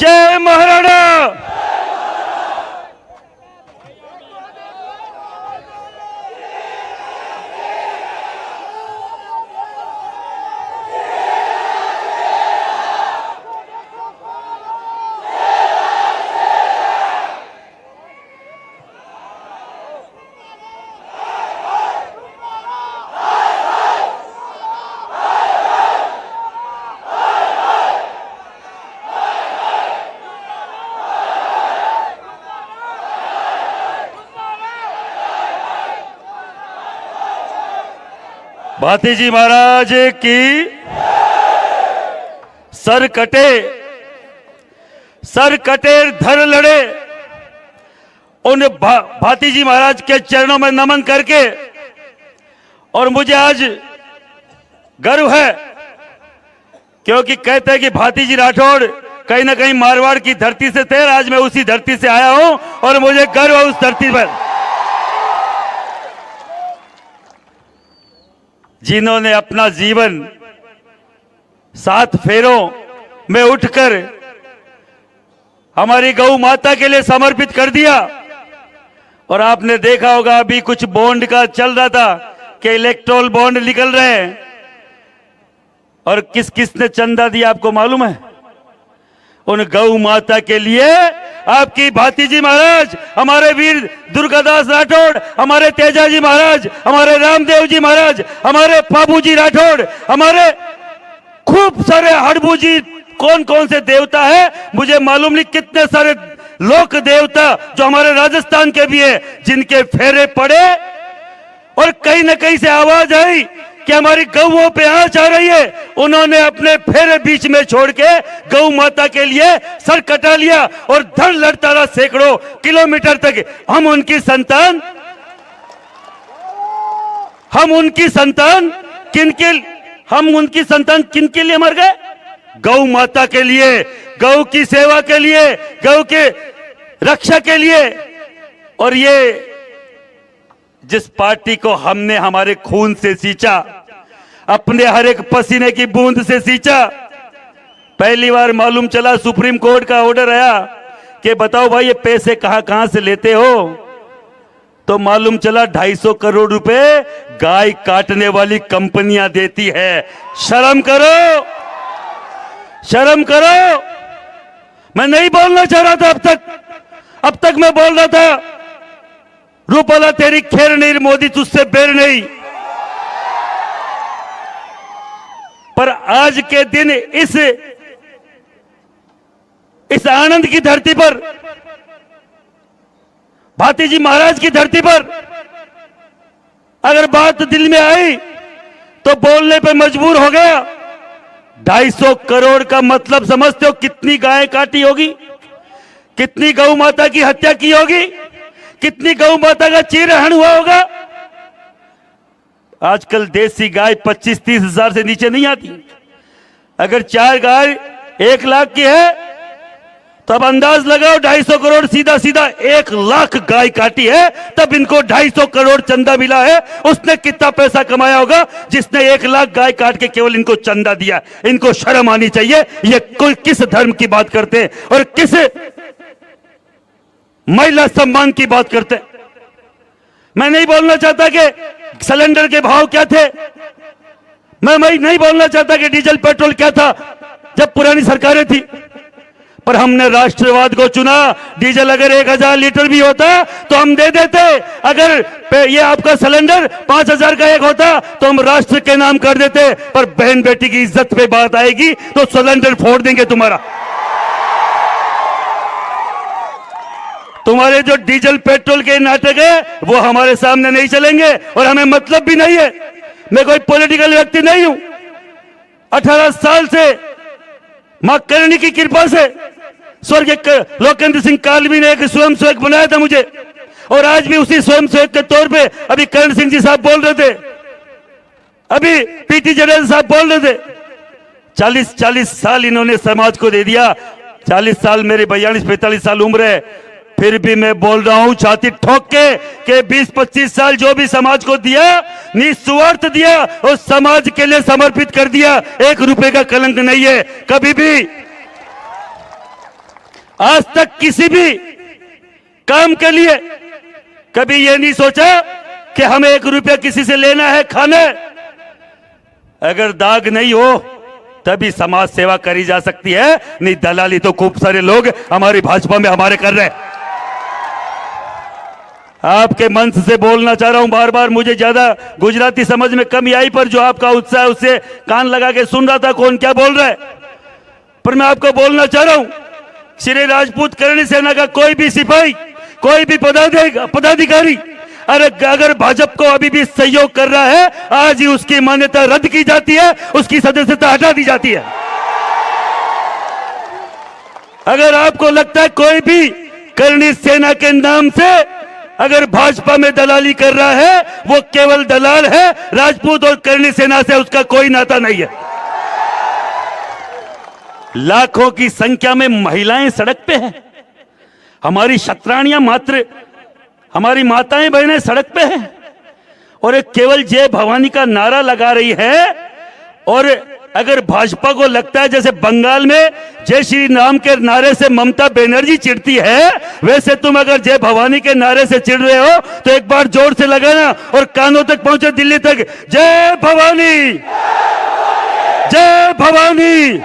जय महाराणा। भाती जी महाराज की सर कटे धर लड़े। उन भाती जी महाराज के चरणों में नमन करके, और मुझे आज गर्व है क्योंकि कहते हैं कि भाती जी राठौड़ कहीं ना कहीं मारवाड़ की धरती से थे। आज मैं उसी धरती से आया हूं और मुझे गर्व है उस धरती पर, जिन्होंने अपना जीवन 7 फेरों में उठकर हमारी गौ माता के लिए समर्पित कर दिया। और आपने देखा होगा अभी कुछ बॉन्ड का चल रहा था कि इलेक्ट्रोल बॉन्ड निकल रहे हैं, और किस किस ने चंदा दिया आपको मालूम है? उन गौ माता के लिए आपकी भाती जी महाराज, हमारे वीर दुर्गादास राठौड़, हमारे तेजाजी महाराज, हमारे रामदेव जी महाराज, हमारे बाबूजी राठौड़, हमारे खूब सारे हड़बू जी, कौन कौन से देवता है मुझे मालूम नहीं, कितने सारे लोक देवता जो हमारे राजस्थान के भी है, जिनके फेरे पड़े और कहीं ना कहीं से आवाज आई कि हमारी गौओं पे आंच आ रही है। उन्होंने अपने फेरे बीच में छोड़ के गौ माता के लिए सर कटा लिया और धड़ लड़ता रहा सैकड़ों किलोमीटर तक। हम उनकी संतान किनके लिए मर गए? गौ माता के लिए, गौ की सेवा के लिए, गौ के रक्षा के लिए। और ये जिस पार्टी को हमने हमारे खून से सींचा, अपने हर एक पसीने की बूंद से सींचा, पहली बार मालूम चला सुप्रीम कोर्ट का ऑर्डर आया कि बताओ भाई ये पैसे कहां से लेते हो, तो मालूम चला 250 करोड़ रुपए गाय काटने वाली कंपनियां देती है। शर्म करो, शर्म करो। मैं नहीं बोलना चाह रहा था अब तक मैं बोल रहा था रूपाला तेरी खैर नहीं, मोदी तुझसे बैर नहीं। पर आज के दिन इस आनंद की धरती पर, भाती जी महाराज की धरती पर अगर बात दिल में आई तो बोलने पे मजबूर हो गया। 250 करोड़ का मतलब समझते हो? कितनी गाय काटी होगी, कितनी गौ माता की हत्या की होगी, कितनी गौ माता का चीरहरण हुआ होगा। आजकल देसी गाय 25-30 हजार से नीचे नहीं आती। अगर 4 गाय 1 लाख की है तो अब अंदाज लगाओ 250 करोड़ सीधा 1 लाख गाय काटी है, तब इनको 250 करोड़ चंदा मिला है। उसने कितना पैसा कमाया होगा जिसने 1 लाख गाय काट के केवल इनको चंदा दिया? इनको शर्म आनी चाहिए। ये कोई किस धर्म की बात करते हैं और किस महिला सम्मान की बात करते हैं? मैं नहीं बोलना चाहता कि सिलेंडर के भाव क्या थे, मैं नहीं बोलना चाहता कि डीजल पेट्रोल क्या था जब पुरानी सरकारें थी, पर हमने राष्ट्रवाद को चुना। डीजल अगर 1000 लीटर भी होता तो हम दे देते। अगर ये आपका सिलेंडर 5000 का एक होता तो हम राष्ट्र के नाम कर देते। पर बहन बेटी की इज्जत पे बात आएगी तो सिलेंडर फोड़ देंगे तुम्हारा। तुम्हारे जो डीजल पेट्रोल के नाटक है वो हमारे सामने नहीं चलेंगे और हमें मतलब भी नहीं है। मैं कोई पॉलिटिकल व्यक्ति नहीं हूं। 18 साल से मां करणी की कृपा से स्वर्गीय लोकेंद्र सिंह कालवी ने एक स्वयंसेवक बनाया था मुझे, और आज भी उसी स्वयंसेवक के तौर पे अभी करण सिंह जी साहब बोल रहे थे, अभी पीटी जडेजा साहब बोल रहे थे। 40 साल इन्होंने समाज को दे दिया। 40 साल, मेरी 42-45 साल उम्र है, फिर भी मैं बोल रहा हूं छाती ठोक के कि 20-25 साल जो भी समाज को दिया, निस्वार्थ दिया और समाज के लिए समर्पित कर दिया। 1 रुपए का कलंक नहीं है। कभी भी आज तक किसी भी काम के लिए कभी यह नहीं सोचा कि हमें 1 रुपया किसी से लेना है, खाना है। अगर दाग नहीं हो तभी समाज सेवा करी जा सकती है, नहीं दलाली तो खूब सारे लोग हमारी भाजपा में हमारे कर रहे हैं। आपके मंच से बोलना चाह रहा हूं बार बार, मुझे ज्यादा गुजराती समझ में कमी आई, पर जो आपका उत्साह है उससे कान लगा के सुन रहा था कौन क्या बोल रहा है। पर मैं आपको बोलना चाह रहा हूं, श्री राजपूत करणी सेना का कोई भी सिपाही, कोई भी पदाधिकारी अगर भाजपा को अभी भी सहयोग कर रहा है, आज ही उसकी मान्यता रद्द की जाती है, उसकी सदस्यता हटा दी जाती है। अगर आपको लगता है कोई भी करणी सेना के नाम से अगर भाजपा में दलाली कर रहा है, वो केवल दलाल है, राजपूत और करणी सेना से उसका कोई नाता नहीं है। लाखों की संख्या में महिलाएं सड़क पे हैं, हमारी क्षत्राणियां मात्र, हमारी माताएं बहनें सड़क पे हैं, और एक केवल जय भवानी का नारा लगा रही है। और अगर भाजपा को लगता है जैसे बंगाल में जय श्री राम के नारे से ममता बनर्जी चिढ़ती है, वैसे तुम अगर जय भवानी के नारे से चिढ़ रहे हो तो एक बार जोर से लगाना और कानों तक पहुंचे, दिल्ली तक, जय भवानी, जय भवानी,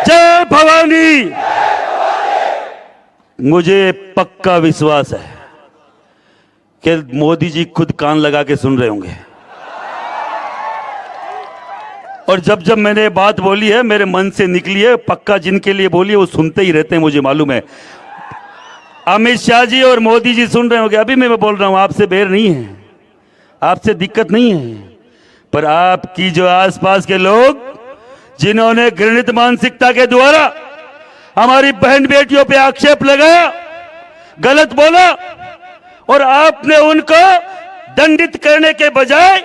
जय भवानी। मुझे पक्का विश्वास है कि मोदी जी खुद कान लगा के सुन रहे होंगे, और जब जब मैंने बात बोली है मेरे मन से निकली है, पक्का जिनके लिए बोली है वो सुनते ही रहते हैं, मुझे मालूम है। अमित शाह जी और मोदी जी सुन रहे होंगे, अभी मैं बोल रहा हूं, आपसे बैर नहीं है, आपसे दिक्कत नहीं है, पर आपकी जो आसपास के लोग जिन्होंने घृणित मानसिकता के द्वारा हमारी बहन बेटियों पे आक्षेप लगाया, गलत बोला, और आपने उनको दंडित करने के बजाय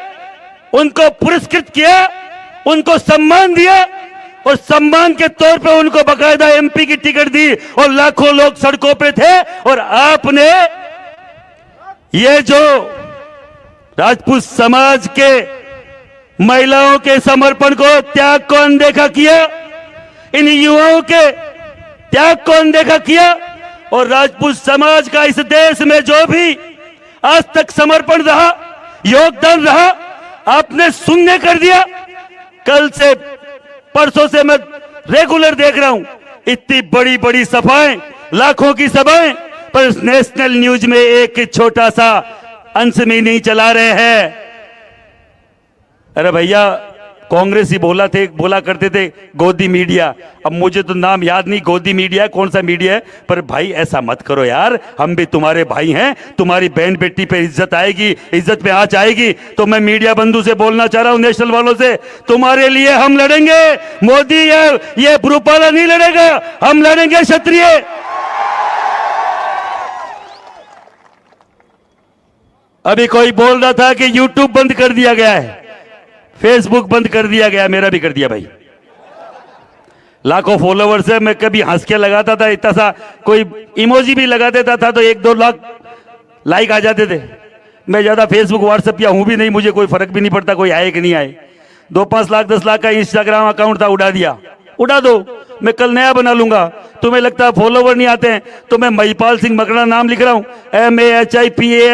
उनको पुरस्कृत किया, उनको सम्मान दिया, और सम्मान के तौर पे उनको बकायदा एमपी की टिकट दी, और लाखों लोग सड़कों पे थे। और आपने ये जो राजपूत समाज के महिलाओं के समर्पण को, त्याग को अनदेखा किया, इन युवाओं के त्याग को अनदेखा किया, और राजपूत समाज का इस देश में जो भी आज तक समर्पण रहा, योगदान रहा, आपने शून्य कर दिया। कल से, परसों से मैं रेगुलर देख रहा हूं, इतनी बड़ी बड़ी सभाएं, लाखों की सभाएं, पर नेशनल न्यूज में एक छोटा सा अंश में नहीं चला रहे हैं। अरे भैया, कांग्रेस ही बोला करते थे गोदी मीडिया, अब मुझे तो नाम याद नहीं, गोदी मीडिया है, कौन सा मीडिया है, पर भाई ऐसा मत करो यार, हम भी तुम्हारे भाई हैं, तुम्हारी बहन बेटी पे इज्जत आएगी, इज्जत पे आंच आएगी। तो मैं मीडिया बंधु से बोलना चाह रहा हूं, नेशनल वालों से, तुम्हारे लिए हम लड़ेंगे। मोदी ये भ्रूपाला नहीं लड़ेगा, हम लड़ेंगे क्षत्रिय। अभी कोई बोल रहा था कि यूट्यूब बंद कर दिया गया है, फेसबुक बंद कर दिया गया, मेरा भी कर दिया भाई। लाखों फॉलोवर्स है, मैं कभी हंस के लगाता था, इतना सा कोई इमोजी भी लगा देता था तो 1-2 लाख लाइक आ जाते थे। मैं ज्यादा फेसबुक व्हाट्सएप या हूं भी नहीं, मुझे कोई फर्क भी नहीं पड़ता कोई आए कि नहीं आए। 2-5 लाख 10 लाख का इंस्टाग्राम अकाउंट था, उड़ा दिया, उड़ा दो, मैं कल नया बना लूंगा। तुम्हें लगता है फॉलोवर नहीं आते हैं, तो मैं महिपाल सिंह मकड़ा नाम लिख रहा हूं, MAHIPALSINGH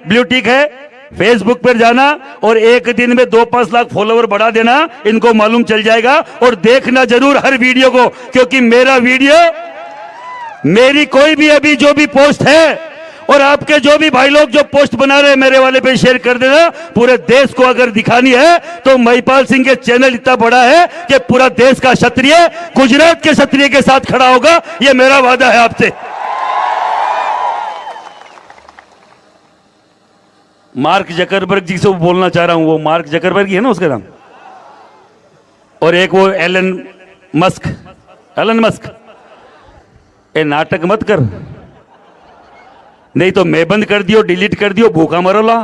ब्लू टिक है। फेसबुक पर जाना और एक दिन में 2-5 लाख फॉलोवर बढ़ा देना, इनको मालूम चल जाएगा। और देखना जरूर हर वीडियो को, क्योंकि मेरा वीडियो, मेरी कोई भी अभी जो भी पोस्ट है, और आपके जो भी भाई लोग जो पोस्ट बना रहे हैं मेरे वाले पे शेयर कर देना। पूरे देश को अगर दिखानी है तो महिपाल सिंह के चैनल इतना बड़ा है कि पूरा देश का क्षत्रिय गुजरात के क्षत्रिय के साथ खड़ा होगा, यह मेरा वादा है आपसे। मार्क जकरबर्ग जी से बोलना चाह रहा हूं, वो मार्क जकरबर्ग ही है ना उसका नाम, और एक वो एलन मस्क, ए नाटक मत कर, नहीं तो मैं बंद कर दियो, डिलीट कर दियो, भूखा मरोला।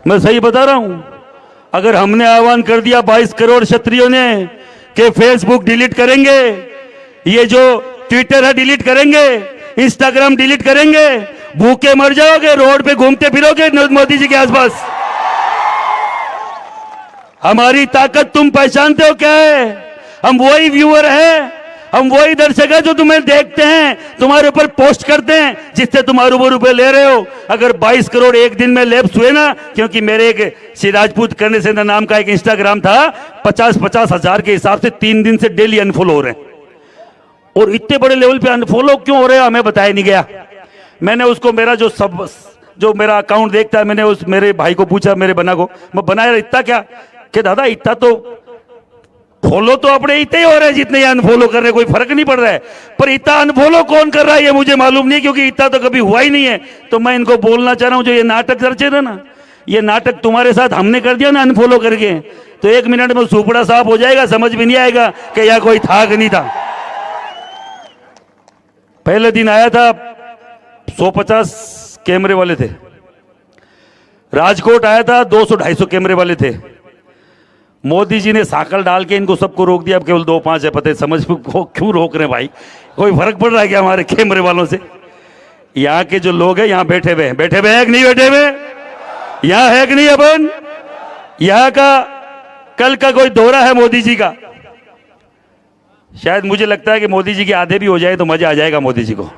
मैं सही बता रहा हूं, अगर हमने आह्वान कर दिया 22 करोड़ क्षत्रियों ने कि फेसबुक डिलीट करेंगे, ये जो ट्विटर है डिलीट करेंगे, इंस्टाग्राम डिलीट करेंगे, भूखे मर जाओगे, रोड पे घूमते फिरोगे मोदी जी के आसपास। हमारी ताकत तुम पहचानते हो क्या है? हम वही व्यूअर हैं, हम वही दर्शक हैं जो तुम्हें देखते हैं, तुम्हारे ऊपर पोस्ट करते हैं, जिससे तुम अरबों रुपए ले रहे हो। अगर 22 करोड़ एक दिन में लैप्स हुए ना, क्योंकि मेरे एक श्री राजपूत करने से नाम का एक इंस्टाग्राम था, 50-50 हजार के हिसाब से 3 दिन से डेली अनफॉलो हो रहे हैं। और इतने बड़े लेवल पे अनफॉलो क्यों हो रहे हैं हमें बताया नहीं गया। मैंने उसको मेरा जो मेरा अकाउंट देखता है, मैंने उस मेरे भाई को पूछा, मेरे बना को, मैं बनाया इतना क्या, कि दादा इतना तो फॉलो तो अपने इतने ही हो रहे हैं जितने अनफॉलो कर रहे हैं, कोई फर्क नहीं पड़ रहा है। पर इतना अनफॉलो कौन कर रहा है ये मुझे मालूम नहीं, क्योंकि इतना तो कभी हुआ ही नहीं है। तो मैं इनको बोलना चाह रहा हूं, जो ये नाटक रचे थे ना, ये नाटक तुम्हारे साथ हमने कर दिया ना अनफॉलो करके, तो 1 मिनट में सुपड़ा साफ हो जाएगा, समझ भी नहीं आएगा कि यह कोई था कि नहीं था। पहले दिन आया था 150 कैमरे वाले थे, राजकोट आया था 200-250 कैमरे वाले थे। मोदी जी ने साकल डाल के इनको सबको रोक दिया, अब केवल 2-5 है। पता है समझ क्यों रोक रहे हैं भाई? कोई फर्क पड़ रहा है क्या हमारे कैमरे वालों से? यहाँ के जो लोग हैं यहाँ बैठे हुए हैं कि नहीं बैठे हुए? यहाँ है कि नहीं अपन? यहाँ का कल का कोई दौरा है मोदी जी का, शायद मुझे लगता है कि मोदी जी के आधे भी हो जाए तो मजा आ जाएगा मोदी जी को।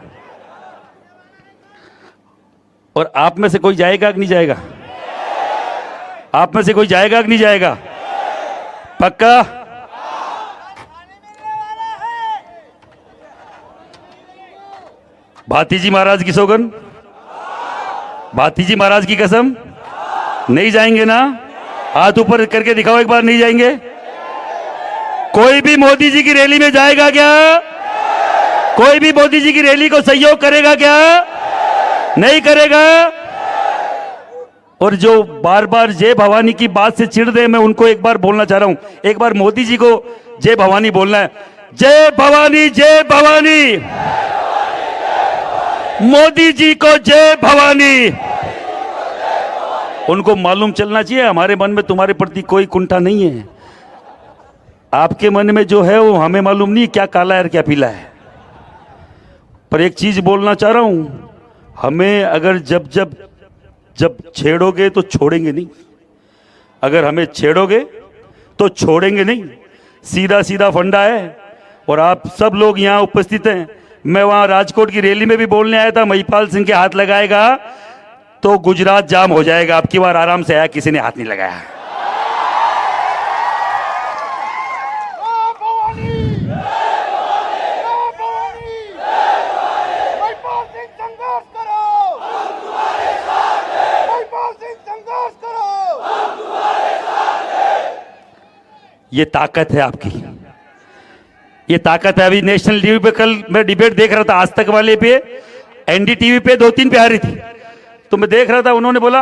और आप में से कोई जाएगा कि नहीं जाएगा? आप में से कोई जाएगा कि नहीं जाएगा? पक्का? भातीजी महाराज की सौगन, भातीजी महाराज की कसम, नहीं जाएंगे ना? हाथ ऊपर करके दिखाओ एक बार, नहीं जाएंगे? कोई भी मोदी जी की रैली में जाएगा क्या? कोई भी मोदी जी की रैली को सहयोग करेगा क्या? नहीं करेगा। और जो बार बार जय भवानी की बात से चिढ़ रहे, मैं उनको एक बार बोलना चाह रहा हूं, एक बार मोदी जी को जय भवानी बोलना है। जय भवानी, जय भवानी, मोदी जी को जय भवानी। उनको मालूम चलना चाहिए हमारे मन में तुम्हारे प्रति कोई कुंठा नहीं है। आपके मन में जो है वो हमें मालूम नहीं क्या काला है और क्या पीला है। पर एक चीज बोलना चाह रहा हूं, हमें अगर जब छेड़ोगे तो छोड़ेंगे नहीं। अगर हमें छेड़ोगे तो छोड़ेंगे नहीं। सीधा सीधा फंडा है। और आप सब लोग यहां उपस्थित हैं। मैं वहां राजकोट की रैली में भी बोलने आया था, महिपाल सिंह के हाथ लगाएगा तो गुजरात जाम हो जाएगा। अब की बार आराम से आया, किसी ने हाथ नहीं लगाया। ये ताकत है आपकी, ये ताकत है। अभी नेशनल टीवी पे कल मैं डिबेट देख रहा था, आज तक वाले पे, एनडीटीवी पे 2-3 पे आ रही थी, तो मैं देख रहा था। उन्होंने बोला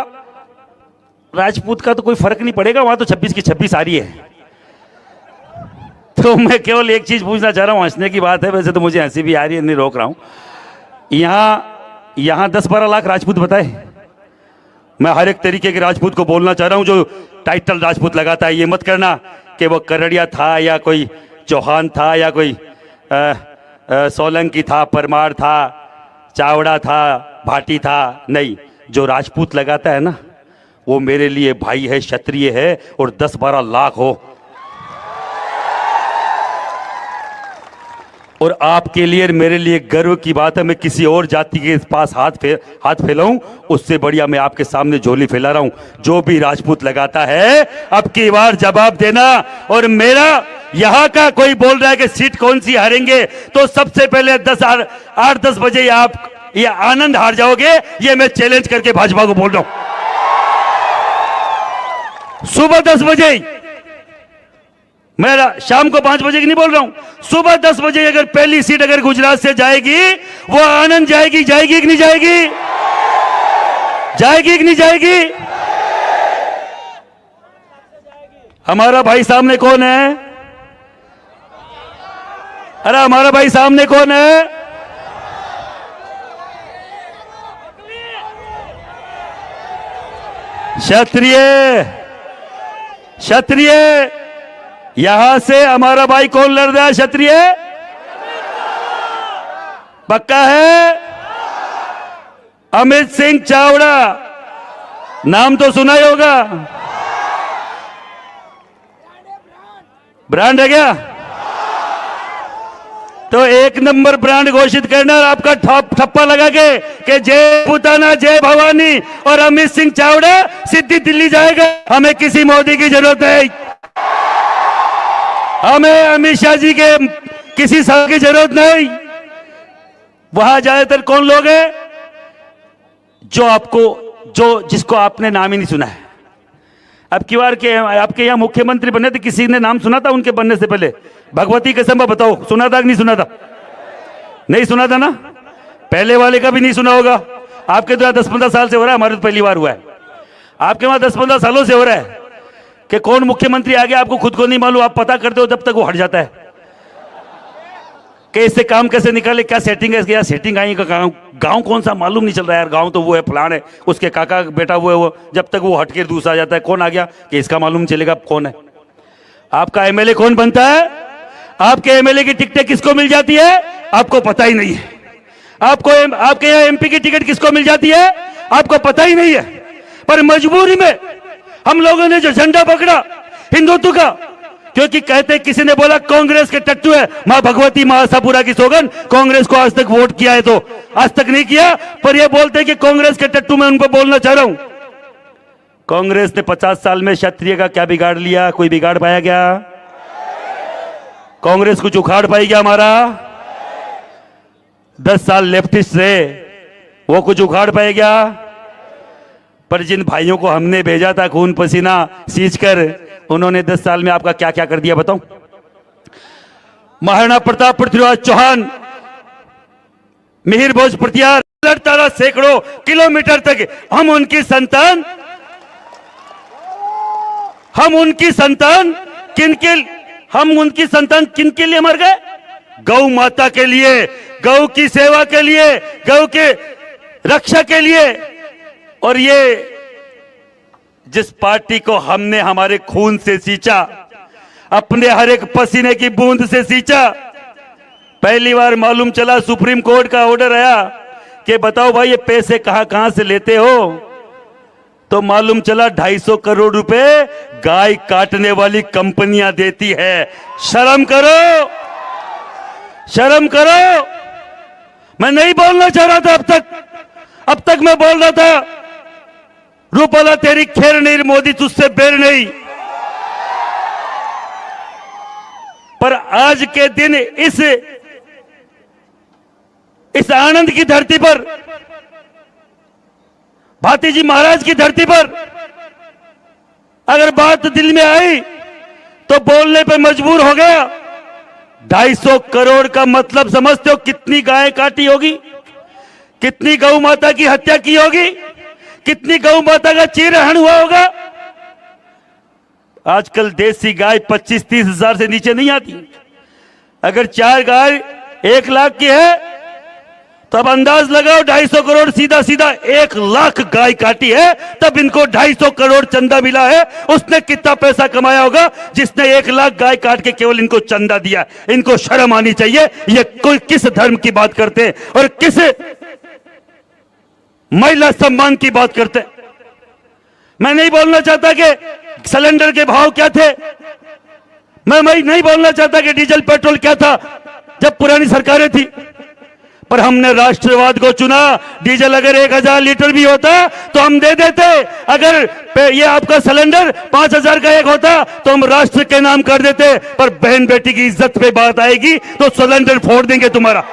राजपूत का तो कोई फर्क नहीं पड़ेगा, वहां तो 26 की 26 आ रही है। तो मैं केवल एक चीज पूछना चाह रहा हूं, हंसने की बात है, वैसे तो मुझे हंसी भी आ रही है, नहीं रोक रहा हूं। यहां 10-12 लाख राजपूत बताए। मैं हर एक तरीके के राजपूत को बोलना चाह रहा हूं जो टाइटल राजपूत लगाता है। ये मत करना कि वो करड़िया था या कोई चौहान था या कोई सोलंकी था, परमार था, चावड़ा था, भाटी था। नहीं, जो राजपूत लगाता है ना वो मेरे लिए भाई है, क्षत्रिय है। और 10-12 लाख हो और आपके लिए मेरे लिए गर्व की बात है। मैं किसी और जाति के पास हाथ फैलाऊं उससे बढ़िया मैं आपके सामने झोली फैला रहा हूं। जो भी राजपूत लगाता है अब की बार जवाब देना। और मेरा यहां का कोई बोल रहा है कि सीट कौन सी हारेंगे, तो सबसे पहले 8-10 बजे आप ये आनंद हार जाओगे, ये मैं चैलेंज करके भाजपा को बोल रहा हूं। सुबह 10 बजे, मैं शाम को 5 बजे की नहीं बोल रहा हूं, सुबह 10 बजे अगर पहली सीट अगर गुजरात से जाएगी, वो आनंद जाएगी कि नहीं जाएगी? जाएगी कि नहीं जाएगी? हमारा भाई सामने कौन है? अरे हमारा भाई सामने कौन है? क्षत्रिय, क्षत्रिय। यहां से हमारा भाई कौन लड़ रहा है? क्षत्रिय पक्का है? अमित सिंह चावड़ा, नाम तो सुना ही होगा। ब्रांड है क्या? तो एक नंबर ब्रांड घोषित करना और आपका ठप्पा लगा के कि जय पुताना जय भवानी और अमित सिंह चावड़ा सीधी दिल्ली जाएगा। हमें किसी मोदी की जरूरत नहीं, हमें अमित शाह जी के किसी सभा की जरूरत नहीं। वहां ज्यादातर कौन लोग हैं जिसको आपने नाम ही नहीं सुना है। अब की बार के आपके यहां मुख्यमंत्री बने थे, किसी ने नाम सुना था उनके बनने से पहले? भगवती कसम बताओ, सुना था कि नहीं सुना था? नहीं सुना था ना? पहले वाले का भी नहीं सुना होगा। आपके तो 10-15 साल से हो रहा है, हमारे तो पहली बार हुआ है। आपके वहां 10-15 सालों से हो रहा है कि कौन मुख्यमंत्री आ गया, आपको खुद को नहीं मालूम। आप पता करते हो जब तक वो हट जाता है कि इससे काम कैसे निकाले, क्या सेटिंग है, क्या सेटिंग आई का गांव कौन सा मालूम नहीं चल रहा है यार। गांव तो वो है, फलान है, उसके काका बेटा वो है, वो जब तक वो हटके दूसरा आ जाता है, कौन आ गया कि इसका मालूम चलेगा कौन है। आपका एमएलए कौन बनता है, आपके एमएलए की टिकटें किसको मिल जाती है, आपको पता ही नहीं है। आपके यहाँ एमपी की टिकट किसको मिल जाती है, आपको पता ही नहीं है। पर मजबूरी में हम लोगों ने जो झंडा पकड़ा हिंदुत्व का, क्योंकि कहते किसी ने बोला कांग्रेस के टट्टू है, मां भगवती मां आशापुरा की सौगन, कांग्रेस को आज तक वोट किया है तो आज तक नहीं किया, पर ये बोलते कि कांग्रेस के टट्टू। मैं उनको बोलना चाह रहा हूं, कांग्रेस ने 50 साल में क्षत्रिय का क्या बिगाड़ लिया? कोई बिगाड़ पाया क्या? कांग्रेस कुछ उखाड़ पाई क्या हमारा? 10 साल लेफ्टिस्ट रहे, वो कुछ उखाड़ पाए क्या? पर जिन भाइयों को हमने भेजा था खून पसीना सींच कर, उन्होंने 10 साल में आपका क्या क्या कर दिया बताओ। महाराणा प्रताप पृथ्वीराज चौहान, मिहिर भोज प्रतिहार लड़ता रहा सैकड़ों किलोमीटर तक। हम उनकी संतान किनके लिए मर गए? गौ माता के लिए, गौ की सेवा के लिए, गौ के रक्षा के लिए। और ये जिस पार्टी को हमने हमारे खून से सींचा, अपने हर एक पसीने की बूंद से सींचा, पहली बार मालूम चला सुप्रीम कोर्ट का ऑर्डर आया कि बताओ भाई ये पैसे कहां से लेते हो, तो मालूम चला 250 करोड़ रुपए गाय काटने वाली कंपनियां देती है। शर्म करो, शर्म करो। मैं नहीं बोलना चाह रहा था अब तक मैं बोल रहा था रूपाला तेरी खेर नहीं, मोदी तुझसे बेर नहीं। पर आज के दिन इस आनंद की धरती पर, भाती जी महाराज की धरती पर अगर बात दिल में आई तो बोलने पे मजबूर हो गया। 250 करोड़ का मतलब समझते हो कितनी गाय काटी होगी, कितनी गौ माता की हत्या की होगी, कितनी गौ माता का चीरहरण हुआ होगा। आजकल देसी गाय 25-30 हजार से नीचे नहीं आती। अगर 4 गाय 1 लाख की है तो अब अंदाज लगाओ 250 करोड़ सीधा 1 लाख गाय काटी है, तब इनको 250 करोड़ चंदा मिला है। उसने कितना पैसा कमाया होगा जिसने 1 लाख गाय काट के केवल इनको चंदा दिया? इनको शर्म आनी चाहिए। ये कोई किस धर्म की बात करते हैं और किस महिला सम्मान की बात करते? मैं नहीं बोलना चाहता कि सिलेंडर के भाव क्या थे, मैं नहीं बोलना चाहता कि डीजल पेट्रोल क्या था जब पुरानी सरकारें थी, पर हमने राष्ट्रवाद को चुना। डीजल अगर 1000 लीटर भी होता तो हम दे देते। अगर ये आपका सिलेंडर 5000 का एक होता तो हम राष्ट्र के नाम कर देते। पर बहन बेटी की इज्जत पे बात आएगी तो सिलेंडर फोड़ देंगे तुम्हारा।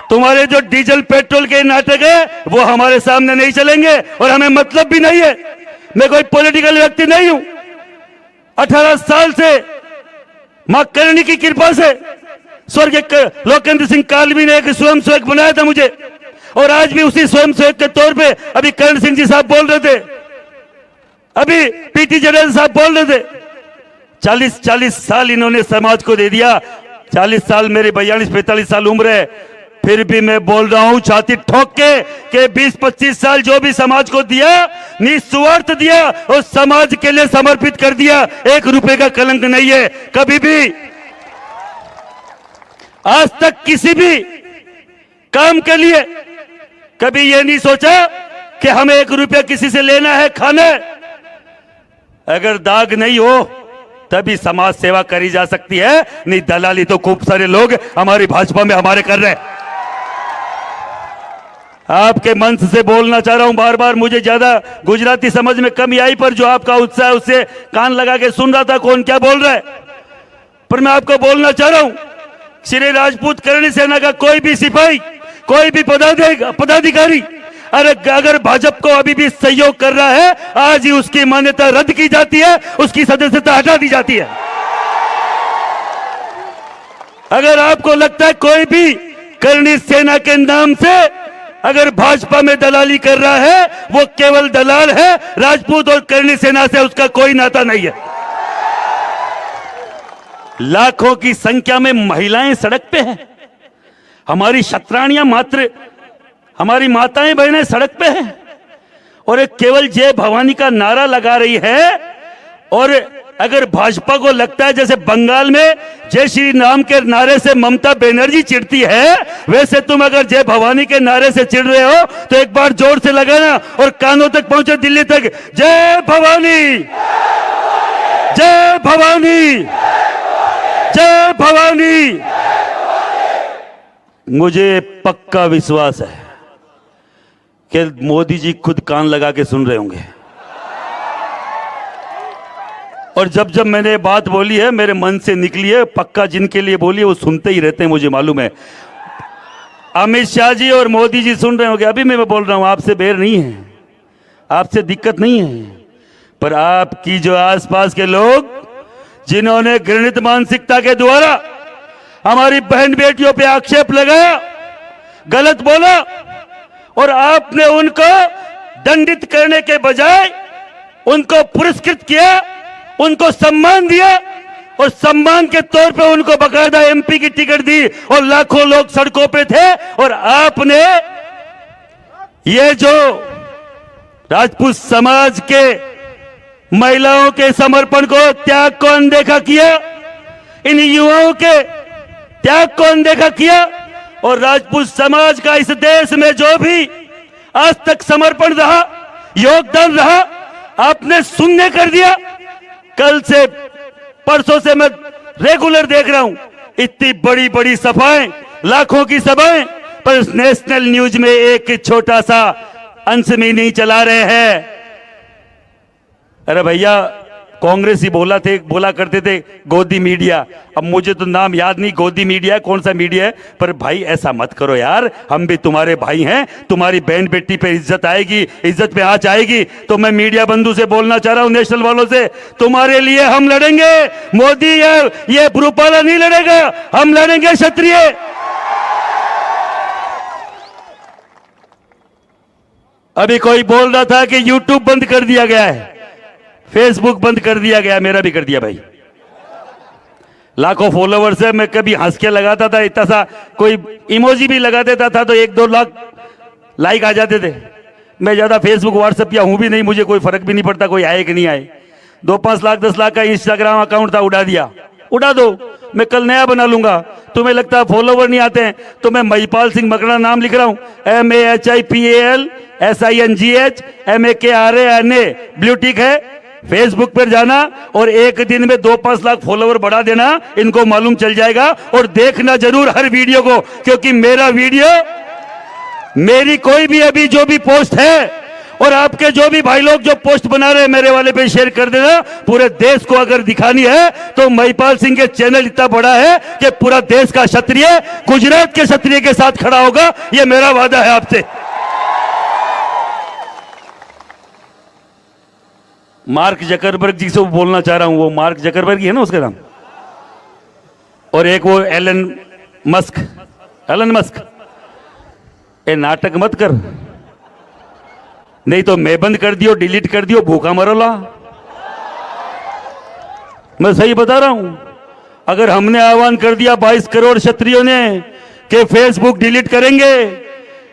तुम्हारे जो डीजल पेट्रोल के नाटक है वो हमारे सामने नहीं चलेंगे और हमें मतलब भी नहीं है। मैं कोई पॉलिटिकल व्यक्ति नहीं हूं। 18 साल से मां करणी की कृपा से स्वर्गीय लोकेंद्र सिंह कालवी ने एक स्वयं सेवक बनाया था मुझे, और आज भी उसी स्वयं सेवक के तौर पे अभी करण सिंह जी साहब बोल रहे थे, अभी पीटी जडेजा साहब बोल रहे थे। 40 साल इन्होंने समाज को दे दिया। 40 साल मेरी 42-45 साल उम्र है, फिर भी मैं बोल रहा हूं छाती ठोक के कि 20-25 साल जो भी समाज को दिया, निस्वार्थ दिया और समाज के लिए समर्पित कर दिया। 1 रुपए का कलंक नहीं है। कभी भी आज तक किसी भी काम के लिए कभी यह नहीं सोचा कि हमें 1 रुपया किसी से लेना है, खाना है। अगर दाग नहीं हो तभी समाज सेवा करी जा सकती है, नहीं दलाली तो खूब सारे लोग हमारी भाजपा में हमारे कर रहे हैं। आपके मंच से बोलना चाह रहा हूं बार बार, मुझे ज्यादा गुजराती समझ में कमी आई, पर जो आपका उत्साह है उससे कान लगा के सुन रहा था कौन क्या बोल रहा है। पर मैं आपको बोलना चाह रहा हूं, श्री राजपूत करणी सेना का कोई भी सिपाही, कोई भी पदाधिकारी अगर भाजपा को अभी भी सहयोग कर रहा है, आज ही उसकी मान्यता रद्द की जाती है, उसकी सदस्यता हटा दी जाती है। अगर आपको लगता है कोई भी करणी सेना के नाम से अगर भाजपा में दलाली कर रहा है, वो केवल दलाल है, राजपूत और करणी सेना से उसका कोई नाता नहीं है। लाखों की संख्या में महिलाएं सड़क पे हैं, हमारी क्षत्राणियां मात्र हमारी माताएं बहनें सड़क पे हैं, और एक केवल जय भवानी का नारा लगा रही है। और अगर भाजपा को लगता है जैसे बंगाल में जय श्री राम के नारे से ममता बनर्जी चिढ़ती है, वैसे तुम अगर जय भवानी के नारे से चिढ़ रहे हो तो एक बार जोर से लगाना और कानों तक पहुंचे, दिल्ली तक, जय भवानी, जय भवानी, जय भवानी। मुझे पक्का विश्वास है कि मोदी जी खुद कान लगा के सुन रहे होंगे, और जब जब मैंने बात बोली है मेरे मन से निकली है, पक्का जिनके लिए बोली है वो सुनते ही रहते हैं, मुझे मालूम है। अमित शाह जी और मोदी जी सुन रहे होंगे, अभी मैं बोल रहा हूं, आपसे बैर नहीं है, आपसे दिक्कत नहीं है, पर आपकी जो आसपास के लोग जिन्होंने घृणित मानसिकता के द्वारा हमारी बहन बेटियों पे आक्षेप लगाया, गलत बोला, और आपने उनको दंडित करने के बजाय उनको पुरस्कृत किया, उनको सम्मान दिया, और सम्मान के तौर पे उनको बकायदा एमपी की टिकट दी, और लाखों लोग सड़कों पे थे। और आपने ये जो राजपूत समाज के महिलाओं के समर्पण को, त्याग को अनदेखा किया, इन युवाओं के त्याग को अनदेखा किया, और राजपूत समाज का इस देश में जो भी आज तक समर्पण रहा, योगदान रहा, आपने शून्य कर दिया। कल से परसों से मैं रेगुलर देख रहा हूं, इतनी बड़ी बड़ी सभाएं, लाखों की सभाएं, पर नेशनल न्यूज में एक छोटा सा अंश में नहीं चला रहे हैं। अरे भैया, कांग्रेस ही बोला करते थे गोदी मीडिया, अब मुझे तो नाम याद नहीं, गोदी मीडिया है, कौन सा मीडिया है, पर भाई ऐसा मत करो यार, हम भी तुम्हारे भाई हैं, तुम्हारी बहन बेटी पे इज्जत आएगी, इज्जत पे आंच आएगी। तो मैं मीडिया बंधु से बोलना चाह रहा हूं, नेशनल वालों से, तुम्हारे लिए हम लड़ेंगे, मोदी ये भूपाला नहीं लड़ेगा, हम लड़ेंगे क्षत्रिय। अभी कोई बोल रहा था कि यूट्यूब बंद कर दिया गया है, फेसबुक बंद कर दिया गया, मेरा भी कर दिया भाई। लाखों फॉलोवर्स है, मैं कभी हंस के लगाता था, इतना सा कोई इमोजी भी लगा देता था तो 1-2 लाख लाइक आ जाते थे। मैं ज्यादा फेसबुक व्हाट्सएप या हूं भी नहीं, मुझे कोई फर्क भी नहीं पड़ता कोई आए कि नहीं आए। 2-5 लाख 10 लाख का इंस्टाग्राम अकाउंट था, उड़ा दिया, उड़ा दो, मैं कल नया बना लूंगा। तुम्हें लगता है फॉलोवर नहीं आते हैं, तो मैं महिपाल सिंह मकड़ा नाम लिख रहा हूं, MAHIPALSINGHMAKRANA, ब्लू टिक है। फेसबुक पर जाना और एक दिन में 2-5 लाख फॉलोवर बढ़ा देना, इनको मालूम चल जाएगा। और देखना जरूर हर वीडियो को, क्योंकि मेरा वीडियो, मेरी कोई भी अभी जो भी पोस्ट है, और आपके जो भी भाई लोग जो पोस्ट बना रहे हैं मेरे वाले पे शेयर कर देना। पूरे देश को अगर दिखानी है तो महिपाल सिंह के चैनल इतना बड़ा है कि पूरा देश का क्षत्रिय गुजरात के क्षत्रिय के साथ खड़ा होगा, यह मेरा वादा है आपसे। मार्क जकरबर्ग जी से बोलना चाह रहा हूं, वो मार्क जकरबर्ग ही है ना उसका नाम, और एक वो एलन मस्क। ए नाटक मत कर, नहीं तो मैं बंद कर दियो, डिलीट कर दियो, भूखा मरोला। मैं सही बता रहा हूं, अगर हमने आह्वान कर दिया 22 करोड़ क्षत्रियों ने कि फेसबुक डिलीट करेंगे,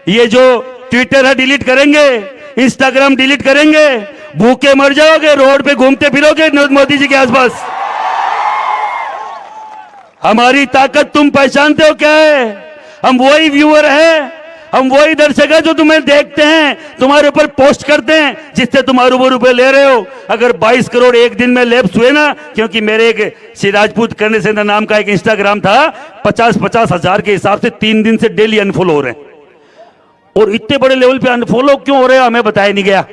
ये जो ट्विटर है डिलीट करेंगे, इंस्टाग्राम डिलीट करेंगे, भूखे मर जाओगे, रोड पे घूमते फिरोगे मोदी जी के आसपास। हमारी ताकत तुम पहचानते हो क्या है? हम वही व्यूअर हैं, हम वही दर्शक है जो तुम्हें देखते हैं, तुम्हारे ऊपर पोस्ट करते हैं, जिससे तुम अरबों रुपए ले रहे हो। अगर 22 करोड़ एक दिन में लैप्स हुए ना, क्योंकि मेरे एक श्री राजपूत करने से नाम का एक इंस्टाग्राम था, 50-50 हजार के हिसाब से 3 दिन से डेली अनफॉलो हो रहे हैं। और इतने बड़े लेवल पे अनफॉलो क्यों हो रहे हैं हमें बताया नहीं गया।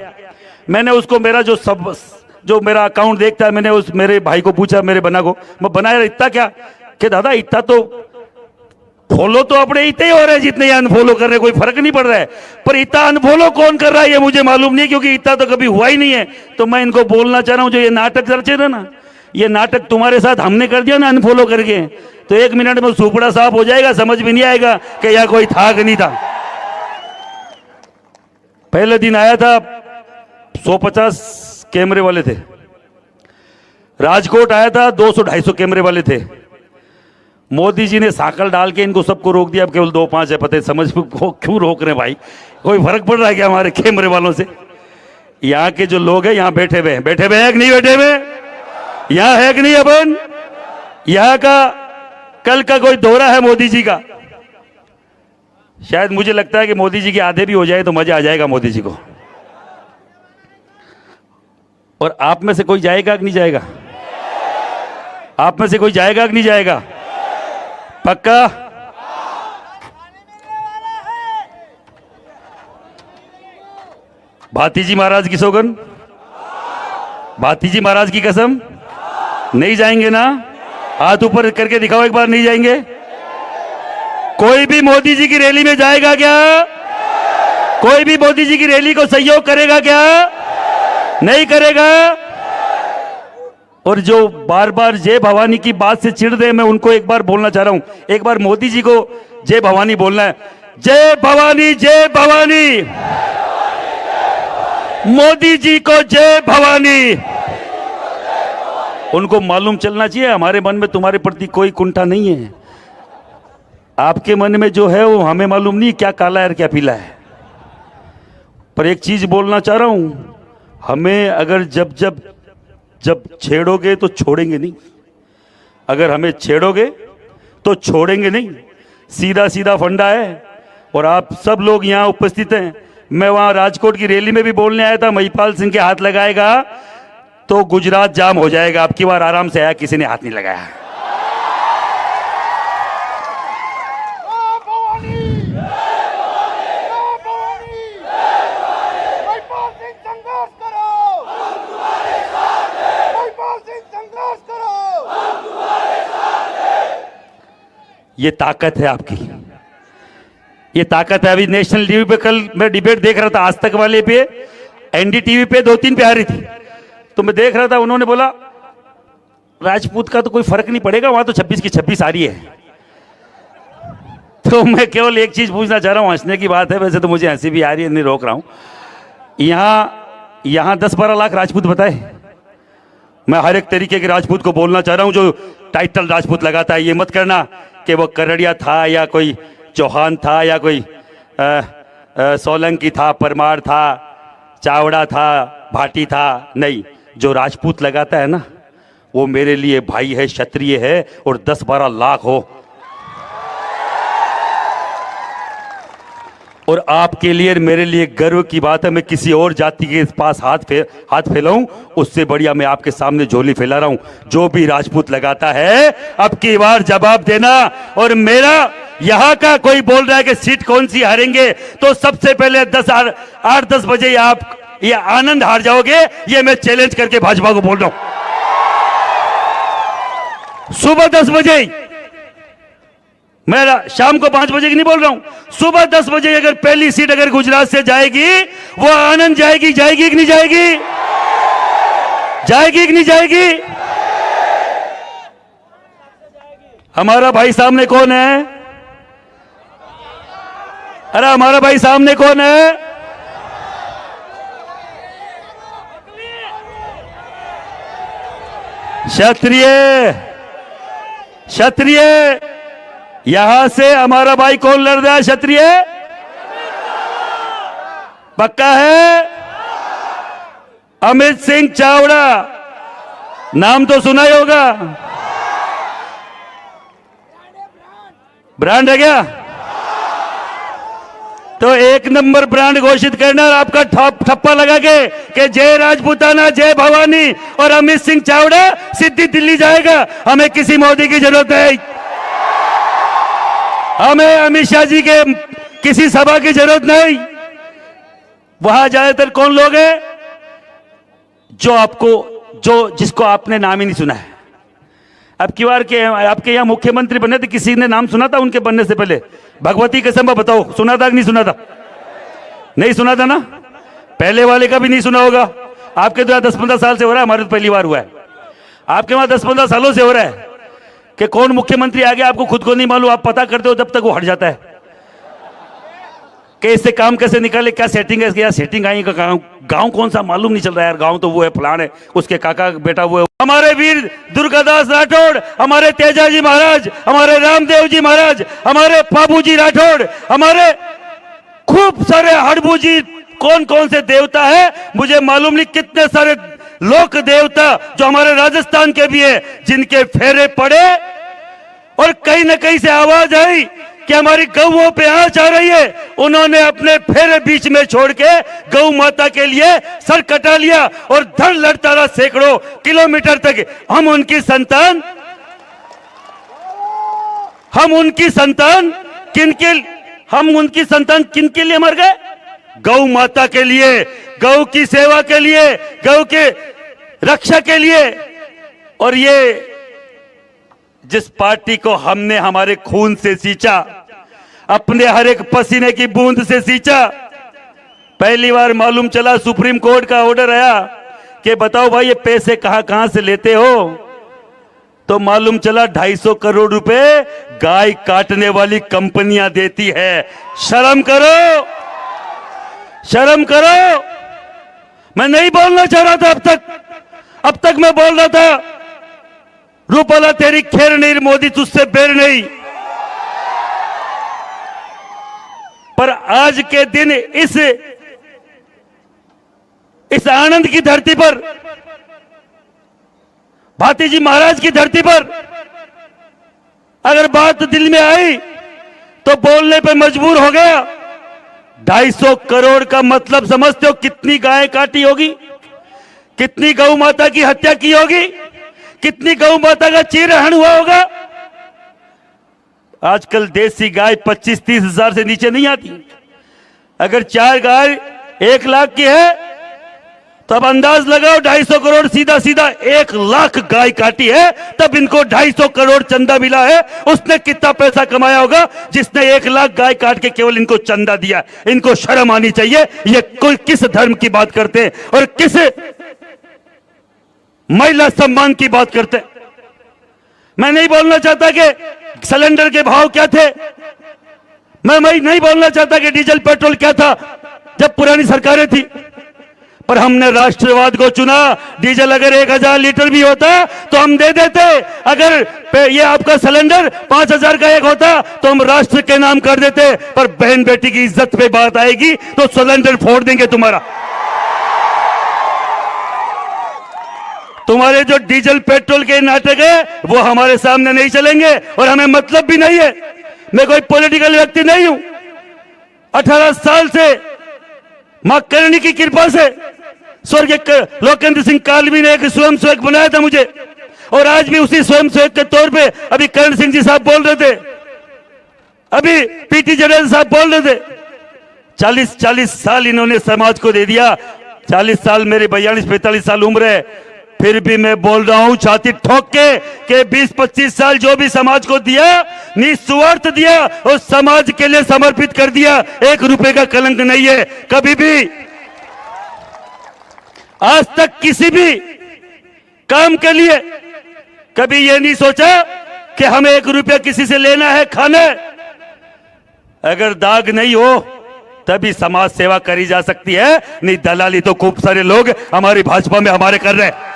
मैंने उसको मेरा जो मेरा अकाउंट देखता है, मैंने उस मेरे भाई को पूछा, मेरे बना को, मैं बनाया इतना क्या, कि दादा इतना तो फॉलो तो अपने इतने ही हो रहे हैं जितने अनफॉलो कर रहे हैं, कोई फर्क नहीं पड़ रहा है। पर इतना अनफॉलो कौन कर रहा है ये मुझे मालूम नहीं, क्योंकि इतना तो कभी हुआ ही नहीं है। तो मैं इनको बोलना चाह रहा हूं, जो ये नाटक चल रहे ना, ये नाटक तुम्हारे साथ हमने कर दिया ना अनफॉलो करके, तो 1 मिनट में सुपड़ा साफ हो जाएगा, समझ भी नहीं आएगा कि यह कोई था कि नहीं था। पहले दिन आया था 150 कैमरे वाले थे, राजकोट आया था 200-250 कैमरे वाले थे। मोदी जी ने साकल डाल के इनको सबको रोक दिया, अब केवल 2-5 है। पता है समझ क्यों रोक रहे हैं भाई, कोई फर्क पड़ रहा है क्या हमारे कैमरे वालों से? यहाँ के जो लोग हैं यहाँ बैठे हुए हैं कि नहीं बैठे हुए? यहाँ है कि नहीं? अपन यहाँ का कल का कोई दौरा है मोदी जी का, शायद मुझे लगता है कि मोदी जी के आधे भी हो जाए तो मजा आ जाएगा मोदी जी को। और आप में से कोई जाएगा कि नहीं जाएगा? आप में से कोई जाएगा कि नहीं जाएगा? पक्का? भाती जी महाराज की सौगन, भाती जी महाराज की कसम, नहीं जाएंगे ना? हाथ ऊपर करके दिखाओ एक बार, नहीं जाएंगे? कोई भी मोदी जी की रैली में जाएगा क्या? कोई भी मोदी जी की रैली को सहयोग करेगा क्या? नहीं करेगा। और जो बार बार जय भवानी की बात से चिढ़ रहे, मैं उनको एक बार बोलना चाह रहा हूं, एक बार मोदी जी को जय भवानी बोलना है। जय भवानी, जय भवानी, मोदी जी को जय भवानी। उनको मालूम चलना चाहिए हमारे मन में तुम्हारे प्रति कोई कुंठा नहीं है। आपके मन में जो है वो हमें मालूम नहीं क्या काला है और क्या पीला है। पर एक चीज बोलना चाह रहा हूं, हमें अगर जब छेड़ोगे तो छोड़ेंगे नहीं। अगर हमें छेड़ोगे तो छोड़ेंगे नहीं। सीधा सीधा फंडा है। और आप सब लोग यहाँ उपस्थित हैं। मैं वहां राजकोट की रैली में भी बोलने आया था, महिपाल सिंह के हाथ लगाएगा तो गुजरात जाम हो जाएगा। अब की बार आराम से आया, किसी ने हाथ नहीं लगाया। ये ताकत है आपकी, ये ताकत है। अभी नेशनल टीवी पे कल मैं डिबेट देख रहा था, आज तक वाले पे, एनडीटीवी पे 2-3 पे आ रही थी, तो मैं देख रहा था, उन्होंने बोला राजपूत का तो कोई फर्क नहीं पड़ेगा, वहां तो 26 की 26 आ रही है। तो मैं केवल एक चीज पूछना चाह रहा हूं, हंसने की बात है, वैसे तो मुझे हंसी भी आ रही है, नहीं रोक रहा हूं। यहां 10-12 लाख राजपूत बताए। मैं हर एक तरीके के राजपूत को बोलना चाह रहा हूं जो टाइटल राजपूत लगाता है। ये मत करना कि वो करड़िया था या कोई चौहान था या कोई सोलंकी था, परमार था, चावड़ा था, भाटी था। नहीं, जो राजपूत लगाता है ना, वो मेरे लिए भाई है, क्षत्रिय है। और 10-12 लाख हो और आपके लिए मेरे लिए गर्व की बात है। मैं किसी और जाति के पास हाथ फैलाऊं, उससे बढ़िया मैं आपके सामने झोली फैला रहा हूं। जो भी राजपूत लगाता है, अब की बार जवाब देना। और मेरा यहां का कोई बोल रहा है कि सीट कौन सी हारेंगे, तो सबसे पहले 8-10 बजे आप ये आनंद हार जाओगे। ये मैं चैलेंज करके भाजपा को बोल रहा हूं। सुबह 10 बजे, मैं शाम को 5 बजे की नहीं बोल रहा हूं, सुबह 10 बजे अगर पहली सीट अगर गुजरात से जाएगी, वो आनंद जाएगी कि नहीं जाएगी? जाएगी कि नहीं जाएगी? हमारा भाई सामने कौन है? अरे हमारा भाई सामने कौन है? क्षत्रिय। क्षत्रिय, यहां से हमारा भाई कौन लड़ रहा है? क्षत्रिय पक्का है? अमित सिंह चावड़ा, नाम तो सुना ही होगा। ब्रांड है क्या? तो एक नंबर ब्रांड घोषित करना और आपका ठप्पा लगा के कि जय राजपूताना जय भवानी और अमित सिंह चावड़ा सीधी दिल्ली जाएगा। हमें किसी मोदी की जरूरत नहीं, हमें अमित शाह जी के किसी सभा की जरूरत नहीं। वहां ज्यादातर कौन लोग हैं जिसको आपने नाम ही नहीं सुना है। अब की बार के आपके यहाँ मुख्यमंत्री बने थे, किसी ने नाम सुना था उनके बनने से पहले? भगवती कसम बताओ, सुना था कि नहीं सुना था? नहीं सुना था ना? पहले वाले का भी नहीं सुना होगा। आपके तो 10-15 साल से हो रहा है, हमारे तो पहली बार हुआ है। आपके वहां 10-15 सालों से हो रहा है कि कौन मुख्यमंत्री आ गया, आपको खुद को नहीं मालूम, आप पता करते हो जब तक वो हट जाता है कि इससे काम कैसे निकाले, क्या सेटिंग है, क्या सेटिंग आई का गांव कौन सा मालूम नहीं चल रहा है यार। गांव तो वो है, फलान है, उसके काका बेटा वो है। हमारे वीर दुर्गादास राठौड़, हमारे तेजाजी महाराज, हमारे रामदेव जी महाराज, हमारे बाबूजी राठौड़, हमारे खूब सारे हड़बू जी, कौन कौन से देवता है मुझे मालूम नहीं, कितने सारे लोक देवता जो हमारे राजस्थान के भी है, जिनके फेरे पड़े और कहीं ना कहीं से आवाज आई कि हमारी गौओं पे आंच आ रही है। उन्होंने अपने फेरे बीच में छोड़ के गौ माता के लिए सर कटा लिया और धड़ लड़ता रहा सैकड़ों किलोमीटर तक। हम उनकी संतान किनके लिए मर गए? गौ माता के लिए, गौ की सेवा के लिए, गौ के रक्षा के लिए। और ये जिस पार्टी को हमने हमारे खून से सींचा, अपने हर एक पसीने की बूंद से सींचा, पहली बार मालूम चला, सुप्रीम कोर्ट का ऑर्डर आया कि बताओ भाई ये पैसे कहां से लेते हो, तो मालूम चला 250 करोड़ रुपए गाय काटने वाली कंपनियां देती है। शर्म करो, शर्म करो। मैं नहीं बोलना चाह रहा था अब तक मैं बोल रहा था रूपाला तेरी खैर नहीं, मोदी तुझसे बैर नहीं। पर आज के दिन इस आनंद की धरती पर, भाती जी महाराज की धरती पर अगर बात दिल में आई तो बोलने पे मजबूर हो गया। 250 करोड़ का मतलब समझते हो कितनी गाय काटी होगी, कितनी गौ माता की हत्या की होगी, कितनी गौ माता का चीरहरण हुआ होगा। आजकल देसी गाय 25-30 हजार से नीचे नहीं आती। अगर 4 गाय 1 लाख की है तो अब अंदाज लगाओ 250 करोड़ सीधा 1 लाख गाय काटी है, तब इनको 250 करोड़ चंदा मिला है। उसने कितना पैसा कमाया होगा जिसने 1 लाख गाय काट के केवल इनको चंदा दिया? इनको शर्म आनी चाहिए। ये कोई किस धर्म की बात करते हैं और किस महिला सम्मान की बात करते हैं? मैं नहीं बोलना चाहता कि सिलेंडर के भाव क्या थे, मैं नहीं बोलना चाहता कि डीजल पेट्रोल क्या था जब पुरानी सरकारें थी, पर हमने राष्ट्रवाद को चुना। डीजल अगर 1000 लीटर भी होता तो हम दे देते। अगर ये आपका सिलेंडर 5000 का एक होता तो हम राष्ट्र के नाम कर देते। पर बहन बेटी की इज्जत पे बात आएगी तो सिलेंडर फोड़ देंगे तुम्हारा। तुम्हारे जो डीजल पेट्रोल के नाटक है वो हमारे सामने नहीं चलेंगे और हमें मतलब भी नहीं है। मैं कोई पॉलिटिकल व्यक्ति नहीं हूं। 18 साल से मां करणी की कृपा से स्वर्गीय लोकेंद्र सिंह कालवी ने एक स्वयं सेवक बनाया था मुझे, और आज भी उसी स्वयं सेवक के तौर पे अभी करण सिंह जी साहब बोल रहे थे, अभी पीटी जडेजा साहब बोल रहे थे। 40 साल इन्होंने समाज को दे दिया। 40 साल, मेरी 42-45 साल उम्र है, फिर भी मैं बोल रहा हूं छाती ठोक के 20-25 साल जो भी समाज को दिया, निस्वार्थ दिया और समाज के लिए समर्पित कर दिया। 1 रुपए का कलंक नहीं है। कभी भी आज तक किसी भी काम के लिए कभी ये नहीं सोचा कि हमें 1 रुपया किसी से लेना है, खाना है। अगर दाग नहीं हो तभी समाज सेवा करी जा सकती है, नहीं दलाली तो खूब सारे लोग हमारी भाजपा में हमारे कर रहे हैं।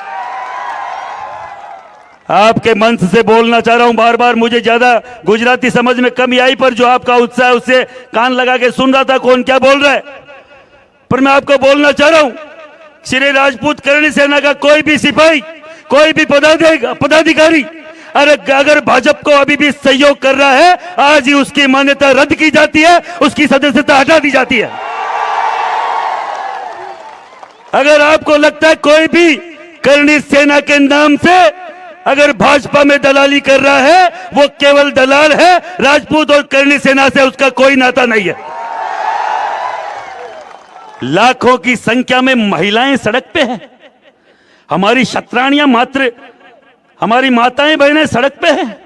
आपके मंच से बोलना चाह रहा हूं बार बार, मुझे ज्यादा गुजराती समझ में कमी आई, पर जो आपका उत्साह है उससे कान लगा के सुन रहा था कौन क्या बोल रहा है। पर मैं आपको बोलना चाह रहा हूं, श्री राजपूत करणी सेना का कोई भी सिपाही, कोई भी पदाधिकारी अगर भाजपा को अभी भी सहयोग कर रहा है, आज ही उसकी मान्यता रद्द की जाती है, उसकी सदस्यता हटा दी जाती है। अगर आपको लगता है कोई भी करणी सेना के नाम से अगर भाजपा में दलाली कर रहा है, वो केवल दलाल है, राजपूत और करणी सेना से उसका कोई नाता नहीं है। लाखों की संख्या में महिलाएं सड़क पे हैं, हमारी क्षत्राणियां मात्र हमारी माताएं बहनें सड़क पे हैं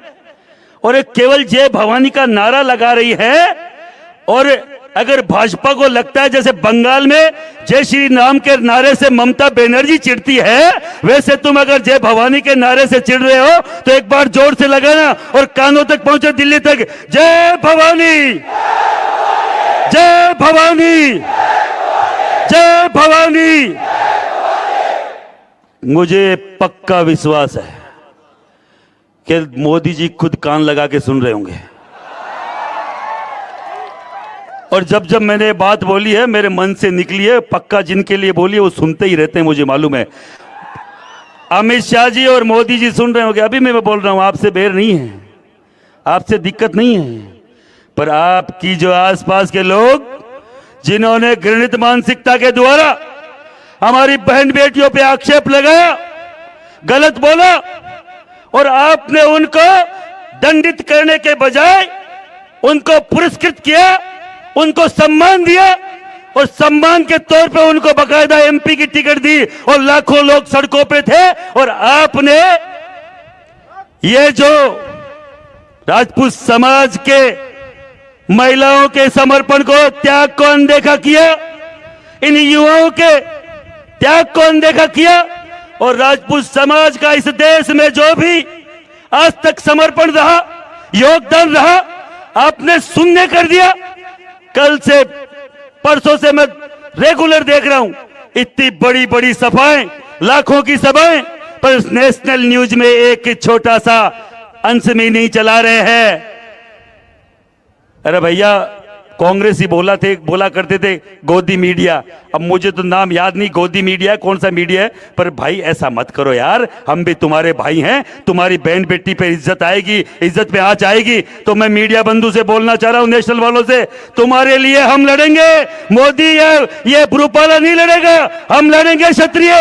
और एक केवल जय भवानी का नारा लगा रही है। और अगर भाजपा को लगता है जैसे बंगाल में जय श्री राम के नारे से ममता बनर्जी चिढ़ती है, वैसे तुम अगर जय भवानी के नारे से चिढ़ रहे हो तो एक बार जोर से लगाना और कानों तक पहुंचे, दिल्ली तक, जय भवानी, जय भवानी, जय भवानी। मुझे पक्का विश्वास है कि मोदी जी खुद कान लगा के सुन रहे होंगे और जब जब मैंने बात बोली है मेरे मन से निकली है, पक्का जिनके लिए बोली है वो सुनते ही रहते हैं, मुझे मालूम है। अमित शाह जी और मोदी जी सुन रहे होंगे, अभी मैं बोल रहा हूं, आपसे बेर नहीं है, आपसे दिक्कत नहीं है, पर आपकी जो आसपास के लोग जिन्होंने घृणित मानसिकता के द्वारा हमारी बहन बेटियों पे आक्षेप लगाया, गलत बोला और आपने उनको दंडित करने के बजाय उनको पुरस्कृत किया, उनको सम्मान दिया और सम्मान के तौर पे उनको बकायदा एमपी की टिकट दी और लाखों लोग सड़कों पे थे। और आपने ये जो राजपूत समाज के महिलाओं के समर्पण को, त्याग को अनदेखा किया, इन युवाओं के त्याग को अनदेखा किया और राजपूत समाज का इस देश में जो भी आज तक समर्पण रहा, योगदान रहा, आपने शून्य कर दिया। कल से परसों से मैं रेगुलर देख रहा हूं इतनी बड़ी बड़ी सभाएं, लाखों की सभाएं, पर नेशनल न्यूज में एक छोटा सा अंश में नहीं चला रहे हैं। अरे भैया, कांग्रेस ही बोला करते थे गोदी मीडिया, अब मुझे तो नाम याद नहीं गोदी मीडिया कौन सा मीडिया है, पर भाई ऐसा मत करो यार, हम भी तुम्हारे भाई हैं, तुम्हारी बहन बेटी पे इज्जत आएगी, इज्जत पे आंच आएगी। तो मैं मीडिया बंधु से बोलना चाह रहा हूं, नेशनल वालों से, तुम्हारे लिए हम लड़ेंगे, मोदी या ये रूपाला नहीं लड़ेगा, हम लड़ेंगे क्षत्रिय।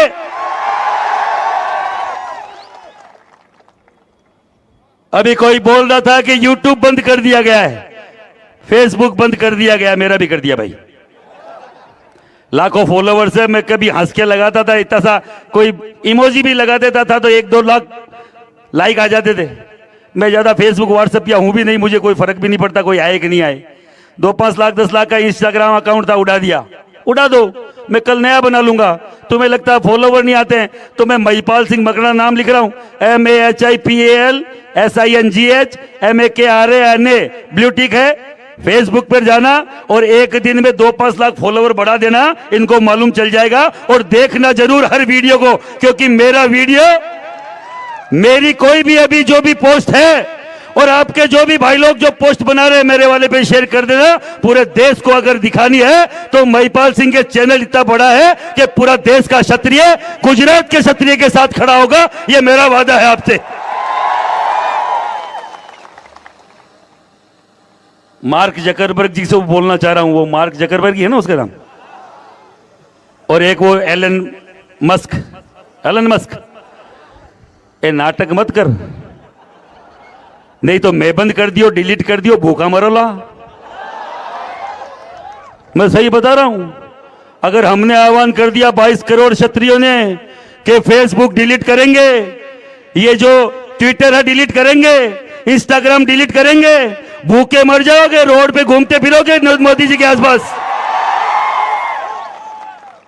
अभी कोई बोल रहा था कि यूट्यूब बंद कर दिया गया है, फेसबुक बंद कर दिया गया, मेरा भी कर दिया भाई। लाखों फॉलोवर्स है, मैं कभी हंस के लगाता था, इतना सा कोई इमोजी भी लगा देता था तो 1-2 लाख लाइक आ जाते थे। मैं ज्यादा फेसबुक व्हाट्सएप या हूं भी नहीं, मुझे कोई फर्क भी नहीं पड़ता कोई आए कि नहीं आए। 2-5 लाख 10 लाख का इंस्टाग्राम अकाउंट था, उड़ा दिया, उड़ा दो, मैं कल नया बना लूंगा। तुम्हें लगता है फॉलोवर नहीं आते हैं तो मैं महिपाल सिंह मकड़ा नाम लिख रहा हूं, MAHIPALSINGH ब्लू टिक है, फेसबुक पर जाना और एक दिन में 2-5 लाख फॉलोवर बढ़ा देना, इनको मालूम चल जाएगा। और देखना जरूर हर वीडियो को, क्योंकि मेरा वीडियो, मेरी कोई भी अभी जो भी पोस्ट है और आपके जो भी भाई लोग जो पोस्ट बना रहे हैं मेरे वाले पे शेयर कर देना। पूरे देश को अगर दिखानी है तो महिपाल सिंह के चैनल इतना बड़ा है कि पूरा देश का क्षत्रिय गुजरात के क्षत्रिय के साथ खड़ा होगा, यह मेरा वादा है आपसे। मार्क जकरबर्ग जी से बोलना चाह रहा हूं, वो मार्क जकरबर्ग ही है ना उसका नाम, और एक वो एलन मस्क, ए नाटक मत कर, नहीं तो मैं बंद कर दियो, डिलीट कर दियो, भूखा मरोला। मैं सही बता रहा हूं, अगर हमने आह्वान कर दिया 22 करोड़ क्षत्रियों ने कि फेसबुक डिलीट करेंगे, ये जो ट्विटर है डिलीट करेंगे, इंस्टाग्राम डिलीट करेंगे, भूखे मर जाओगे, रोड पे घूमते फिरोगे मोदी जी के आसपास।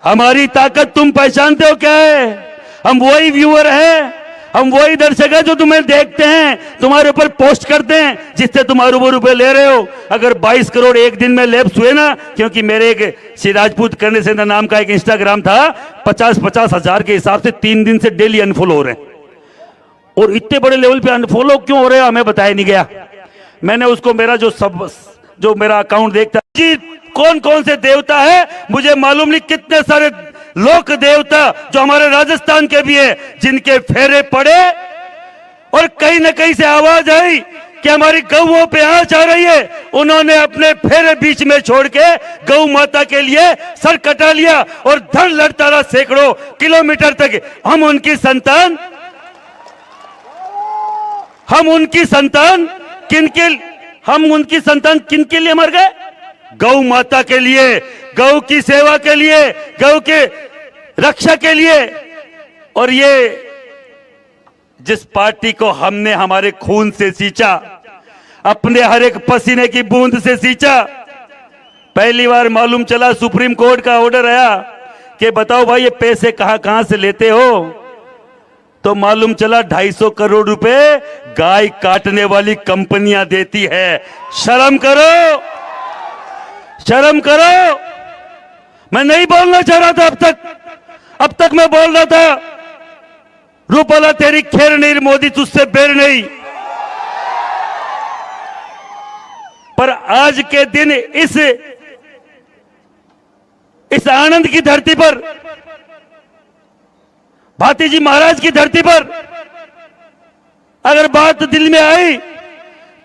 हमारी ताकत तुम पहचानते हो क्या है? हम वही व्यूअर हैं, हम वही दर्शक हैं जो तुम्हें देखते हैं, तुम्हारे ऊपर पोस्ट करते हैं, जिससे तुम अरबों रुपए ले रहे हो। अगर 22 करोड़ एक दिन में लैप्स हुए ना, क्योंकि मेरे एक श्री राजपूत करने से नाम का एक इंस्टाग्राम था, 50-50 हजार के हिसाब से 3 दिन से डेली अनफॉलो हो रहे हैं। और इतने बड़े लेवल पे अनफॉलो क्यों हो रहे हैं हमें बताया नहीं गया। मैंने उसको मेरा जो मेरा अकाउंट देखता जी, कौन कौन से देवता है मुझे मालूम नहीं, कितने सारे लोक देवता जो हमारे राजस्थान के भी है, जिनके फेरे पड़े और कहीं ना कहीं से आवाज आई कि हमारी गऊओं पे आंच आ रही है। उन्होंने अपने फेरे बीच में छोड़ के गौ माता के लिए सर कटा लिया और धड़ लड़ता रहा सैकड़ों किलोमीटर तक। हम उनकी संतान किनके लिए मर गए? गौ माता के लिए, गौ की सेवा के लिए, गौ के रक्षा के लिए। और ये जिस पार्टी को हमने हमारे खून से सींचा, अपने हर एक पसीने की बूंद से सींचा, पहली बार मालूम चला सुप्रीम कोर्ट का ऑर्डर आया कि बताओ भाई ये पैसे कहां से लेते हो, तो मालूम चला 250 करोड़ रुपए गाय काटने वाली कंपनियां देती है। शर्म करो, शर्म करो। मैं नहीं बोलना चाह रहा था अब तक मैं बोल रहा था रूपाला तेरी खैर नहीं, मोदी तुझसे बैर नहीं। पर आज के दिन इस आनंद की धरती पर, भाती जी महाराज की धरती पर अगर बात दिल में आई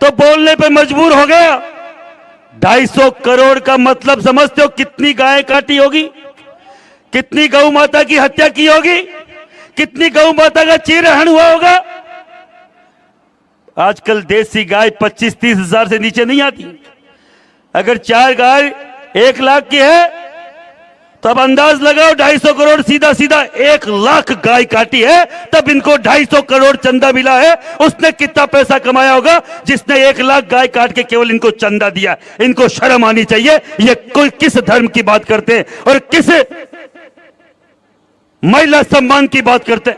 तो बोलने पे मजबूर हो गया। 250 करोड़ का मतलब समझते हो? कितनी गाय काटी होगी, कितनी गौ माता की हत्या की होगी, कितनी गौ माता का चीरहरण हुआ होगा। आजकल देसी गाय 25-30 हजार से नीचे नहीं आती। अगर 4 गाय 1 लाख की है तो अब अंदाज लगाओ 250 करोड़ सीधा 1 लाख गाय काटी है, तब इनको 250 करोड़ चंदा मिला है। उसने कितना पैसा कमाया होगा जिसने 1 लाख गाय काट के केवल इनको चंदा दिया? इनको शर्म आनी चाहिए। ये कोई किस धर्म की बात करते हैं और किस महिला सम्मान की बात करते हैं?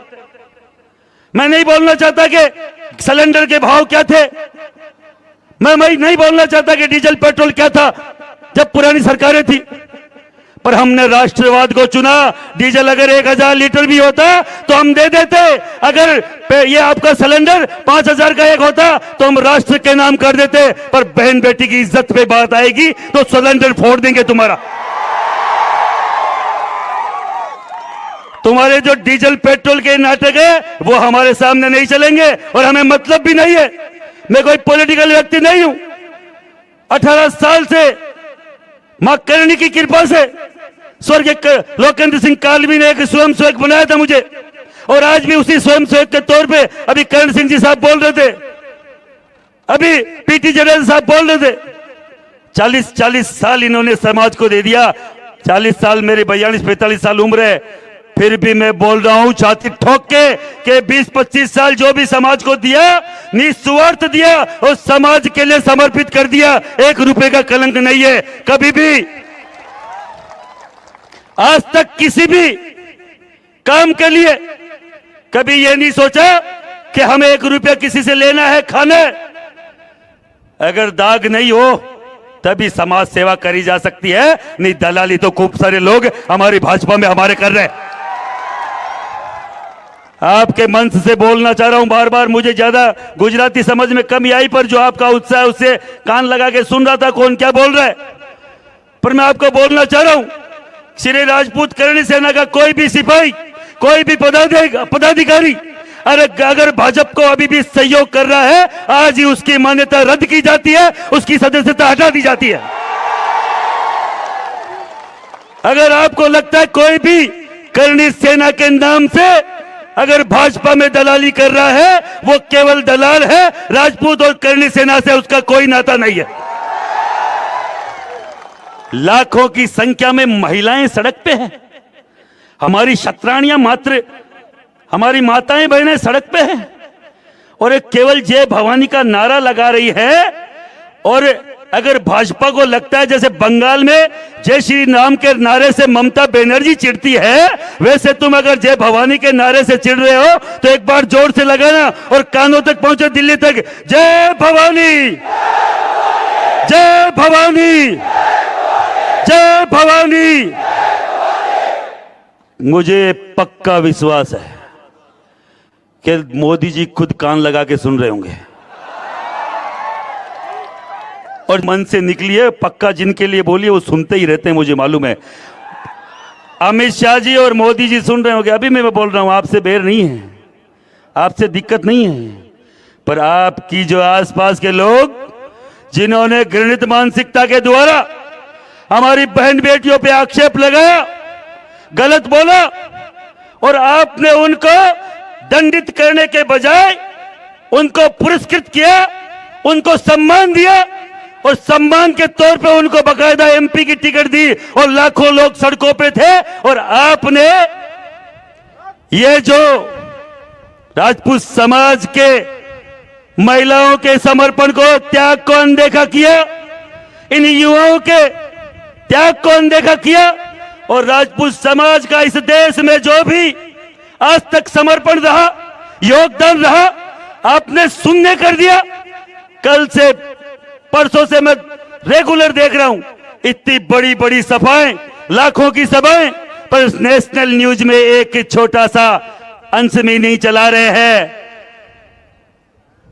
मैं नहीं बोलना चाहता कि सिलेंडर के भाव क्या थे, मैं नहीं बोलना चाहता कि डीजल पेट्रोल क्या था जब पुरानी सरकारें थी, पर हमने राष्ट्रवाद को चुना। डीजल अगर 1000 लीटर भी होता तो हम दे देते। अगर ये आपका सिलेंडर 5000 का एक होता तो हम राष्ट्र के नाम कर देते। पर बहन बेटी की इज्जत पे बात आएगी तो सिलेंडर फोड़ देंगे तुम्हारा। तुम्हारे जो डीजल पेट्रोल के नाटक है वो हमारे सामने नहीं चलेंगे और हमें मतलब भी नहीं है। मैं कोई पॉलिटिकल व्यक्ति नहीं हूं। 18 साल से मां करणी की कृपा से स्वर्गीय लोकेंद्र सिंह कालवी ने एक स्वयं सेवक बनाया था मुझे, और आज भी उसी स्वयं सेवक के तौर पे अभी करण सिंह जी साहब बोल रहे थे, अभी पीटी जडेजा साहब बोल रहे थे। 40 साल इन्होंने समाज को दे दिया। 40 साल, मेरी 42-45 साल उम्र है, फिर भी मैं बोल रहा हूं छाती ठोक के 20-25 साल जो भी समाज को दिया, निस्वार्थ दिया और समाज के लिए समर्पित कर दिया। 1 रुपए का कलंक नहीं है। कभी भी आज तक किसी भी काम के लिए कभी ये नहीं सोचा कि हमें 1 रुपया किसी से लेना है, खाना है। अगर दाग नहीं हो तभी समाज सेवा करी जा सकती है, नहीं दलाली तो खूब सारे लोग हमारी भाजपा में हमारे कर रहे हैं। आपके मंच से बोलना चाह रहा हूं बार बार, मुझे ज्यादा गुजराती समझ में कमी आई, पर जो आपका उत्साह है उससे कान लगा के सुन रहा था कौन क्या बोल रहा है। पर मैं आपको बोलना चाह रहा हूं, श्री राजपूत करणी सेना का कोई भी सिपाही, कोई भी पदाधिकारी अगर भाजपा को अभी भी सहयोग कर रहा है, आज ही उसकी मान्यता रद्द की जाती है, उसकी सदस्यता हटा दी जाती है। अगर आपको लगता है कोई भी करणी सेना के नाम से अगर भाजपा में दलाली कर रहा है, वो केवल दलाल है। राजपूत और करणी सेना से उसका कोई नाता नहीं है। लाखों की संख्या में महिलाएं सड़क पे हैं, हमारी शतरानियां मात्र, हमारी माताएं बहनें सड़क पे हैं, और एक केवल जय भवानी का नारा लगा रही है। और अगर भाजपा को लगता है जैसे बंगाल में जय श्री राम के नारे से ममता बनर्जी चिढ़ती है, वैसे तुम अगर जय भवानी के नारे से चिढ़ रहे हो तो एक बार जोर से लगाना और कानों तक पहुंचे, दिल्ली तक, जय भवानी, जय भवानी, जय भवानी। मुझे पक्का विश्वास है कि मोदी जी खुद कान लगा के सुन रहे होंगे और मन से निकली है पक्का, जिनके लिए बोलिए वो सुनते ही रहते हैं, मुझे मालूम है। अमित शाह जी और मोदी जी सुन रहे होंगे। अभी मैं बोल रहा हूं, आपसे बैर नहीं है, आपसे दिक्कत नहीं है, पर आपकी जो आसपास के लोग जिन्होंने घृणित मानसिकता के द्वारा हमारी बहन बेटियों पे आक्षेप लगाया, गलत बोला, और आपने उनको दंडित करने के बजाय उनको पुरस्कृत किया, उनको सम्मान दिया, और सम्मान के तौर पे उनको बकायदा एमपी की टिकट दी, और लाखों लोग सड़कों पे थे। और आपने ये जो राजपूत समाज के महिलाओं के समर्पण को, त्याग को अनदेखा किया, इन युवाओं के त्याग को अनदेखा किया, और राजपूत समाज का इस देश में जो भी आज तक समर्पण रहा, योगदान रहा, आपने शून्य कर दिया। कल से परसों से मैं रेगुलर देख रहा हूं इतनी बड़ी बड़ी सभाएं, लाखों की सभाएं, पर नेशनल न्यूज में एक छोटा सा अंश में नहीं चला रहे हैं।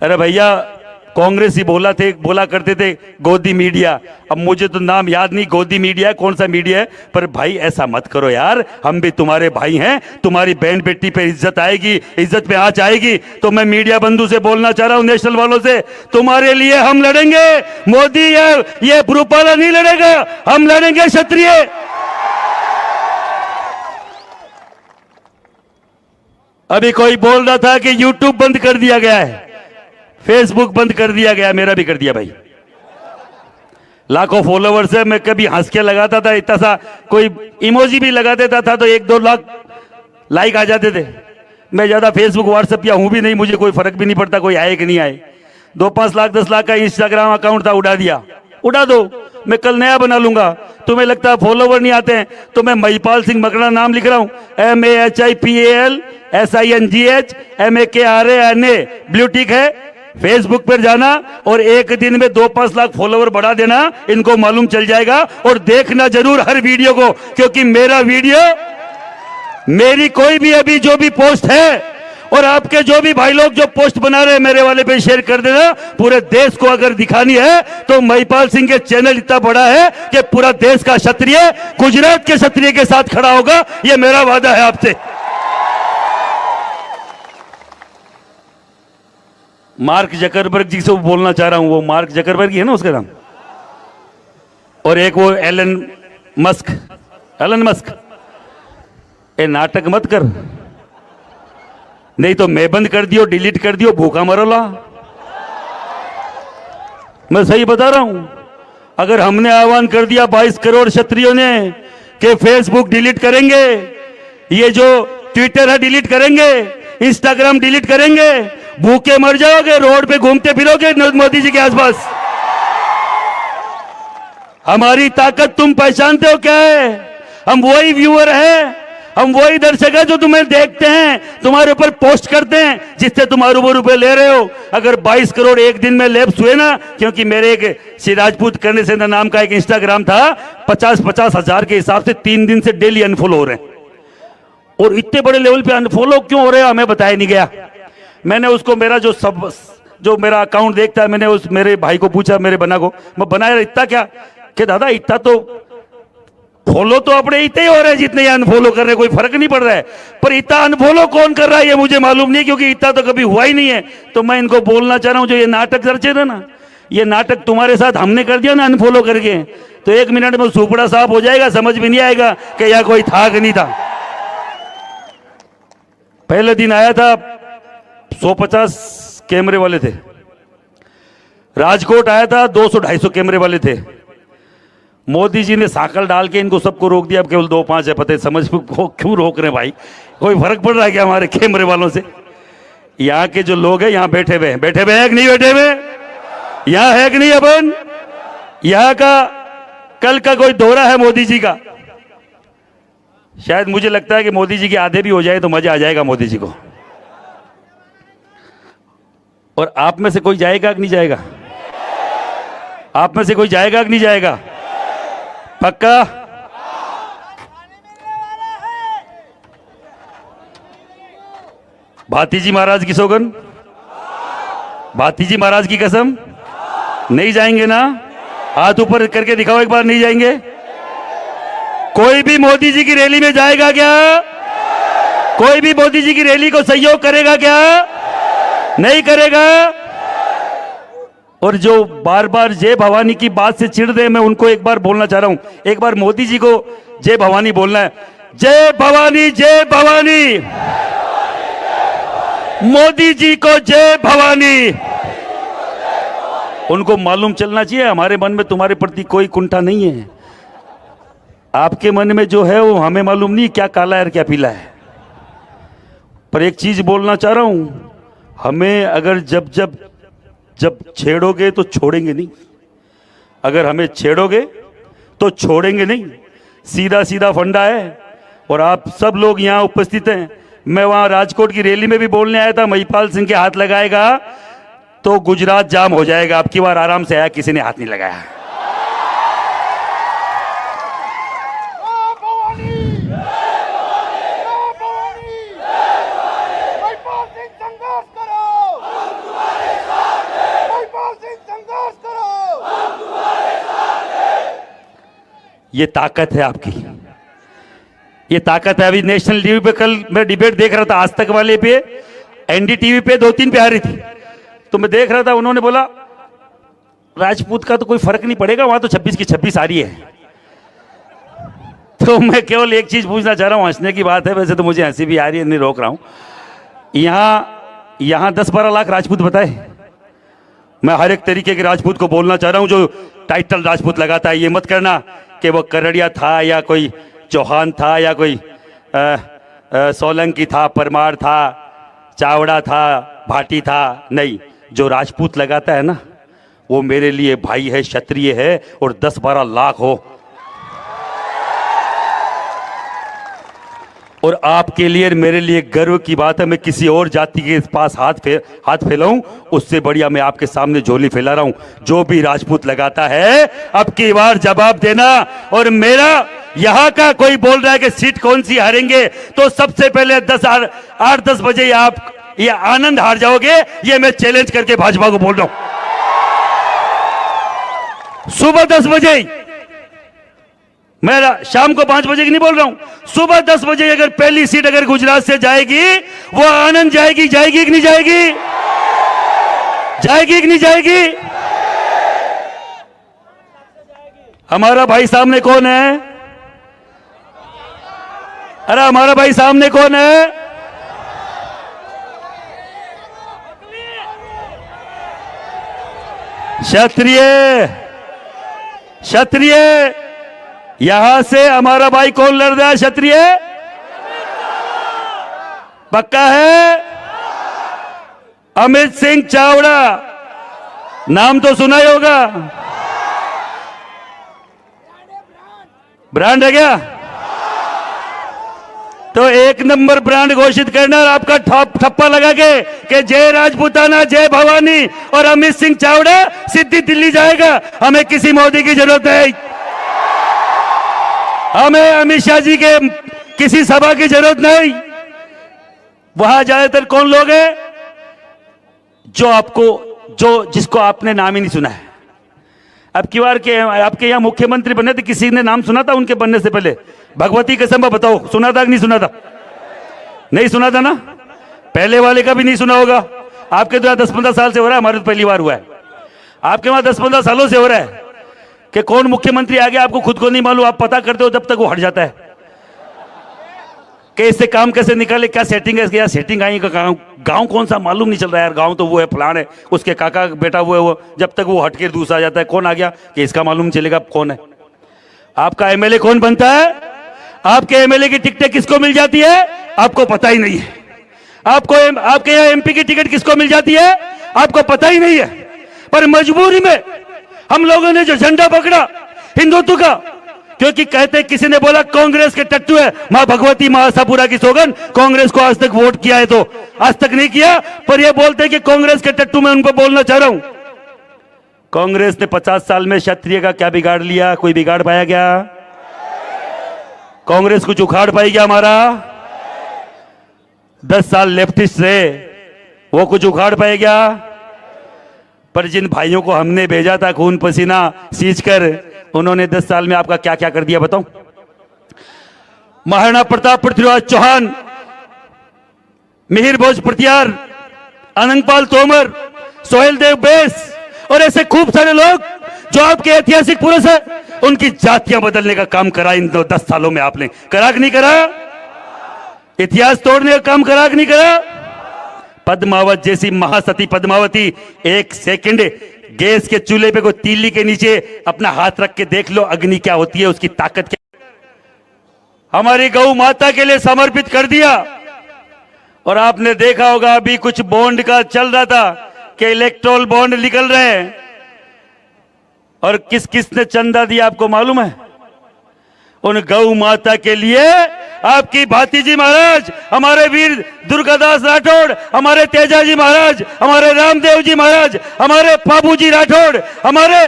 अरे भैया, कांग्रेस ही बोला करते थे गोदी मीडिया, अब मुझे तो नाम याद नहीं गोदी मीडिया कौन सा मीडिया है, पर भाई ऐसा मत करो यार, हम भी तुम्हारे भाई हैं, तुम्हारी बहन बेटी पे इज्जत आएगी, इज्जत पे आंच आएगी। तो मैं मीडिया बंधु से बोलना चाह रहा हूं, नेशनल वालों से, तुम्हारे लिए हम लड़ेंगे। मोदी या ये भूपाला नहीं लड़ेगा, हम लड़ेंगे क्षत्रिय। अभी कोई बोल रहा था कि यूट्यूब बंद कर दिया गया है, फेसबुक बंद कर दिया गया, मेरा भी कर दिया भाई। लाखों फॉलोवर्स है, मैं कभी हंस के लगाता था, इतना सा कोई इमोजी भी लगा देता था तो 1-2 लाख लाइक आ जाते थे। मैं ज्यादा फेसबुक व्हाट्सएप या हूं भी नहीं, मुझे कोई फर्क भी नहीं पड़ता कोई आए कि नहीं आए। 2-5 लाख 10 लाख का इंस्टाग्राम अकाउंट था, उड़ा दिया, उड़ा दो, मैं कल नया बना लूंगा। तुम्हें लगता है फॉलोवर नहीं आते हैं, तो मैं महिपाल सिंह मकड़ा नाम लिख रहा हूं, MAHIPALSINGHMAKRANA, ब्लू टिक है। फेसबुक पर जाना और एक दिन में 2-5 लाख फॉलोवर बढ़ा देना, इनको मालूम चल जाएगा। और देखना जरूर हर वीडियो को, क्योंकि मेरा वीडियो, मेरी कोई भी अभी जो भी पोस्ट है, और आपके जो भी भाई लोग जो पोस्ट बना रहे हैं मेरे वाले पे शेयर कर देना। पूरे देश को अगर दिखानी है तो महिपाल सिंह के चैनल इतना बड़ा है कि पूरा देश का क्षत्रिय गुजरात के क्षत्रिय के साथ खड़ा होगा, यह मेरा वादा है आपसे। मार्क जकरबर्ग जी से बोलना चाह रहा हूं, वो मार्क जकरबर्ग ही है ना उसका नाम, और एक वो एलन मस्क, ए नाटक मत कर, नहीं तो मैं बंद कर दियो, डिलीट कर दियो, भूखा मरोला। मैं सही बता रहा हूं। अगर हमने आह्वान कर दिया 22 करोड़ क्षत्रियों ने कि फेसबुक डिलीट करेंगे, ये जो ट्विटर है डिलीट करेंगे, इंस्टाग्राम डिलीट करेंगे, भूखे मर जाओगे, रोड पे घूमते फिरोगे मोदी जी के आसपास। हमारी ताकत तुम पहचानते हो क्या है? हम वही व्यूअर हैं, हम वही दर्शक है जो तुम्हें देखते हैं, तुम्हारे ऊपर पोस्ट करते हैं, जिससे तुम अरबों रुपए ले रहे हो। अगर 22 करोड़ एक दिन में लैप्स हुए ना, क्योंकि मेरे एक श्री राजपूत करने से नाम का एक इंस्टाग्राम था, 50-50 हजार के हिसाब से 3 दिन से डेली अनफॉलो हो रहे हैं। और इतने बड़े लेवल पे अनफॉलो क्यों हो रहे हैं हमें बताया नहीं गया। मैंने उसको मेरा जो मेरा अकाउंट देखता है, मैंने उस मेरे भाई को पूछा, मेरे बना को, मैं बनाया इतना क्या, कि दादा इतना तो फॉलो तो अपने इतने ही हो रहे हैं जितने अनफॉलो कर रहे हैं, कोई फर्क नहीं पड़ रहा है। पर इतना अनफॉलो कौन कर रहा है ये मुझे मालूम नहीं, क्योंकि इतना तो कभी हुआ ही नहीं है। तो मैं इनको बोलना चाह रहा हूं, जो ये नाटक रचे थे ना, ये नाटक तुम्हारे साथ हमने कर दिया ना अनफॉलो करके, तो 1 मिनट में सुपड़ा साफ हो जाएगा, समझ भी नहीं आएगा कि यह कोई था कि नहीं था। पहले दिन आया था 150 कैमरे वाले थे, राजकोट आया था 200-250 कैमरे वाले थे। मोदी जी ने साकल डाल के इनको सबको रोक दिया, अब केवल 2-5 है। पता है समझ क्यों रोक रहे भाई, कोई फर्क पड़ रहा है क्या हमारे कैमरे वालों से? यहाँ के जो लोग हैं यहाँ बैठे हुए हैं कि नहीं बैठे हुए? यहाँ है कि नहीं अपन? यहाँ का कल का कोई दौरा है मोदी जी का, शायद मुझे लगता है कि मोदी जी के आधे भी हो जाए तो मजा आ जाएगा मोदी जी को। और आप में से कोई जाएगा कि नहीं जाएगा? आप में से कोई जाएगा कि नहीं जाएगा? पक्का? भाती जी महाराज की सौगन, भाती जी महाराज की कसम, नहीं जाएंगे ना? हाथ ऊपर करके दिखाओ एक बार, नहीं जाएंगे? कोई भी मोदी जी की रैली में जाएगा क्या? कोई भी मोदी जी की रैली को सहयोग करेगा क्या? नहीं करेगा? और जो बार बार जय भवानी की बात से चिढ़ रहे, मैं उनको एक बार बोलना चाह रहा हूं, एक बार मोदी जी को जय भवानी बोलना है। जय भवानी, जय भवानी। मोदी जी को जय भवानी। उनको मालूम चलना चाहिए हमारे मन में तुम्हारे प्रति कोई कुंठा नहीं है। आपके मन में जो है वो हमें मालूम नहीं क्या काला है और क्या पीला है। पर एक चीज बोलना चाह रहा हूं, हमें अगर जब जब जब छेड़ोगे तो छोड़ेंगे नहीं। अगर हमें छेड़ोगे तो छोड़ेंगे नहीं। सीधा सीधा फंडा है। और आप सब लोग यहां उपस्थित हैं। मैं वहां राजकोट की रैली में भी बोलने आया था, महिपाल सिंह के हाथ लगाएगा तो गुजरात जाम हो जाएगा। अब की बार आराम से आया, किसी ने हाथ नहीं लगाया। ये ताकत है आपकी, ये ताकत है। अभी नेशनल टीवी पे कल मैं डिबेट देख रहा था, आज तक वाले पे, एनडीटीवी पे 2-3 पे आ रही थी, तो मैं देख रहा था। उन्होंने बोला राजपूत का तो कोई फर्क नहीं पड़ेगा, वहां तो 26 की 26 आ रही है। तो मैं केवल एक चीज पूछना चाह रहा हूं, हंसने की बात है, वैसे तो मुझे हंसी भी आ रही है, नहीं रोक रहा हूं। यहां 10-12 लाख राजपूत बताए। मैं हर एक तरीके के राजपूत को बोलना चाह रहा हूं जो टाइटल राजपूत लगाता है। ये मत करना कि वो करड़िया था या कोई चौहान था या कोई सोलंकी था, परमार था, चावड़ा था, भाटी था। नहीं, जो राजपूत लगाता है ना, वो मेरे लिए भाई है, क्षत्रिय है। और 10-12 लाख हो और आपके लिए मेरे लिए गर्व की बात है। मैं किसी और जाति के पास हाथ फैलाऊं, उससे बढ़िया मैं आपके सामने झोली फैला रहा हूं। जो भी राजपूत लगाता है, अब की बार जवाब देना। और मेरा यहां का कोई बोल रहा है कि सीट कौन सी हारेंगे, तो सबसे पहले 8-10 बजे आप ये आनंद हार जाओगे। ये मैं चैलेंज करके भाजपा को बोल रहा हूं। सुबह 10 बजे, मैं शाम को 5 बजे की नहीं बोल रहा हूं, सुबह 10 बजे अगर पहली सीट अगर गुजरात से जाएगी, वो आनंद जाएगी। जाएगी कि नहीं जाएगी? जाएगी कि नहीं जाएगी? हमारा भाई सामने कौन है? अरे हमारा भाई सामने कौन है? क्षत्रिय। क्षत्रिय। यहां से हमारा भाई कौन लड़ रहा है? क्षत्रिय पक्का है? अमित सिंह चावड़ा, नाम तो सुना ही होगा। ब्रांड है क्या? तो 1 नंबर ब्रांड घोषित करना और आपका ठप्पा लगा के कि जय राजपूताना, जय भवानी और अमित सिंह चावड़ा सीधी दिल्ली जाएगा। हमें किसी मोदी की जरूरत नहीं, हमें अमित शाह जी के किसी सभा की जरूरत नहीं। वहां ज्यादातर कौन लोग हैं जिसको आपने नाम ही नहीं सुना है। अब की बार के आपके यहां मुख्यमंत्री बने थे, किसी ने नाम सुना था उनके बनने से पहले? भगवती कसम बताओ, सुना था कि नहीं सुना था? नहीं सुना था ना? पहले वाले का भी नहीं सुना होगा। आपके तो यहां 10-15 साल से हो रहा है, हमारे तो पहली बार हुआ है। आपके वहां 10-15 सालों से हो रहा है कि कौन मुख्यमंत्री आ गया, आपको खुद को नहीं मालूम। आप पता करते हो जब तक वो हट जाता है कि इससे काम कैसे निकाले, क्या सेटिंग है, क्या सेटिंग आई। गांव कौन सा मालूम नहीं चल रहा है यार। गांव तो वो है, फलान है, उसके काका बेटा वो है, वो जब तक वो हटके दूसरा जाता है, कौन आ गया कि इसका मालूम चलेगा कौन है। आपका एमएलए कौन बनता है? आपके एमएलए की टिकटें किसको मिल जाती है? आपको पता ही नहीं है। आपके यहाँ एमपी की टिकट किसको मिल जाती है? आपको पता ही नहीं है। पर मजबूरी में हम लोगों ने जो झंडा पकड़ा हिंदुत्व का, क्योंकि कहते किसी ने बोला कांग्रेस के टट्टू है, मां भगवती मां आशापुरा की सौगन, कांग्रेस को आज तक वोट किया है तो आज तक नहीं किया। पर ये बोलते कि कांग्रेस के टट्टू, मैं उनको बोलना चाह रहा हूं, कांग्रेस ने 50 साल में क्षत्रिय का क्या बिगाड़ लिया? कोई बिगाड़ पाया क्या? कांग्रेस कुछ उखाड़ पाई क्या हमारा? 10 साल लेफ्टिस्ट रहे, वो कुछ उखाड़ पाए क्या? पर जिन भाइयों को हमने भेजा था खून पसीना सींच कर, उन्होंने 10 साल में आपका क्या क्या कर दिया बताओ? महाराणा प्रताप पृथ्वीराज चौहान, मिहिर भोज प्रतियार, अनंगपाल तोमर, सोहेल देव बेस और ऐसे खूब सारे लोग जो आपके ऐतिहासिक पुरुष है, उनकी जातियां बदलने का काम करा इन 10 सालों में। आपने करा कि नहीं करा? इतिहास तोड़ने का काम करा कि नहीं करा? पद्मावत जैसी महासती पद्मावती एक सेकंड गैस के चूल्हे पे कोई तीली के नीचे अपना हाथ रख के देख लो, अग्नि क्या होती है, उसकी ताकत क्या। हमारी गौ माता के लिए समर्पित कर दिया। और आपने देखा होगा अभी कुछ बॉन्ड का चल रहा था कि इलेक्ट्रोल बॉन्ड निकल रहे हैं, और किस किस ने चंदा दिया आपको मालूम है? उन गौ माता के लिए आपकी भातीजी महाराज, हमारे वीर दुर्गादास राठौड़, हमारे तेजाजी महाराज, हमारे रामदेव जी महाराज, हमारे बाबूजी राठौड़, हमारे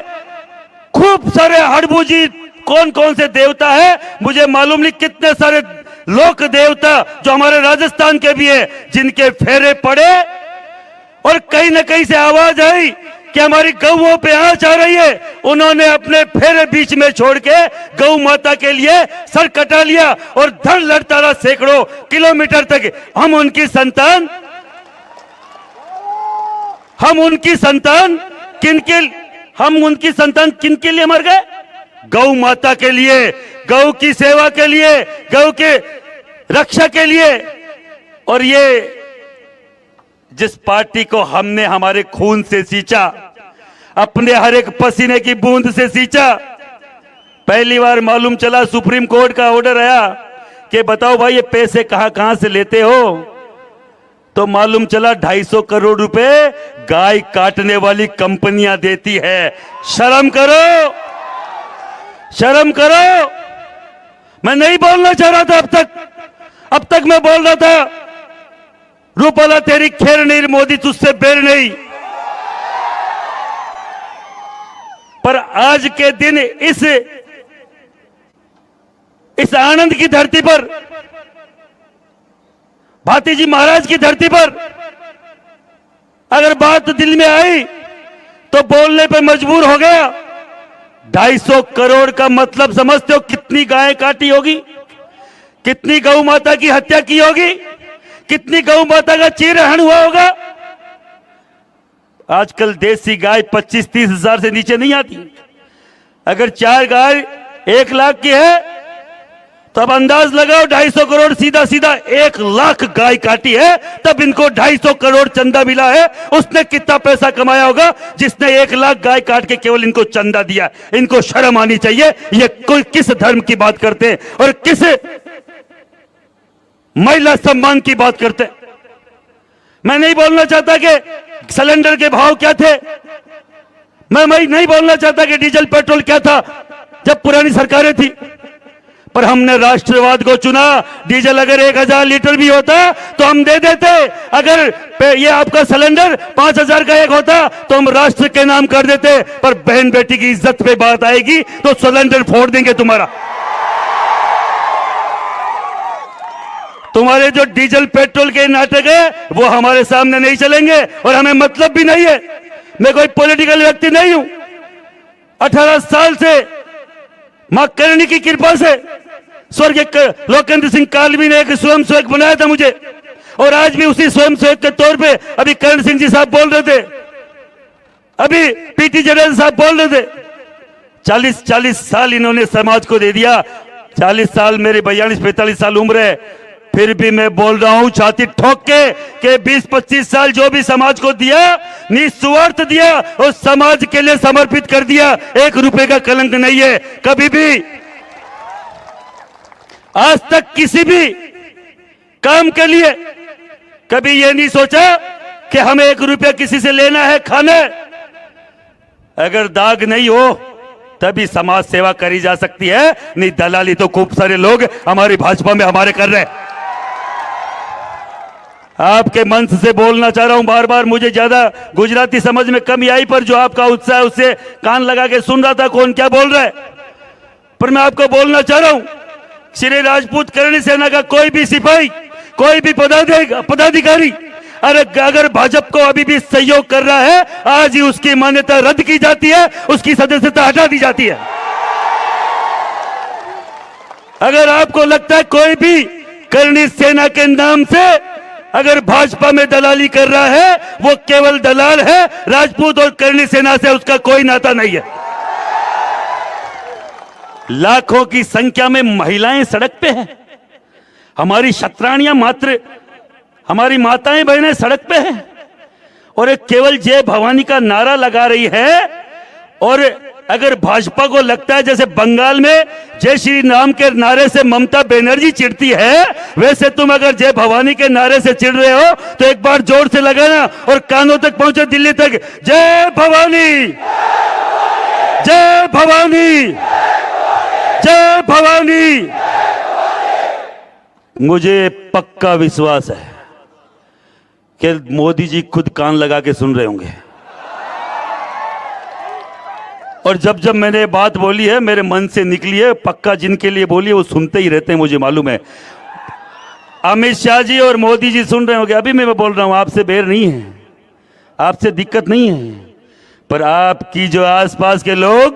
खूब सारे हड़बूजी, कौन कौन से देवता है मुझे मालूम नहीं, कितने सारे लोक देवता जो हमारे राजस्थान के भी है, जिनके फेरे पड़े और कहीं ना कहीं से आवाज आई कि हमारी गौओं पे आंच आ रही है। उन्होंने अपने फेरे बीच में छोड़ के गौ माता के लिए सर कटा लिया और धड़ लड़ता रहा सैकड़ों किलोमीटर तक। हम उनकी संतान किनके लिए मर गए? गौ माता के लिए, गौ की सेवा के लिए, गौ के रक्षा के लिए। और ये जिस पार्टी को हमने हमारे खून से सींचा, अपने हर एक पसीने की बूंद से सींचा, पहली बार मालूम चला सुप्रीम कोर्ट का ऑर्डर आया कि बताओ भाई ये पैसे कहां से लेते हो, तो मालूम चला 250 करोड़ रुपए गाय काटने वाली कंपनियां देती है। शर्म करो, शर्म करो। मैं नहीं बोलना चाह रहा था अब तक मैं बोल रहा था रूपाला तेरी खैर नहीं, मोदी तुझसे बैर नहीं। पर आज के दिन इस आनंद की धरती पर, भातीजी महाराज की धरती पर अगर बात दिल में आई तो बोलने पे मजबूर हो गया। 250 करोड़ का मतलब समझते हो कितनी गाय काटी होगी, कितनी गौ माता की हत्या की होगी, कितनी गौ माता का चीरहरण हुआ होगा। आजकल देसी गाय 25-30 हजार से नीचे नहीं आती। अगर 4 गाय 1 लाख की है तो अब अंदाज लगाओ 250 करोड़ सीधा सीधा 1 लाख गाय काटी है, तब इनको 250 करोड़ चंदा मिला है। उसने कितना पैसा कमाया होगा जिसने 1 लाख गाय काट के केवल इनको चंदा दिया? इनको शर्म आनी चाहिए। ये कोई किस धर्म की बात करते हैं और किस महिला सम्मान की बात करते हैं? मैं नहीं बोलना चाहता कि सिलेंडर के भाव क्या थे, मैं नहीं बोलना चाहता कि डीजल पेट्रोल क्या था जब पुरानी सरकारें थी, पर हमने राष्ट्रवाद को चुना। डीजल अगर 1000 लीटर भी होता तो हम दे देते। अगर ये आपका सिलेंडर 5000 का एक होता तो हम राष्ट्र के नाम कर देते। पर बहन बेटी की इज्जत पे बात आएगी तो सिलेंडर फोड़ देंगे तुम्हारा। तुम्हारे जो डीजल पेट्रोल के नाटक है वो हमारे सामने नहीं चलेंगे और हमें मतलब भी नहीं है। मैं कोई पॉलिटिकल व्यक्ति नहीं हूं। 18 साल से मां करणी की कृपा से स्वर्गीय लोकेंद्र सिंह कालवी ने एक स्वयं सेवक बनाया था मुझे, और आज भी उसी स्वयं सेवक के तौर पे अभी करण सिंह जी साहब बोल रहे थे, अभी पीटी जडेजा साहब बोल रहे थे। 40 साल इन्होंने समाज को दे दिया। 40 साल, मेरी 42-45 साल उम्र है, फिर भी मैं बोल रहा हूं छाती ठोक के कि 20-25 साल जो भी समाज को दिया, निस्वार्थ दिया और समाज के लिए समर्पित कर दिया। 1 रुपए का कलंक नहीं है। कभी भी आज तक किसी भी काम के लिए कभी ये नहीं सोचा कि हमें 1 रुपया किसी से लेना है, खाना है। अगर दाग नहीं हो तभी समाज सेवा करी जा सकती है, नहीं दलाली तो खूब सारे लोग हमारी भाजपा में हमारे कर रहे हैं। आपके मंच से बोलना चाह रहा हूं बार बार, मुझे ज्यादा गुजराती समझ में कमी आई, पर जो आपका उत्साह है उससे कान लगा के सुन रहा था कौन क्या बोल रहा है। पर मैं आपको बोलना चाह रहा हूं, श्री राजपूत करणी सेना का कोई भी सिपाही, कोई भी पदाधिकारी अगर भाजपा को अभी भी सहयोग कर रहा है, आज ही उसकी मान्यता रद्द की जाती है, उसकी सदस्यता हटा दी जाती है। अगर आपको लगता है कोई भी करणी सेना के नाम से अगर भाजपा में दलाली कर रहा है वो केवल दलाल है, राजपूत और करणी सेना से उसका कोई नाता नहीं है। लाखों की संख्या में महिलाएं सड़क पे हैं, हमारी क्षत्राणियां मात्र हमारी माताएं बहनें सड़क पे हैं और एक केवल जय भवानी का नारा लगा रही है। और अगर भाजपा को लगता है जैसे बंगाल में जय श्री राम के नारे से ममता बनर्जी चिढ़ती है, वैसे तुम अगर जय भवानी के नारे से चिढ़ रहे हो तो एक बार जोर से लगाना और कानों तक पहुंचो, दिल्ली तक, जय भवानी, जय भवानी, जय भवानी। मुझे पक्का विश्वास है कि मोदी जी खुद कान लगा के सुन रहे होंगे और जब जब मैंने बात बोली है मेरे मन से निकली है, पक्का जिनके लिए बोली है वो सुनते ही रहते हैं, मुझे मालूम है। अमित शाह जी और मोदी जी सुन रहे होंगे, अभी मैं बोल रहा हूं, आपसे बैर नहीं है, आपसे दिक्कत नहीं है, पर आपकी जो आसपास के लोग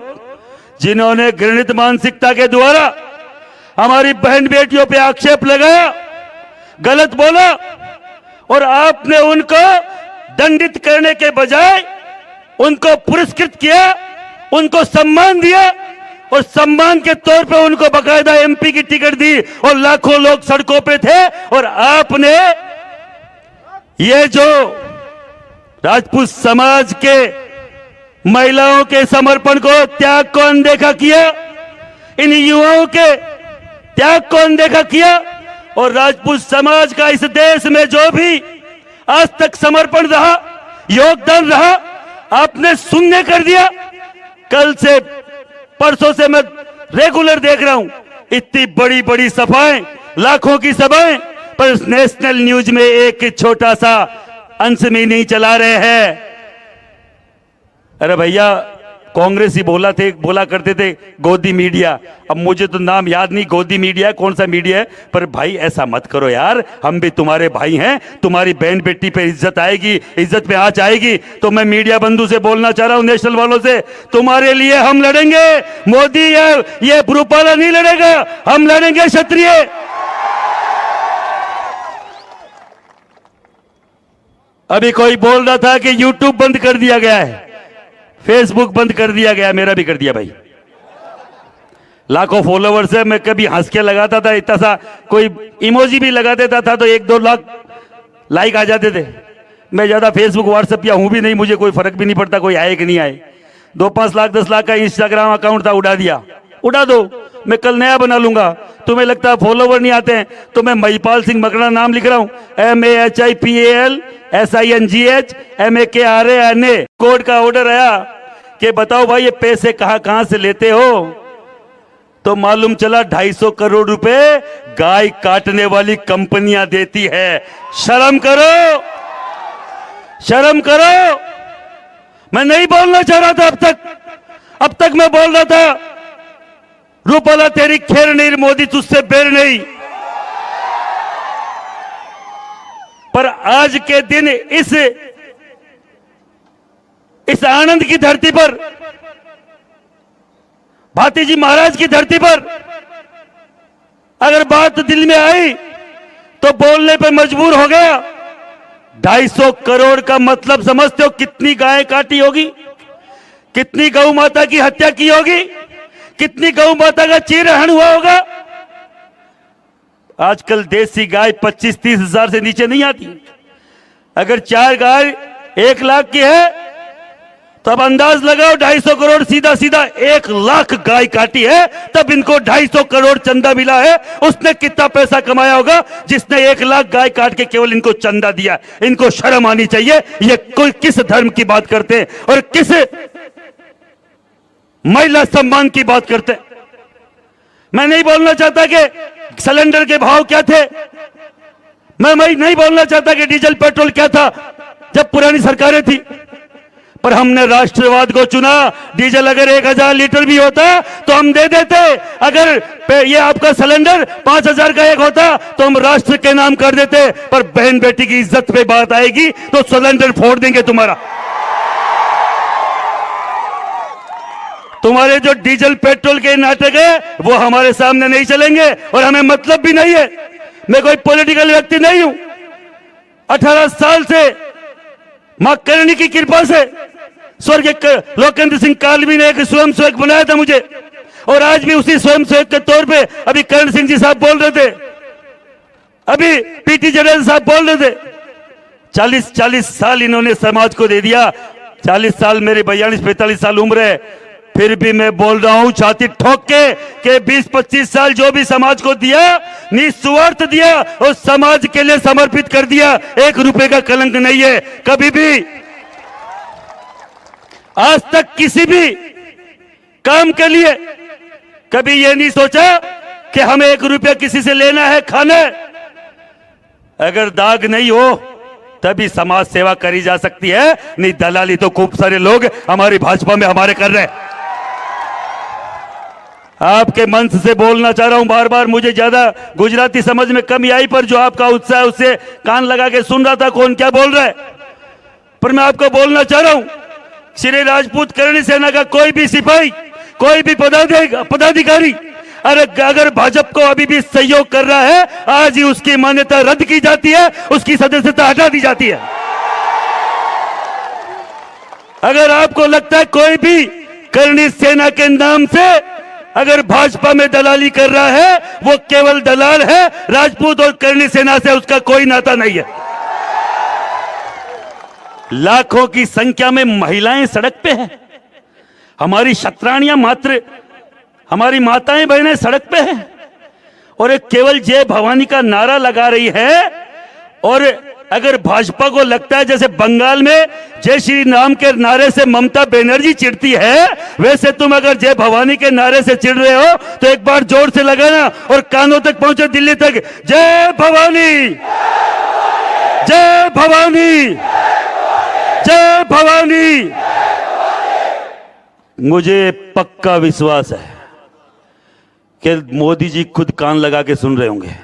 जिन्होंने घृणित मानसिकता के द्वारा हमारी बहन बेटियों पे आक्षेप लगाया, गलत बोला और आपने उनको दंडित करने के बजाय उनको पुरस्कृत किया, उनको सम्मान दिया और सम्मान के तौर पे उनको बकायदा एमपी की टिकट दी और लाखों लोग सड़कों पे थे। और आपने ये जो राजपूत समाज के महिलाओं के समर्पण को, त्याग को अनदेखा किया, इन युवाओं के त्याग को अनदेखा किया और राजपूत समाज का इस देश में जो भी आज तक समर्पण रहा, योगदान रहा, आपने शून्य कर दिया। कल से परसों से मैं रेगुलर देख रहा हूं इतनी बड़ी बड़ी सभाएं, लाखों की सभाएं, पर नेशनल न्यूज में एक छोटा सा अंश में नहीं चला रहे हैं। अरे भैया, कांग्रेस ही बोला करते थे गोदी मीडिया, अब मुझे तो नाम याद नहीं, गोदी मीडिया है, कौन सा मीडिया है, पर भाई ऐसा मत करो यार, हम भी तुम्हारे भाई हैं, तुम्हारी बहन बेटी पे इज्जत आएगी, इज्जत पे आंच आएगी। तो मैं मीडिया बंधु से बोलना चाह रहा हूं, नेशनल वालों से, तुम्हारे लिए हम लड़ेंगे, मोदी ये रूपाला नहीं लड़ेगा, हम लड़ेंगे क्षत्रिय। अभी कोई बोल रहा था कि यूट्यूब बंद कर दिया गया है, फेसबुक बंद कर दिया गया, मेरा भी कर दिया भाई। लाखों फॉलोवर्स है, मैं कभी हंस के लगाता था, इतना सा कोई इमोजी भी लगा देता था तो 1-2 लाख लाइक आ जाते थे। मैं ज्यादा फेसबुक व्हाट्सएप या हूं भी नहीं, मुझे कोई फर्क भी नहीं पड़ता कोई आए कि नहीं आए। 2-5 लाख 10 लाख का इंस्टाग्राम अकाउंट था, उड़ा दिया, उड़ा दो, मैं कल नया बना लूंगा। तुम्हें लगता है फॉलोवर नहीं आते हैं तो मैं महिपाल सिंह मकड़ा नाम लिख रहा हूं, MAHIPALSINGHMAKRANA। कोर्ट का ऑर्डर आया कि बताओ भाई ये पैसे कहां से लेते हो, तो मालूम चला 250 करोड़ रुपए गाय काटने वाली कंपनियां देती है। शर्म करो, शर्म करो। मैं नहीं बोलना चाह रहा था अब तक मैं बोल रहा था रूपाला तेरी खैर नहीं, मोदी तुझसे बैर नहीं। पर आज के दिन इस आनंद की धरती पर, भाती जी महाराज की धरती पर अगर बात दिल में आई तो बोलने पे मजबूर हो गया। 250 करोड़ का मतलब समझते हो कितनी गाय काटी होगी, कितनी गौ माता की हत्या की होगी, कितनी गौ माता का चीरहरण हुआ होगा। आजकल देसी गाय 25-30 हजार से नीचे नहीं आती। अगर 4 गाय 1 लाख की है तो अब अंदाज लगाओ 250 करोड़ सीधा सीधा 1 लाख गाय काटी है, तब इनको 250 करोड़ चंदा मिला है। उसने कितना पैसा कमाया होगा जिसने 1 लाख गाय काट के केवल इनको चंदा दिया। इनको शर्म आनी चाहिए। ये कोई किस धर्म की बात करते हैं और किस महिला सम्मान की बात करते हैं। मैं नहीं बोलना चाहता कि सिलेंडर के भाव क्या थे, मैं नहीं बोलना चाहता कि डीजल पेट्रोल क्या था जब पुरानी सरकारें थी, पर हमने राष्ट्रवाद को चुना। डीजल अगर 1000 लीटर भी होता तो हम दे देते, अगर ये आपका सिलेंडर 5000 का एक होता तो हम राष्ट्र के नाम कर देते। पर बहन बेटी की इज्जत पे बात आएगी तो सिलेंडर फोड़ देंगे तुम्हारा। तुम्हारे जो डीजल पेट्रोल के नाटक है वो हमारे सामने नहीं चलेंगे और हमें मतलब भी नहीं है। मैं कोई पॉलिटिकल व्यक्ति नहीं हूं, 18 साल से मां करणी की कृपा से स्वर्गीय लोकेंद्र सिंह कालवी ने एक स्वयं सेवक बनाया था मुझे, और आज भी उसी स्वयं सेवक के तौर पे अभी करण सिंह जी साहब बोल रहे थे, अभी पीटी जडेजा साहब बोल रहे थे, 40 साल इन्होंने समाज को दे दिया। 40 साल, मेरी 42-45 साल उम्र है, फिर भी मैं बोल रहा हूं छाती ठोक के कि 20-25 साल जो भी समाज को दिया, निस्वार्थ दिया और समाज के लिए समर्पित कर दिया। 1 रुपए का कलंक नहीं है। कभी भी आज तक किसी भी काम के लिए कभी यह नहीं सोचा कि हमें 1 रुपया किसी से लेना है, खाना है। अगर दाग नहीं हो तभी समाज सेवा करी जा सकती है, नहीं दलाली तो खूब सारे लोग हमारी भाजपा में हमारे कर रहे हैं। आपके मंच से बोलना चाह रहा हूं बार बार, मुझे ज्यादा गुजराती समझ में कमी आई, पर जो आपका उत्साह है उससे कान लगा के सुन रहा था कौन क्या बोल रहा है। पर मैं आपको बोलना चाह रहा हूं, श्री राजपूत करणी सेना का कोई भी सिपाही, कोई भी पदाधिकारी अगर भाजपा को अभी भी सहयोग कर रहा है, आज ही उसकी मान्यता रद्द की जाती है, उसकी सदस्यता हटा दी जाती है। अगर आपको लगता है कोई भी करणी सेना के नाम से अगर भाजपा में दलाली कर रहा है, वो केवल दलाल है, राजपूत और करणी सेना से उसका कोई नाता नहीं है। लाखों की संख्या में महिलाएं सड़क पे हैं, हमारी क्षत्राणियां मात्र, हमारी माताएं बहनें सड़क पे हैं, और एक केवल जय भवानी का नारा लगा रही है। और अगर भाजपा को लगता है जैसे बंगाल में जय श्री राम के नारे से ममता बनर्जी चिढ़ती है, वैसे तुम अगर जय भवानी के नारे से चिढ़ रहे हो तो एक बार जोर से लगाना और कानों तक पहुंचे, दिल्ली तक, जय भवानी, जय भवानी, जय भवानी। मुझे पक्का विश्वास है कि मोदी जी खुद कान लगा के सुन रहे होंगे,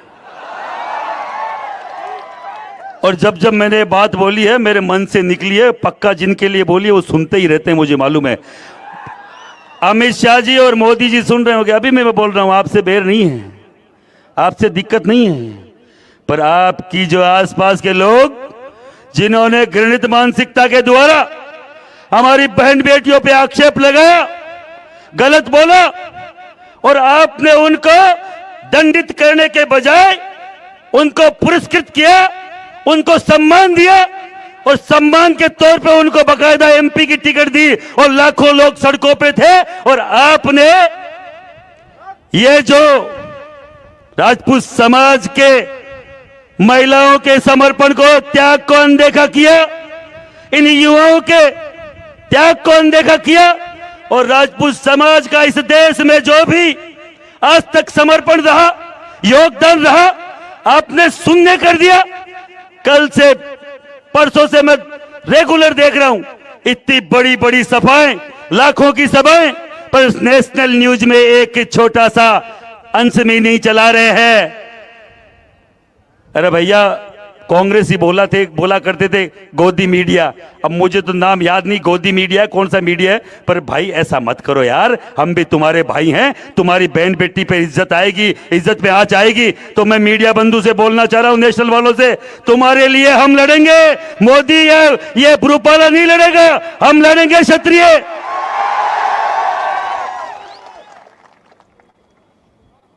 और जब जब मैंने बात बोली है मेरे मन से निकली है, पक्का जिनके लिए बोली है वो सुनते ही रहते हैं, मुझे मालूम है। अमित शाह जी और मोदी जी सुन रहे होंगे, अभी मैं बोल रहा हूं, आपसे बैर नहीं है, आपसे दिक्कत नहीं है, पर आपकी जो आसपास के लोग जिन्होंने घृणित मानसिकता के द्वारा हमारी बहन बेटियों पे आक्षेप लगाया, गलत बोला, और आपने उनको दंडित करने के बजाय उनको पुरस्कृत किया, उनको सम्मान दिया, और सम्मान के तौर पे उनको बकायदा एमपी की टिकट दी, और लाखों लोग सड़कों पे थे। और आपने ये जो राजपूत समाज के महिलाओं के समर्पण को, त्याग को अनदेखा किया, इन युवाओं के त्याग को अनदेखा किया, और राजपूत समाज का इस देश में जो भी आज तक समर्पण रहा, योगदान रहा, आपने शून्य कर दिया। कल से, परसों से मैं रेगुलर देख रहा हूं, इतनी बड़ी बड़ी सभाएं, लाखों की सभाएं, पर नेशनल न्यूज में एक छोटा सा अंश में नहीं चला रहे हैं। अरे भैया, कांग्रेस ही बोला करते थे गोदी मीडिया, अब मुझे तो नाम याद नहीं, गोदी मीडिया कौन सा मीडिया है, पर भाई ऐसा मत करो यार, हम भी तुम्हारे भाई हैं, तुम्हारी बहन बेटी पे इज्जत आएगी, इज्जत पे आंच आएगी। तो मैं मीडिया बंधु से बोलना चाह रहा हूं, नेशनल वालों से, तुम्हारे लिए हम लड़ेंगे, मोदी ये भ्रूपाला नहीं लड़ेगा, हम लड़ेंगे क्षत्रिय।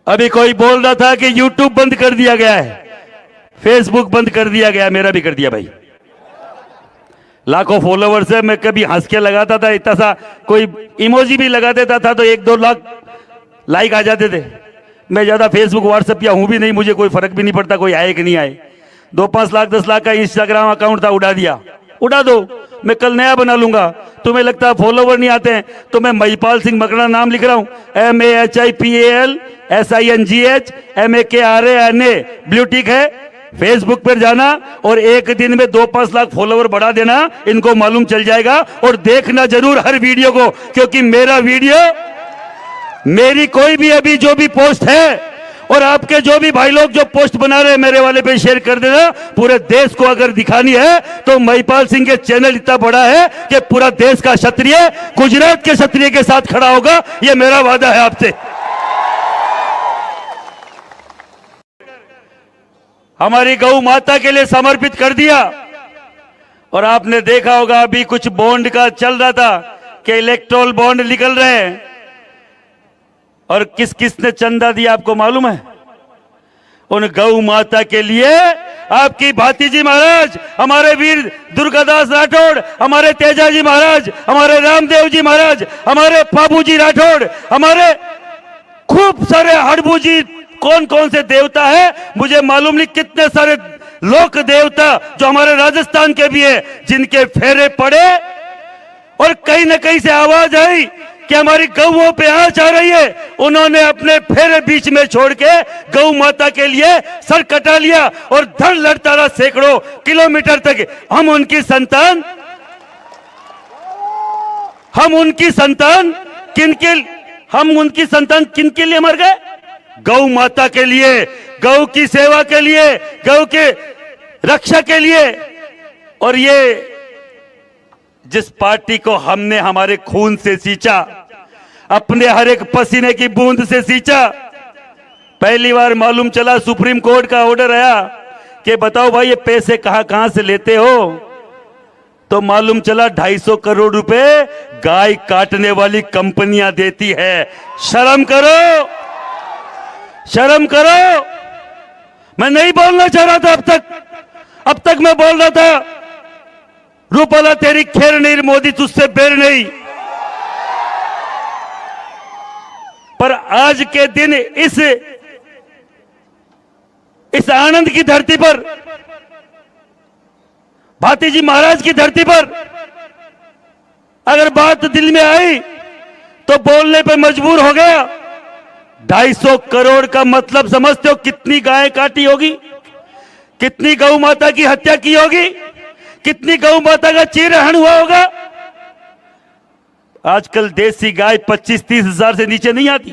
अभी कोई बोल रहा था कि यूट्यूब बंद कर दिया गया है, फेसबुक बंद कर दिया गया, मेरा भी कर दिया भाई। लाखों फॉलोवर्स है, मैं कभी हंस के लगाता था, इतना सा कोई इमोजी भी लगा देता था तो 1-2 लाख लाइक आ जाते थे। मैं ज्यादा फेसबुक व्हाट्सएप या हूं भी नहीं, मुझे कोई फर्क भी नहीं पड़ता कोई आए कि नहीं आए। 2-5 लाख 10 लाख का इंस्टाग्राम अकाउंट था, उड़ा दिया, उड़ा दो, मैं कल नया बना लूंगा। तुम्हें लगता है फॉलोवर नहीं आते हैं, तो मैं महिपाल सिंह मकड़ा नाम लिख रहा हूं, MAHIPALSINGH ब्लू टिक है, फेसबुक पर जाना और एक दिन में 2-5 लाख फॉलोवर बढ़ा देना, इनको मालूम चल जाएगा। और देखना जरूर हर वीडियो को, क्योंकि मेरा वीडियो, मेरी कोई भी अभी जो भी पोस्ट है, और आपके जो भी भाई लोग जो पोस्ट बना रहे हैं मेरे वाले पे शेयर कर देना। पूरे देश को अगर दिखानी है तो महिपाल सिंह के चैनल इतना बड़ा है कि पूरा देश का क्षत्रिय गुजरात के क्षत्रिय के साथ खड़ा होगा, यह मेरा वादा है आपसे। हमारी गौ माता के लिए समर्पित कर दिया। और आपने देखा होगा अभी कुछ बॉन्ड का चल रहा था कि इलेक्ट्रोल बॉन्ड निकल रहे हैं, और किस किस ने चंदा दिया आपको मालूम है? उन गौ माता के लिए आपकी भातीजी महाराज, हमारे वीर दुर्गादास राठौड़, हमारे तेजाजी महाराज, हमारे रामदेव जी महाराज, हमारे बाबूजी राठौड़, हमारे खूब सारे हड़बूजी, कौन कौन से देवता है मुझे मालूम नहीं, कितने सारे लोक देवता जो हमारे राजस्थान के भी है, जिनके फेरे पड़े और कहीं ना कहीं से आवाज आई कि हमारी गौओं पे आंच आ रही है। उन्होंने अपने फेरे बीच में छोड़ के गौ माता के लिए सर कटा लिया और धड़ लड़ता रहा सैकड़ों किलोमीटर तक। हम उनकी संतान किनके लिए मर गए? गौ माता के लिए, गौ की सेवा के लिए, गौ के रक्षा के लिए। और ये जिस पार्टी को हमने हमारे खून से सींचा, अपने हर एक पसीने की बूंद से सींचा, पहली बार मालूम चला सुप्रीम कोर्ट का ऑर्डर आया कि बताओ भाई ये पैसे कहां से लेते हो, तो मालूम चला 250 करोड़ रुपए गाय काटने वाली कंपनियां देती है। शर्म करो, शर्म करो। मैं नहीं बोलना चाह रहा था अब तक मैं बोल रहा था रूपाला तेरी खैर नहीं, मोदी तुझसे बैर नहीं। पर आज के दिन इस आनंद की धरती पर, भातीजी महाराज की धरती पर अगर बात दिल में आई तो बोलने पे मजबूर हो गया। 250 करोड़ का मतलब समझते हो? कितनी गाय काटी होगी, कितनी गौ माता की हत्या की होगी, कितनी गौ माता का चीरहरण हुआ होगा। आजकल देसी गाय 25-30 हजार से नीचे नहीं आती।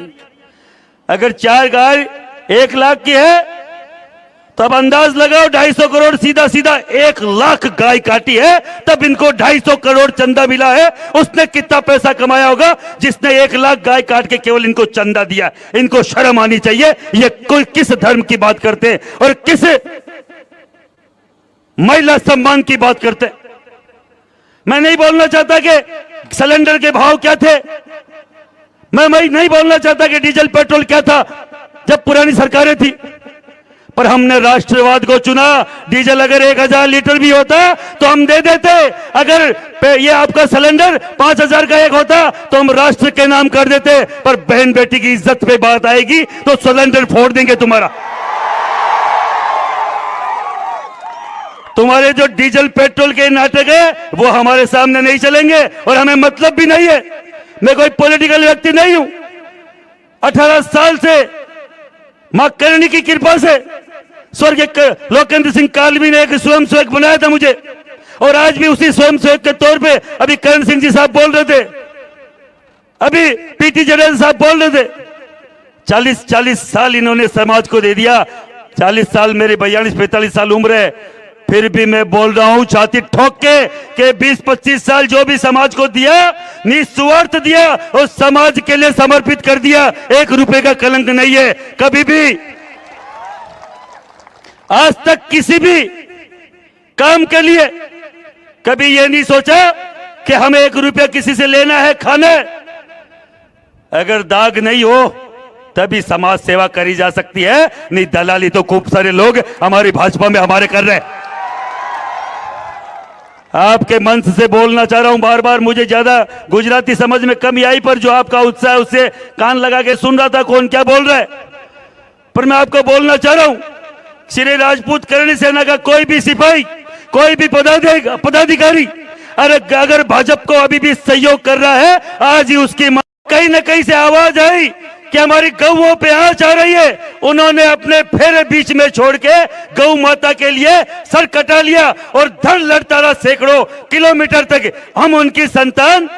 अगर 4 गाय 1 लाख की है तो अब अंदाज लगाओ 250 करोड़ सीधा 1 लाख गाय काटी है, तब इनको 250 करोड़ चंदा मिला है। उसने कितना पैसा कमाया होगा जिसने 1 लाख गाय काट के केवल इनको चंदा दिया? इनको शर्म आनी चाहिए। ये कोई किस धर्म की बात करते हैं और किस महिला सम्मान की बात करते हैं? मैं नहीं बोलना चाहता कि सिलेंडर के भाव क्या थे, मैं नहीं बोलना चाहता कि डीजल पेट्रोल क्या था जब पुरानी सरकारें थी, पर हमने राष्ट्रवाद को चुना। डीजल अगर 1000 लीटर भी होता तो हम दे देते। अगर ये आपका सिलेंडर 5000 का एक होता तो हम राष्ट्र के नाम कर देते। पर बहन बेटी की इज्जत पे बात आएगी तो सिलेंडर फोड़ देंगे तुम्हारा। तुम्हारे जो डीजल पेट्रोल के नाटक है वो हमारे सामने नहीं चलेंगे और हमें मतलब भी नहीं है। मैं कोई पॉलिटिकल व्यक्ति नहीं हूं। 18 साल से मां करणी की कृपा से स्वर्गीय लोकेंद्र सिंह कालवी ने एक स्वयंसेवक बनाया था मुझे, और आज भी उसी स्वयंसेवक के तौर पे अभी करण सिंह जी साहब बोल रहे थे, अभी पीटी जडेजा साहब बोल रहे थे। 40 साल इन्होंने समाज को दे दिया। 40 साल मेरी 42-45 साल उम्र है, फिर भी मैं बोल रहा हूं छाती ठोक के 20-25 साल जो भी समाज को दिया, निस्वार्थ दिया और समाज के लिए समर्पित कर दिया। 1 रुपए का कलंक नहीं है। कभी भी आज तक किसी भी काम के लिए कभी ये नहीं सोचा कि हमें 1 रुपया किसी से लेना है, खाना है। अगर दाग नहीं हो तभी समाज सेवा करी जा सकती है, नहीं दलाली तो खूब सारे लोग हमारी भाजपा में हमारे कर रहे हैं। आपके मंच से बोलना चाह रहा हूं बार बार, मुझे ज्यादा गुजराती समझ में कमी आई, पर जो आपका उत्साह है उससे कान लगा के सुन रहा था कौन क्या बोल रहा है। पर मैं आपको बोलना चाह रहा हूं, श्री राजपूत करणी सेना का कोई भी सिपाही, कोई भी पदाधिकारी अगर भाजपा को अभी भी सहयोग कर रहा है, आज ही उसकी कहीं ना कहीं से आवाज आई कि हमारी गौओं पे आंच आ रही है। उन्होंने अपने फेरे बीच में छोड़ के गौ माता के लिए सर कटा लिया और धड़ लड़ता रहा सैकड़ों किलोमीटर तक। हम उनकी संतान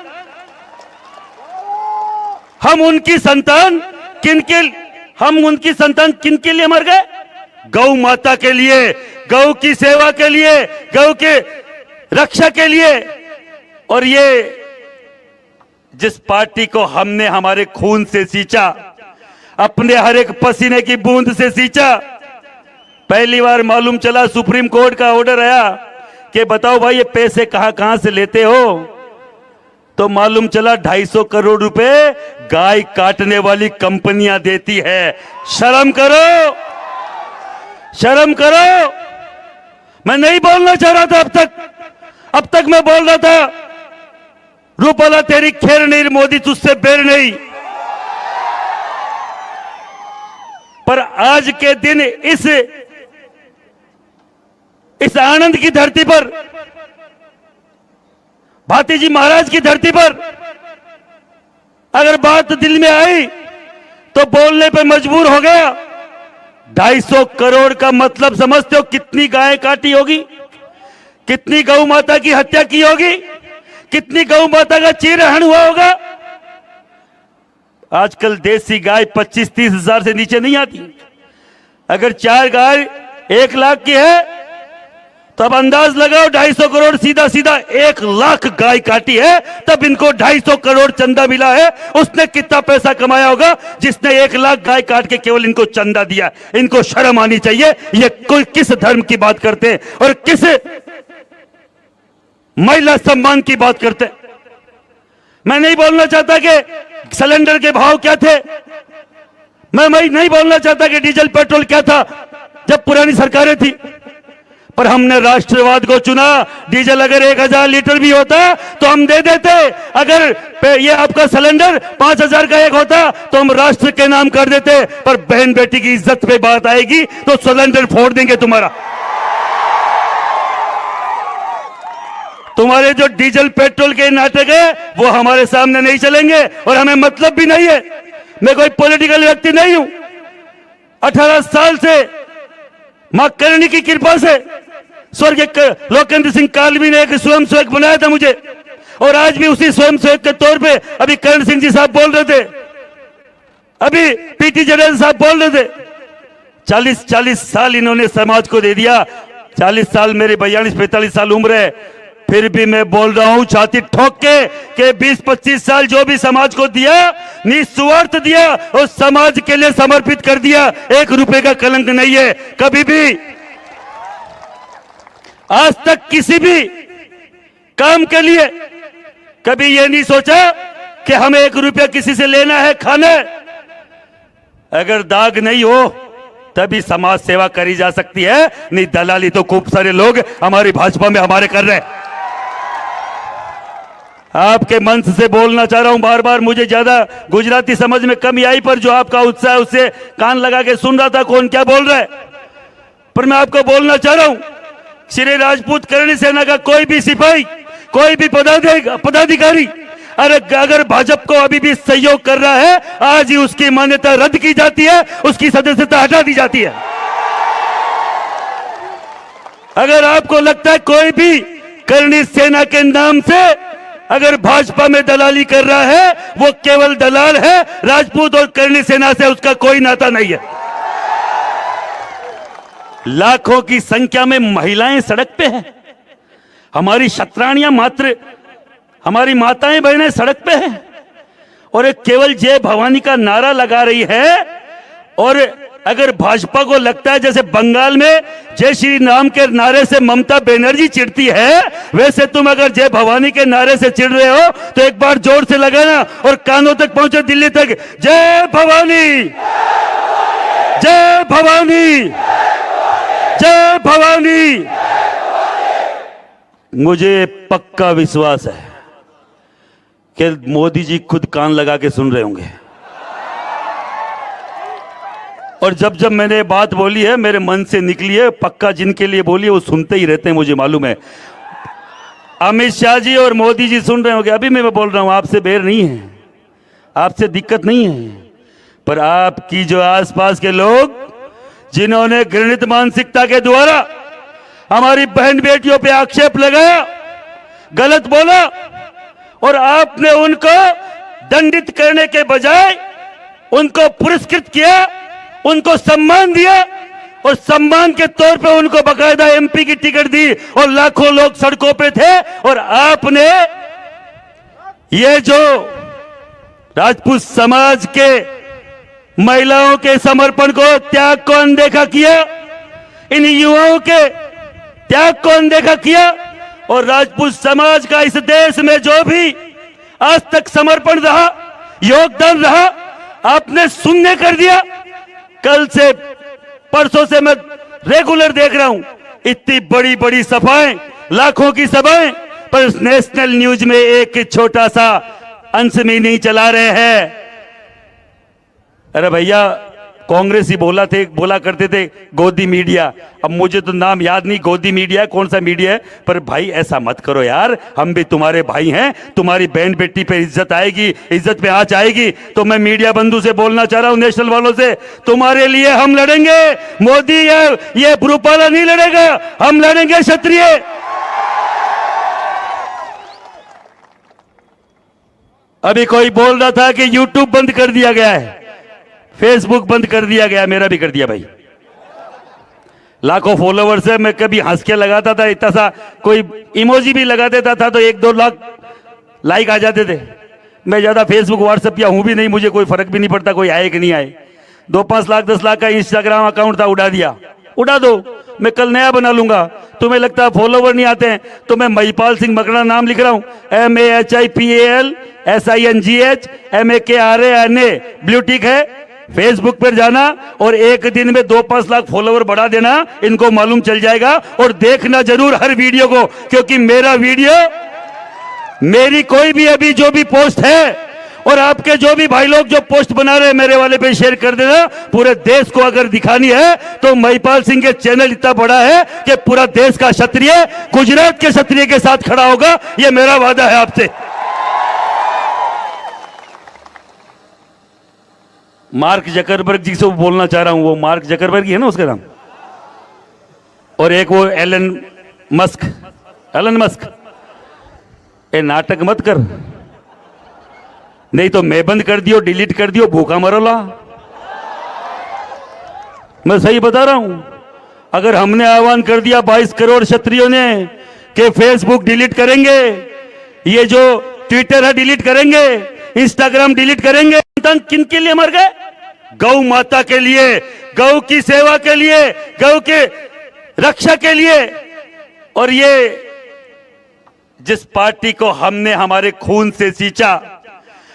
किनके लिए मर गए? गौ माता के लिए, गौ की सेवा के लिए, गौ के रक्षा के लिए। और ये जिस पार्टी को हमने हमारे खून से सींचा, अपने हर एक पसीने की बूंद से सींचा, पहली बार मालूम चला, सुप्रीम कोर्ट का ऑर्डर आया कि बताओ भाई ये पैसे कहां से लेते हो, तो मालूम चला 250 करोड़ रुपए गाय काटने वाली कंपनियां देती है। शर्म करो, शर्म करो। मैं नहीं बोलना चाह रहा था अब तक मैं बोल रहा था रूपाला तेरी खैर नहीं, मोदी तुझसे बैर नहीं। पर आज के दिन इस आनंद की धरती पर, भाती जी महाराज की धरती पर अगर बात दिल में आई तो बोलने पे मजबूर हो गया। 250 करोड़ का मतलब समझते हो कितनी गायें काटी होगी, कितनी गौ माता की हत्या की होगी, कितनी गौ माता का चीरहरण हुआ होगा। आजकल देसी गाय 25-30 हजार से नीचे नहीं आती। अगर 4 गाय 1 लाख की है तो अब अंदाज लगाओ 250 करोड़ सीधा सीधा 1 लाख गाय काटी है, तब इनको 250 करोड़ चंदा मिला है। उसने कितना पैसा कमाया होगा जिसने 1 लाख गाय काट के केवल इनको चंदा दिया। इनको शर्म आनी चाहिए। ये कोई किस धर्म की बात करते हैं और किस महिला सम्मान की बात करते हैं। मैं नहीं बोलना चाहता कि सिलेंडर के भाव क्या थे, मैं नहीं बोलना चाहता कि डीजल पेट्रोल क्या था जब पुरानी सरकारें थी, पर हमने राष्ट्रवाद को चुना। डीजल अगर 1000 लीटर भी होता तो हम दे देते। अगर ये आपका सिलेंडर 5000 का एक होता तो हम राष्ट्र के नाम कर देते। पर बहन बेटी की इज्जत पे बात आएगी तो सिलेंडर फोड़ देंगे तुम्हारा। तुम्हारे जो डीजल पेट्रोल के नाटक है वो हमारे सामने नहीं चलेंगे और हमें मतलब भी नहीं है। मैं कोई पॉलिटिकल व्यक्ति नहीं हूं। 18 साल से मां करणी की कृपा से स्वर्गीय लोकेंद्र सिंह कालवी ने एक स्वयं सेवक बनाया था मुझे, और आज भी उसी स्वयं सेवक के तौर पे अभी करण सिंह जी साहब बोल रहे थे, अभी पीटी जडेजा साहब बोल रहे थे। 40 साल इन्होंने समाज को दे दिया। 40 साल, मेरी 42-45 साल उम्र है, फिर भी मैं बोल रहा हूं छाती ठोक के 20-25 साल जो भी समाज को दिया, निस्वार्थ दिया और समाज के लिए समर्पित कर दिया। 1 रुपए का कलंक नहीं है। कभी भी आज तक किसी भी काम के लिए कभी यह नहीं सोचा कि हमें 1 रुपया किसी से लेना है, खाना है। अगर दाग नहीं हो तभी समाज सेवा करी जा सकती है, नहीं दलाली तो खूब सारे लोग हमारी भाजपा में हमारे कर रहे हैं। आपके मंच से बोलना चाह रहा हूं बार बार, मुझे ज्यादा गुजराती समझ में कमी आई, पर जो आपका उत्साह है उससे कान लगा के सुन रहा था कौन क्या बोल रहा है। पर मैं आपको बोलना चाह रहा हूं, श्री राजपूत करणी सेना का कोई भी सिपाही, कोई भी पदाधिकारी अगर भाजपा को अभी भी सहयोग कर रहा है, आज ही उसकी मान्यता रद्द की जाती है, उसकी सदस्यता हटा दी जाती है। अगर आपको लगता है कोई भी करणी सेना के नाम से अगर भाजपा में दलाली कर रहा है, वो केवल दलाल है। राजपूत और करणी सेना से उसका कोई नाता नहीं है। लाखों की संख्या में महिलाएं सड़क पे हैं, हमारी शतरानियां मात्र, हमारी माताएं बहनें सड़क पे हैं, और एक केवल जय भवानी का नारा लगा रही है। और अगर भाजपा को लगता है जैसे बंगाल में जय श्री राम के नारे से ममता बनर्जी चिढ़ती है, वैसे तुम अगर जय भवानी के नारे से चिढ़ रहे हो तो एक बार जोर से लगाना और कानों तक पहुंचे, दिल्ली तक, जय भवानी, जय भवानी, जय भवानी। मुझे पक्का विश्वास है कि मोदी जी खुद कान लगा के सुन रहे होंगे, और जब जब मैंने बात बोली है मेरे मन से निकली है, पक्का जिनके लिए बोली है वो सुनते ही रहते हैं, मुझे मालूम है। अमित शाह जी और मोदी जी सुन रहे होंगे। अभी मैं बोल रहा हूं, आपसे बैर नहीं है, आपसे दिक्कत नहीं है, पर आपकी जो आसपास के लोग जिन्होंने घृणित मानसिकता के द्वारा हमारी बहन बेटियों पे आक्षेप लगाया, गलत बोला, और आपने उनको दंडित करने के बजाय उनको पुरस्कृत किया, उनको सम्मान दिया, और सम्मान के तौर पे उनको बकायदा एमपी की टिकट दी, और लाखों लोग सड़कों पे थे। और आपने ये जो राजपूत समाज के महिलाओं के समर्पण को, त्याग को अनदेखा किया, इन युवाओं के त्याग को अनदेखा किया और राजपूत समाज का इस देश में जो भी आज तक समर्पण रहा, योगदान रहा, आपने शून्य कर दिया। कल से परसों से मैं रेगुलर देख रहा हूं इतनी बड़ी बड़ी सभाएं, लाखों की सभाएं, पर नेशनल न्यूज में एक छोटा सा अंश में नहीं चला रहे हैं। अरे भैया, कांग्रेस ही बोला करते थे गोदी मीडिया। अब मुझे तो नाम याद नहीं, गोदी मीडिया कौन सा मीडिया है, पर भाई ऐसा मत करो यार, हम भी तुम्हारे भाई हैं, तुम्हारी बहन बेटी पे इज्जत आएगी, इज्जत पे आंच आएगी। तो मैं मीडिया बंधु से बोलना चाह रहा हूं, नेशनल वालों से, तुम्हारे लिए हम लड़ेंगे। मोदी या ये रूपाला नहीं लड़ेगा, हम लड़ेंगे क्षत्रिय। अभी कोई बोल रहा था कि यूट्यूब बंद कर दिया गया है, फेसबुक बंद कर दिया गया, मेरा भी कर दिया भाई। लाखों फॉलोवर्स है, मैं कभी हंस के लगाता था, इतना सा कोई इमोजी भी लगा देता था तो 1-2 लाख लाइक आ जाते थे। मैं ज्यादा फेसबुक व्हाट्सएप या हूं भी नहीं, मुझे कोई फर्क भी नहीं पड़ता कोई आए कि नहीं आए। 2-5 लाख 10 लाख का इंस्टाग्राम अकाउंट था, उड़ा दिया, उड़ा दो, मैं कल नया बना लूंगा। तुम्हें लगता है फॉलोवर नहीं आते हैं, तो मैं महिपाल सिंह मकड़ा नाम लिख रहा हूं, MAHIPALSINGHMAKRANA, ब्लू टिक है। फेसबुक पर जाना और एक दिन में 2-5 लाख फॉलोवर बढ़ा देना, इनको मालूम चल जाएगा। और देखना जरूर हर वीडियो को, क्योंकि मेरा वीडियो, मेरी कोई भी अभी जो भी पोस्ट है और आपके जो भी भाई लोग जो पोस्ट बना रहे हैं मेरे वाले पे शेयर कर देना। पूरे देश को अगर दिखानी है तो महिपाल सिंह के चैनल इतना बड़ा है कि पूरा देश का क्षत्रिय गुजरात के क्षत्रिय के साथ खड़ा होगा, यह मेरा वादा है आपसे। मार्क जकरबर्ग जी से बोलना चाह रहा हूं, वो मार्क जकरबर्ग ही है ना उसका नाम, और एक वो एलन मस्क, ए नाटक मत कर, नहीं तो मैं बंद कर दियो, डिलीट कर दियो, भूखा मरोला। मैं सही बता रहा हूं। अगर हमने आह्वान कर दिया 22 करोड़ क्षत्रियों ने कि फेसबुक डिलीट करेंगे, ये जो ट्विटर है डिलीट करेंगे, इंस्टाग्राम डिलीट करेंगे, किन के लिए मर गए? गौ माता के लिए, गौ की सेवा के लिए, गौ के रक्षा के लिए। और ये जिस पार्टी को हमने हमारे खून से सींचा,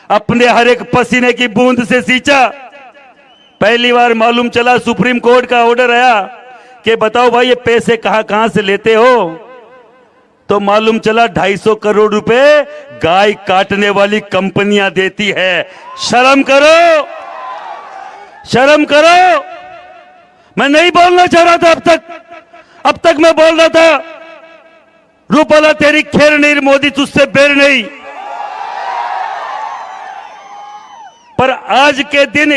अपने हर एक पसीने की बूंद से सींचा, पहली बार मालूम चला, सुप्रीम कोर्ट का ऑर्डर आया कि बताओ भाई ये पैसे कहां से लेते हो, तो मालूम चला 250 करोड़ रुपए गाय काटने वाली कंपनियां देती है। शर्म करो, शर्म करो। मैं नहीं बोलना चाह रहा था अब तक मैं बोल रहा था रूपाला तेरी खेर नहीं, मोदी तुझसे बेर नहीं। पर आज के दिन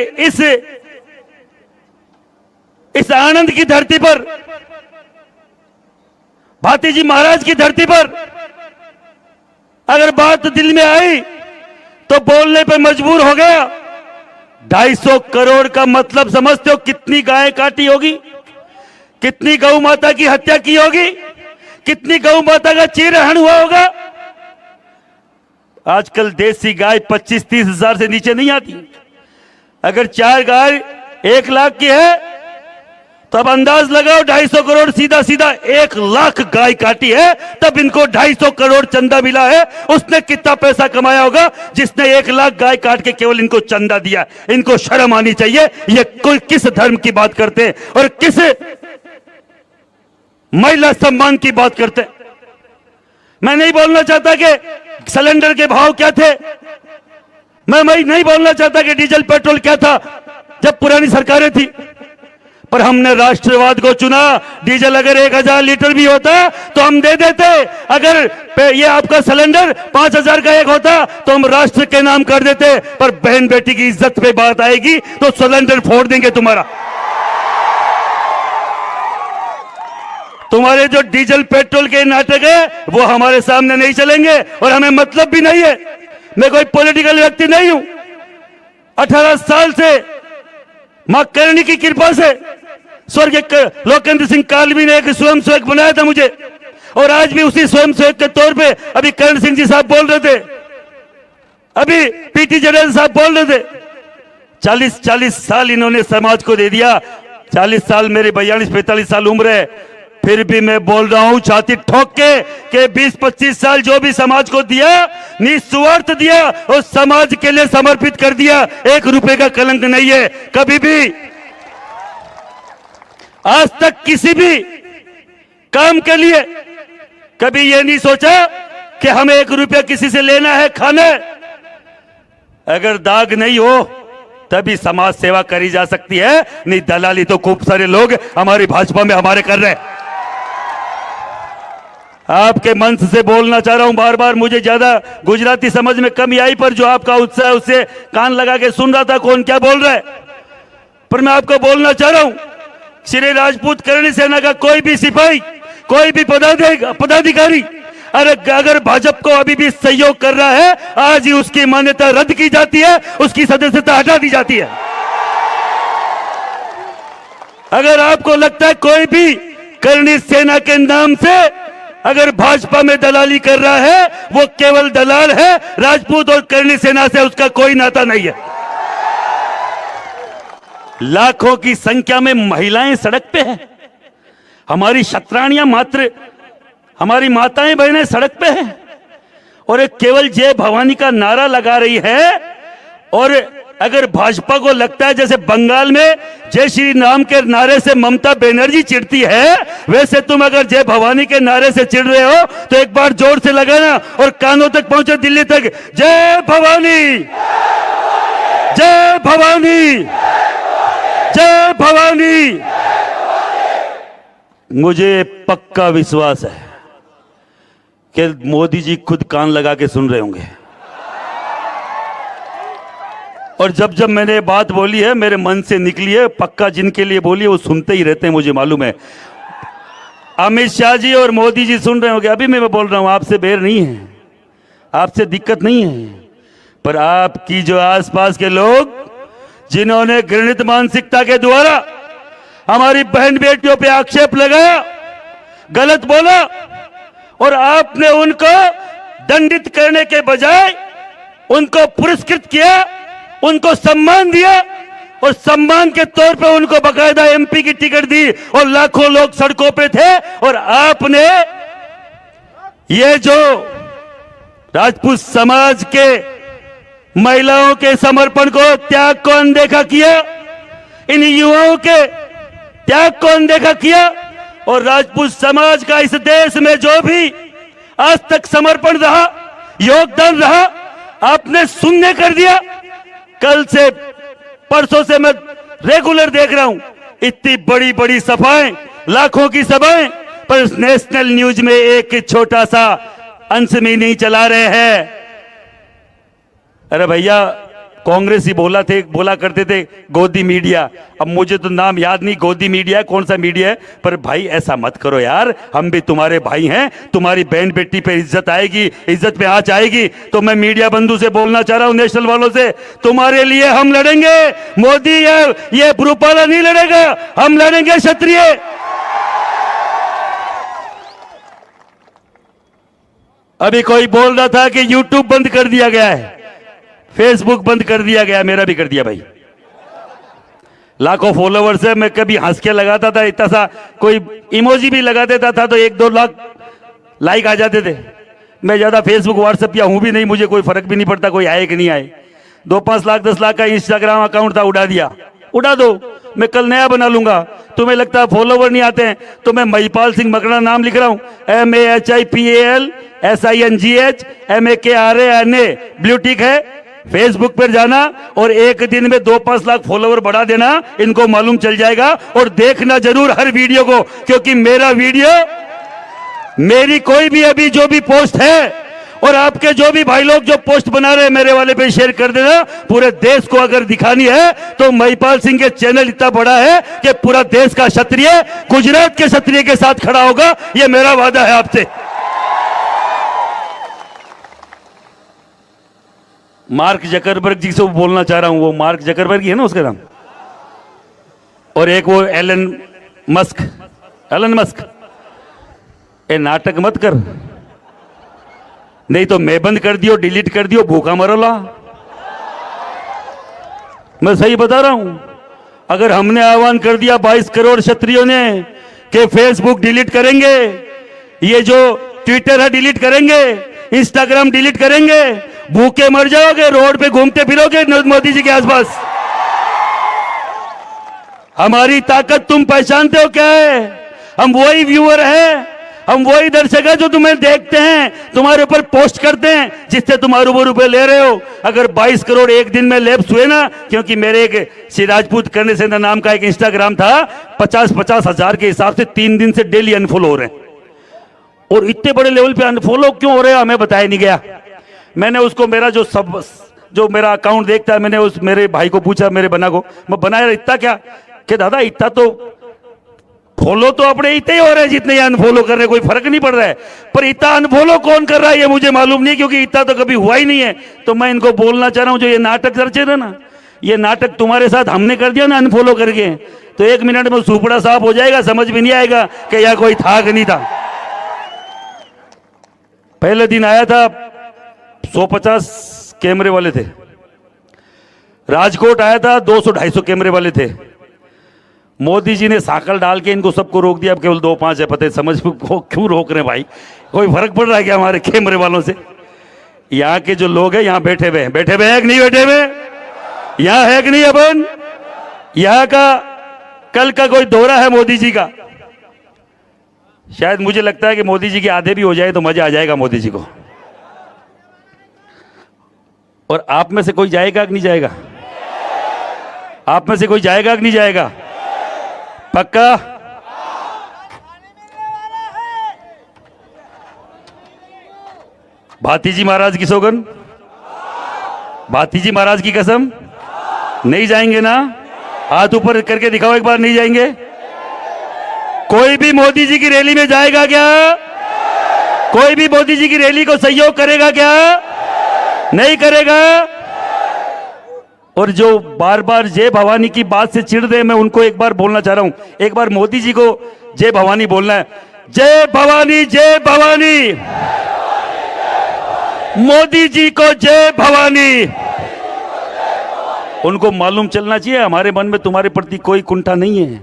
इस आनंद की धरती पर, भाती जी महाराज की धरती पर अगर बात दिल में आई तो बोलने पे मजबूर हो गया। 250 करोड़ का मतलब समझते हो कितनी गायें काटी होगी, कितनी गौ माता की हत्या की होगी, कितनी गौ माता का चीरहरण हुआ होगा। आजकल देसी गाय 25-30 हजार से नीचे नहीं आती। अगर 4 गाय 1 लाख की है तो अब अंदाज लगाओ 250 करोड़ सीधा 1 लाख गाय काटी है, तब इनको 250 करोड़ चंदा मिला है। उसने कितना पैसा कमाया होगा जिसने 1 लाख गाय काट के केवल इनको चंदा दिया? इनको शर्म आनी चाहिए। ये कोई किस धर्म की बात करते हैं और किस महिला सम्मान की बात करते हैं? मैं नहीं बोलना चाहता कि सिलेंडर के भाव क्या थे, मैं नहीं बोलना चाहता कि डीजल पेट्रोल क्या था जब पुरानी सरकारें थी, पर हमने राष्ट्रवाद को चुना। डीजल अगर 1000 लीटर भी होता तो हम दे देते। अगर ये आपका सिलेंडर 5000 का एक होता तो हम राष्ट्र के नाम कर देते। पर बहन बेटी की इज्जत पे बात आएगी तो सिलेंडर फोड़ देंगे तुम्हारा। तुम्हारे जो डीजल पेट्रोल के नाटक है वो हमारे सामने नहीं चलेंगे और हमें मतलब भी नहीं है। मैं कोई पॉलिटिकल व्यक्ति नहीं हूं। 18 साल से मां करणी की कृपा से स्वर्गीय लोकेंद्र सिंह कालवी ने एक स्वयं सेवक बनाया था मुझे, और आज भी उसी स्वयं सेवक के तौर पे अभी करण सिंह जी साहब बोल रहे थे, अभी पीटी जडेजा साहब बोल रहे थे। 40 साल इन्होंने समाज को दे दिया। 40 साल मेरी 42-45 साल उम्र है, फिर भी मैं बोल रहा हूं छाती ठोक के कि 20-25 साल जो भी समाज को दिया, निस्वार्थ दिया और समाज के लिए समर्पित कर दिया। 1 रुपए का कलंक नहीं है। कभी भी आज तक किसी भी काम के लिए कभी ये नहीं सोचा कि हमें 1 रुपया किसी से लेना है, खाना है। अगर दाग नहीं हो तभी समाज सेवा करी जा सकती है, नहीं दलाली तो खूब सारे लोग हमारी भाजपा में हमारे कर रहे हैं। आपके मंच से बोलना चाह रहा हूं बार बार, मुझे ज्यादा गुजराती समझ में कमी आई, पर जो आपका उत्साह है उससे कान लगा के सुन रहा था कौन क्या बोल रहा है। पर मैं आपको बोलना चाह रहा हूं, श्री राजपूत करणी सेना का कोई भी सिपाही, कोई भी पदाधिकारी अगर भाजपा को अभी भी सहयोग कर रहा है, आज ही उसकी मान्यता रद्द की जाती है, उसकी सदस्यता हटा दी जाती है। अगर आपको लगता है कोई भी करणी सेना के नाम से अगर भाजपा में दलाली कर रहा है, वो केवल दलाल है, राजपूत और करणी सेना से उसका कोई नाता नहीं है। लाखों की संख्या में महिलाएं सड़क पे हैं, हमारी क्षत्राणियां मात्र हमारी माताएं बहनें सड़क पे हैं और एक केवल जय भवानी का नारा लगा रही है। और अगर भाजपा को लगता है जैसे बंगाल में जय श्री राम के नारे से ममता बनर्जी चिढ़ती है, वैसे तुम अगर जय भवानी के नारे से चिढ़ रहे हो तो एक बार जोर से लगाना और कानों तक पहुंचो, दिल्ली तक, जय भवानी, जय भवानी, जय भवानी। मुझे पक्का विश्वास है कि मोदी जी खुद कान लगा के सुन रहे होंगे और जब जब मैंने बात बोली है मेरे मन से निकली है, पक्का जिनके लिए बोली है वो सुनते ही रहते हैं, मुझे मालूम है। अमित शाह जी और मोदी जी सुन रहे होंगे। अभी मैं बोल रहा हूं, आपसे बैर नहीं है, आपसे दिक्कत नहीं है, पर आपकी जो आसपास के लोग जिन्होंने घृणित मानसिकता के द्वारा हमारी बहन बेटियों पे आक्षेप लगाया, गलत बोला और आपने उनको दंडित करने के बजाय उनको पुरस्कृत किया, उनको सम्मान दिया और सम्मान के तौर पे उनको बकायदा एमपी की टिकट दी और लाखों लोग सड़कों पे थे। और आपने ये जो राजपूत समाज के महिलाओं के समर्पण को, त्याग को अनदेखा किया, इन युवाओं के त्याग को अनदेखा किया और राजपूत समाज का इस देश में जो भी आज तक समर्पण रहा, योगदान रहा, आपने शून्य कर दिया। कल से परसों से मैं रेगुलर देख रहा हूं इतनी बड़ी बड़ी सभाएं, लाखों की सभाएं, पर नेशनल न्यूज में एक छोटा सा अंश में नहीं चला रहे हैं। अरे भैया, कांग्रेस ही बोला करते थे गोदी मीडिया, अब मुझे तो नाम याद नहीं, गोदी मीडिया कौन सा मीडिया है, पर भाई ऐसा मत करो यार, हम भी तुम्हारे भाई हैं, तुम्हारी बहन बेटी पे इज्जत आएगी, इज्जत पे आंच आएगी। तो मैं मीडिया बंधु से बोलना चाह रहा हूं, नेशनल वालों से, तुम्हारे लिए हम लड़ेंगे। मोदी या ये रूपाला नहीं लड़ेगा, हम लड़ेंगे क्षत्रिय। अभी कोई बोल रहा था कि यूट्यूब बंद कर दिया गया है, फेसबुक बंद कर दिया गया, मेरा भी कर दिया भाई। लाखों फॉलोवर्स है, मैं कभी हंस के लगाता था, इतना सा कोई इमोजी भी लगा देता था तो 1-2 लाख लाइक आ जाते थे। मैं ज्यादा फेसबुक व्हाट्सएप या हूं भी नहीं, मुझे कोई फर्क भी नहीं पड़ता कोई आए कि नहीं आए। 2-5 लाख 10 लाख का इंस्टाग्राम अकाउंट था, उड़ा दिया, उड़ा दो, मैं कल नया बना लूंगा। तुम्हें लगता है फॉलोवर नहीं आते हैं तो मैं महिपाल सिंह मकड़ा नाम लिख रहा हूं, MAHIPALSINGHMAKRANA, ब्लू टिक है। फेसबुक पर जाना और एक दिन में 2-5 लाख फॉलोवर बढ़ा देना, इनको मालूम चल जाएगा। और देखना जरूर हर वीडियो को, क्योंकि मेरा वीडियो, मेरी कोई भी अभी जो भी पोस्ट है और आपके जो भी भाई लोग जो पोस्ट बना रहे हैं मेरे वाले पे शेयर कर देना। पूरे देश को अगर दिखानी है तो महिपाल सिंह के चैनल इतना बड़ा है कि पूरा देश का क्षत्रिय गुजरात के क्षत्रिय के साथ खड़ा होगा, यह मेरा वादा है आपसे। मार्क जकरबर्ग जी से बोलना चाह रहा हूं, वो मार्क जकरबर्ग ही है ना उसका नाम, और एक वो एलन मस्क। ए नाटक मत कर, नहीं तो मैं बंद कर दियो, डिलीट कर दियो, भूखा मरोला। मैं सही बता रहा हूं, अगर हमने आह्वान कर दिया 22 करोड़ क्षत्रियों ने कि फेसबुक डिलीट करेंगे, ये जो ट्विटर है डिलीट करेंगे, इंस्टाग्राम डिलीट करेंगे, भूखे मर जाओगे, रोड पे घूमते फिरोगे मोदी जी के आसपास। हमारी ताकत तुम पहचानते हो क्या है? हम वही व्यूअर हैं, हम वही दर्शक हैं जो तुम्हें देखते हैं, तुम्हारे ऊपर पोस्ट करते हैं, जिससे तुम अरबों रुपए ले रहे हो। अगर 22 करोड़ एक दिन में लैप्स हुए ना, क्योंकि मेरे एक श्री राजपूत करने से नाम का एक इंस्टाग्राम था, 50-50 हजार के हिसाब से 3 दिन से डेली अनफॉलो हो रहे हैं। और इतने बड़े लेवल पे अनफॉलो क्यों हो रहे हैं हमें बताया नहीं गया। मैंने उसको मेरा जो मेरा अकाउंट देखता है, मैंने उस मेरे भाई को पूछा, मेरे बना को, मैं बनाया इतना क्या कि दादा इतना तो फॉलो तो अपने इतने ही हो रहे हैं जितने अनफॉलो कर रहे हैं, कोई फर्क नहीं पड़ रहा है। पर इतना अनफॉलो कौन कर रहा है ये मुझे मालूम नहीं, क्योंकि इतना तो कभी हुआ ही नहीं है। तो मैं इनको बोलना चाह रहा हूं, जो ये नाटक रचे थे ना, ये नाटक तुम्हारे साथ हमने कर दिया ना अनफॉलो करके, तो 1 मिनट में सुपड़ा साफ हो जाएगा, समझ भी नहीं आएगा कि यह कोई था कि नहीं था। पहले दिन आया था 150 कैमरे वाले थे, राजकोट आया था 200-250 कैमरे वाले थे। मोदी जी ने साकल डाल के इनको सबको रोक दिया, अब केवल 2-5 है। पता है समझ क्यों रोक रहे भाई? कोई फर्क पड़ रहा है क्या हमारे कैमरे वालों से? यहाँ के जो लोग हैं यहाँ बैठे हुए हैं कि नहीं बैठे हुए? यहाँ है कि नहीं? अपन यहाँ का कल का कोई दौरा है मोदी जी का, शायद मुझे लगता है कि मोदी जी के आधे भी हो जाए तो मजा आ जाएगा मोदी जी को। और आप में से कोई जाएगा कि नहीं जाएगा? आप में से कोई जाएगा कि नहीं जाएगा? पक्का? भाती जी महाराज की सौगन, भाती जी महाराज की कसम, नहीं जाएंगे ना? हाथ ऊपर करके दिखाओ एक बार, नहीं जाएंगे? कोई भी मोदी जी की रैली में जाएगा क्या? कोई भी मोदी जी की रैली को सहयोग करेगा क्या? नहीं करेगा। और जो बार बार जय भवानी की बात से चिढ़ रहे, मैं उनको एक बार बोलना चाह रहा हूं, एक बार मोदी जी को जय भवानी बोलना है। जय भवानी, जय भवानी, मोदी जी को जय भवानी। उनको मालूम चलना चाहिए हमारे मन में तुम्हारे प्रति कोई कुंठा नहीं है।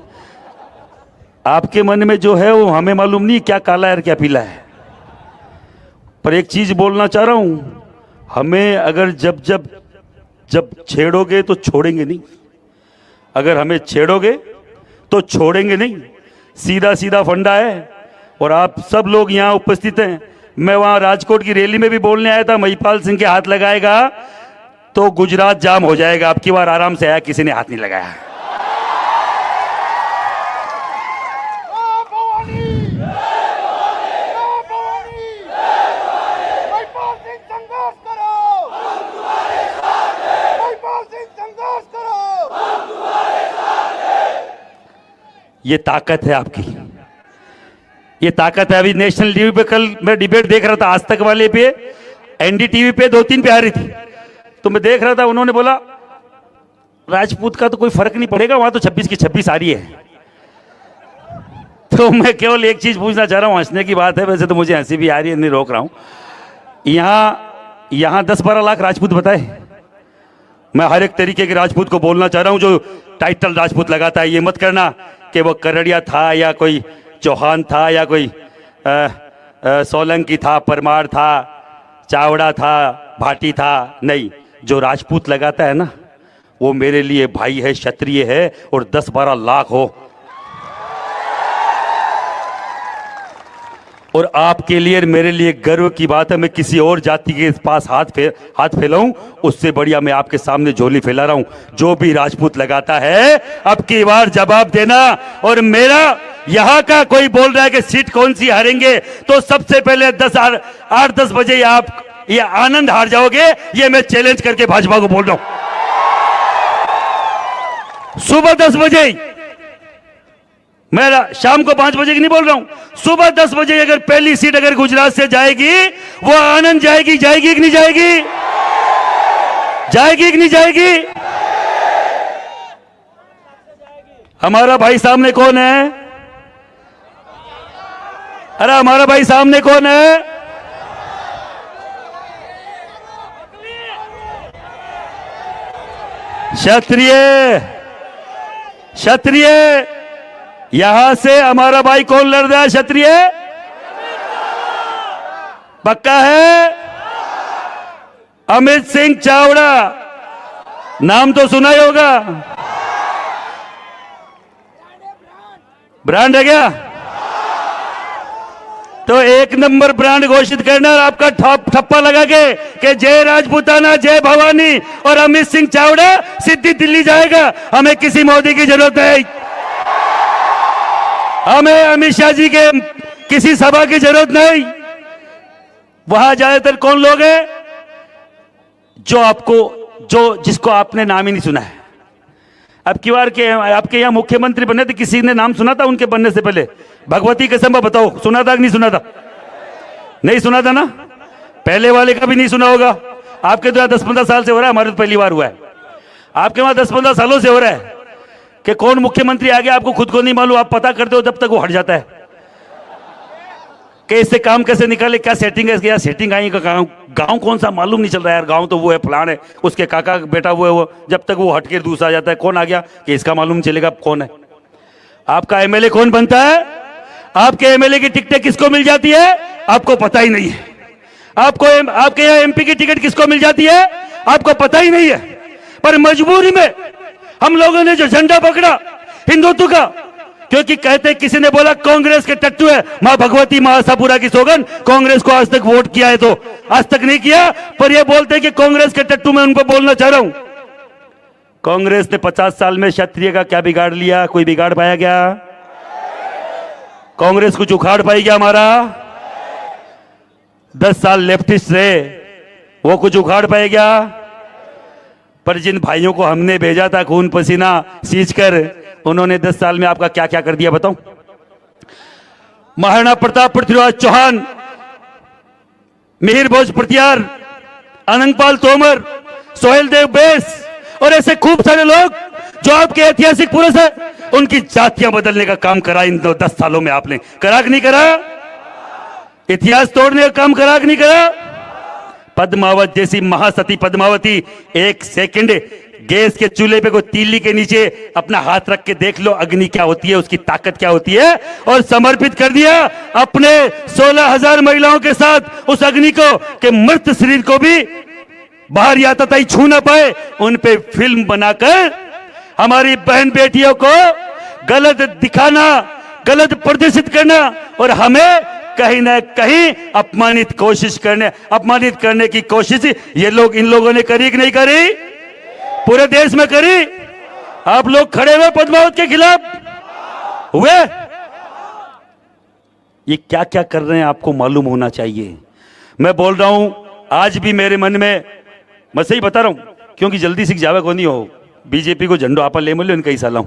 आपके मन में जो है वो हमें मालूम नहीं क्या काला है और क्या पीला है। पर एक चीज बोलना चाह रहा हूं, हमें अगर जब छेड़ोगे तो छोड़ेंगे नहीं। अगर हमें छेड़ोगे तो छोड़ेंगे नहीं। सीधा सीधा फंडा है। और आप सब लोग यहाँ उपस्थित हैं। मैं वहां राजकोट की रैली में भी बोलने आया था, महिपाल सिंह के हाथ लगाएगा तो गुजरात जाम हो जाएगा। अब की बार आराम से आया, किसी ने हाथ नहीं लगाया। ये ताकत है आपकी, ये ताकत है। अभी नेशनल टीवी पे कल मैं डिबेट देख रहा था, आज तक वाले पे, एनडीटीवी पे 2-3 पे आ रही थी, तो मैं देख रहा था, उन्होंने बोला राजपूत का तो कोई फर्क नहीं पड़ेगा, वहां तो 26 की 26 आ रही है। तो मैं केवल एक चीज पूछना चाह रहा हूं, हंसने की बात है, वैसे तो मुझे हंसी भी आ रही है, नहीं रोक रहा हूं। यहां 10-12 लाख राजपूत बताए। मैं हर एक तरीके के राजपूत को बोलना चाह रहा हूं, जो टाइटल राजपूत लगाता है, ये मत करना कि वो करड़िया था या कोई चौहान था या कोई सोलंकी था, परमार था, चावड़ा था, भाटी था। नहीं, जो राजपूत लगाता है ना, वो मेरे लिए भाई है, क्षत्रिय है। और 10-12 लाख हो और आपके लिए मेरे लिए गर्व की बात है। मैं किसी और जाति के पास हाथ फैलाऊं, उससे बढ़िया मैं आपके सामने झोली फैला रहा हूं। जो भी राजपूत लगाता है, अब की बार जवाब देना। और मेरा यहां का कोई बोल रहा है कि सीट कौन सी हारेंगे, तो सबसे पहले 8-10 बजे आप ये आनंद हार जाओगे, ये मैं चैलेंज करके भाजपा को बोल रहा हूं। सुबह 10 बजे, मैं शाम को 5 बजे की नहीं बोल रहा हूं, सुबह 10 बजे अगर पहली सीट अगर गुजरात से जाएगी, वो आनंद जाएगी। जाएगी कि नहीं जाएगी? जाएगी कि नहीं जाएगी? हमारा भाई सामने कौन है? अरे हमारा भाई सामने कौन है? क्षत्रिय। क्षत्रिय यहां से हमारा भाई कौन लड़ रहा है? क्षत्रिय पक्का है? अमित सिंह चावड़ा, नाम तो सुना ही होगा। ब्रांड है क्या? तो एक नंबर ब्रांड घोषित करना और आपका ठप्पा लगा के कि जय राजपूताना, जय भवानी और अमित सिंह चावड़ा सीधी दिल्ली जाएगा। हमें किसी मोदी की जरूरत नहीं, हमें अमित शाह जी के किसी सभा की जरूरत नहीं। वहां ज्यादातर कौन लोग हैं जिसको आपने नाम ही नहीं सुना है। अब की बार के आपके यहां मुख्यमंत्री बने थे, किसी ने नाम सुना था उनके बनने से पहले? भगवती कसम बताओ, सुना था कि नहीं सुना था? नहीं सुना था ना? पहले वाले का भी नहीं सुना होगा। आपके तो 10-15 साल से हो रहा है, हमारे तो पहली बार हुआ है। आपके वहां 10-15 सालों से हो रहा है कि कौन मुख्यमंत्री आ गया, आपको खुद को नहीं मालूम, आप पता करते हो जब तक वो हट जाता है कि इससे काम कैसे निकाले, क्या सेटिंग है इसकी, यार सेटिंग आई का गांव कौन सा मालूम नहीं चल रहा है यार, गांव तो वो है फलान है, उसके काका बेटा वो है वो, जब तक वो हटके दूसरा आ जाता है कौन आ गया कि इसका मालूम चलेगा कौन है। आपका एमएलए कौन बनता है, आपके एमएलए की टिकटें किसको मिल जाती है आपको पता ही नहीं है। आपके यहाँ एमपी की टिकट किसको मिल जाती है आपको पता ही नहीं है। पर मजबूरी में हम लोगों ने जो झंडा पकड़ा हिंदुत्व का, क्योंकि कहते किसी ने बोला कांग्रेस के टट्टू है, मां भगवती मां आशापुरा की सौगन, कांग्रेस को आज तक वोट किया है तो आज तक नहीं किया, पर ये बोलते हैं कि कांग्रेस के टट्टू, मैं उनको बोलना चाह रहा हूं, कांग्रेस ने 50 साल में क्षत्रिय का क्या बिगाड़ लिया? कोई बिगाड़ पाया क्या? कांग्रेस कुछ उखाड़ पाई क्या हमारा? 10 साल लेफ्टिस्ट रहे, वो कुछ उखाड़ पाए क्या? पर जिन भाइयों को हमने भेजा था खून पसीना सींच कर, उन्होंने 10 साल में आपका क्या क्या कर दिया बताओ? महाराणा प्रताप पृथ्वीराज चौहान, मिहिर भोज प्रतियार, अनंगपाल तोमर, सोहेल देव बेस और ऐसे खूब सारे लोग जो आपके ऐतिहासिक पुरुष है, उनकी जातियां बदलने का काम करा इन 10 सालों में। आपने करा कि नहीं करा? इतिहास तोड़ने का काम करा कि नहीं करा? पद्मावत जैसी महासती पद्मावती, एक सेकंड गैस के चूल्हे पे कोई तीली के नीचे अपना हाथ रख के देख लो अग्नि क्या होती है, उसकी ताकत क्या होती है, और समर्पित कर दिया अपने 16,000 महिलाओं के साथ उस अग्नि को कि मृत शरीर को भी बाहर या तताई छू ना पाए। उन पे फिल्म बनाकर हमारी बहन बेटियों को गलत दिखाना, गलत प्रदर्शित करना और हमें कहीं ना कहीं अपमानित करने की कोशिश इन लोगों ने करी कि नहीं करी? पूरे देश में करी। आप लोग खड़े हुए पद्मावत के खिलाफ हुए। ये क्या क्या कर रहे हैं आपको मालूम होना चाहिए। मैं बोल रहा हूं आज भी मेरे मन में, मैं सही बता रहा हूं क्योंकि जल्दी सीख जावे को नहीं हो, बीजेपी को झंडो आपा ले मिलो इन कई सालों।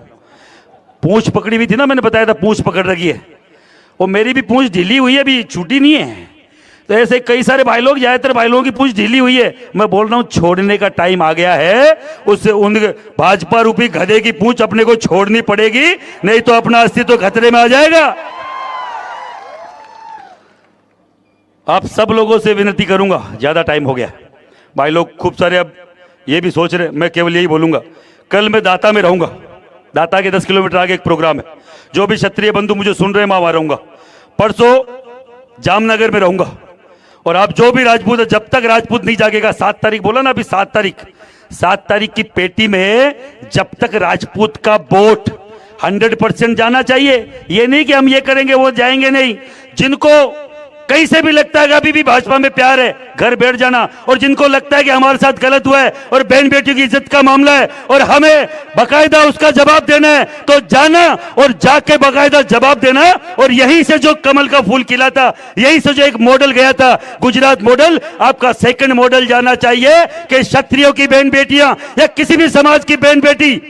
पूंछ पकड़ी हुई थी ना, मैंने बताया था पूंछ पकड़ रखी है, और मेरी भी पूंछ ढीली हुई है, अभी छूटी नहीं है। तो ऐसे कई सारे भाई लोग, ज्यादातर भाई लोगों की पूंछ ढीली हुई है। मैं बोल रहा हूं छोड़ने का टाइम आ गया है। उन भाजपा रूपी गधे की पूंछ अपने को छोड़नी पड़ेगी, नहीं तो अपना अस्तित्व खतरे में आ जाएगा। आप सब लोगों से विनती करूंगा, ज्यादा टाइम हो गया भाई लोग खूब सारे अब ये भी सोच रहे, मैं केवल यही बोलूंगा, कल मैं दाता में रहूंगा, दाता के 10 किलोमीटर आगे एक प्रोग्राम है, जो भी क्षत्रिय बंधु मुझे सुन रहे हैं मैं वहां रहूंगा। परसों जामनगर में रहूंगा, और आप जो भी राजपूत है, जब तक राजपूत नहीं जागेगा, 7 तारीख बोला ना, अभी 7 तारीख की पेटी में जब तक राजपूत का वोट 100% जाना चाहिए। ये नहीं कि हम ये करेंगे वो जाएंगे नहीं। जिनको कहीं से भी लगता है कि अभी भी भाजपा में प्यार है, घर बैठ जाना, और जिनको लगता है कि हमारे साथ गलत हुआ है और बहन बेटियों की इज्जत का मामला है और हमें बकायदा उसका जवाब देना है, तो जाना और जाके बकायदा जवाब देना। और यहीं से जो कमल का फूल खिला था, यहीं से जो एक मॉडल गया था गुजरात मॉडल, आपका सेकंड मॉडल जाना चाहिए कि क्षत्रियों की बहन बेटियां या किसी भी समाज की बहन बेटी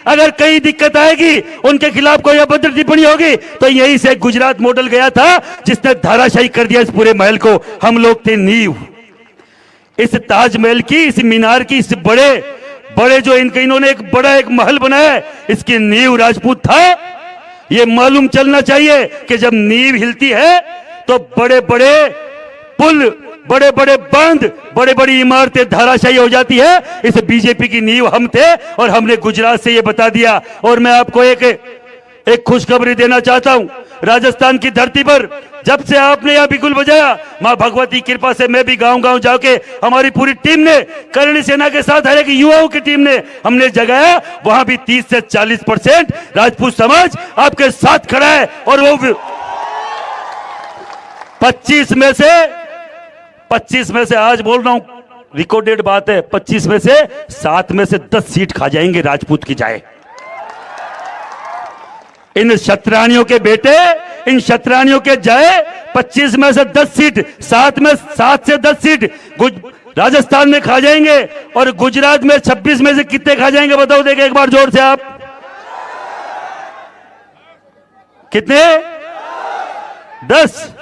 अगर कहीं दिक्कत आएगी, उनके खिलाफ कोई अभद्र टिप्पणी होगी, तो यही से गुजरात मॉडल गया था जिसने धाराशाही कर दिया इस पूरे महल को। हम लोग थे नींव इस ताजमहल की, इस मीनार की, इस बड़े जो इन्होंने एक महल बनाया है, इसकी नींव राजपूत था। ये मालूम चलना चाहिए कि जब नींव हिलती है तो बड़े बड़े पुल बड़े बड़े बंद, बड़े बड़ी इमारतें धराशायी हो जाती है। इस बीजेपी की नींव हम थे और हमने गुजरात से ये बता दिया। और मैं आपको एक खुशखबरी देना चाहता हूं। राजस्थान की धरती पर जब से आपने यह बिगुल बजाया, मां भगवती की कृपा से मैं भी गांव-गांव जाके, हमारी पूरी टीम ने, करणी सेना के साथ हर एक युवाओं की टीम ने हमने जगाया, वहां भी 30 से 40% राजपूत समाज आपके साथ खड़ा है। और वो 25 में से आज बोल रहा हूं, रिकॉर्डेड बात है, 25 में से 7 में से 10 सीट खा जाएंगे राजपूत की जाए। इन शतरानियों के बेटे, इन शतरानियों के जाए 25 में से 10 सीट, 7 से 10 सीट राजस्थान में खा जाएंगे। और गुजरात में 26 में से कितने खा जाएंगे बताओ, देखे एक बार जोर से आप। कितने? 10।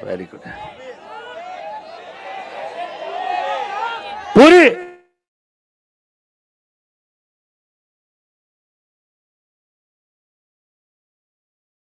Very good. पूरी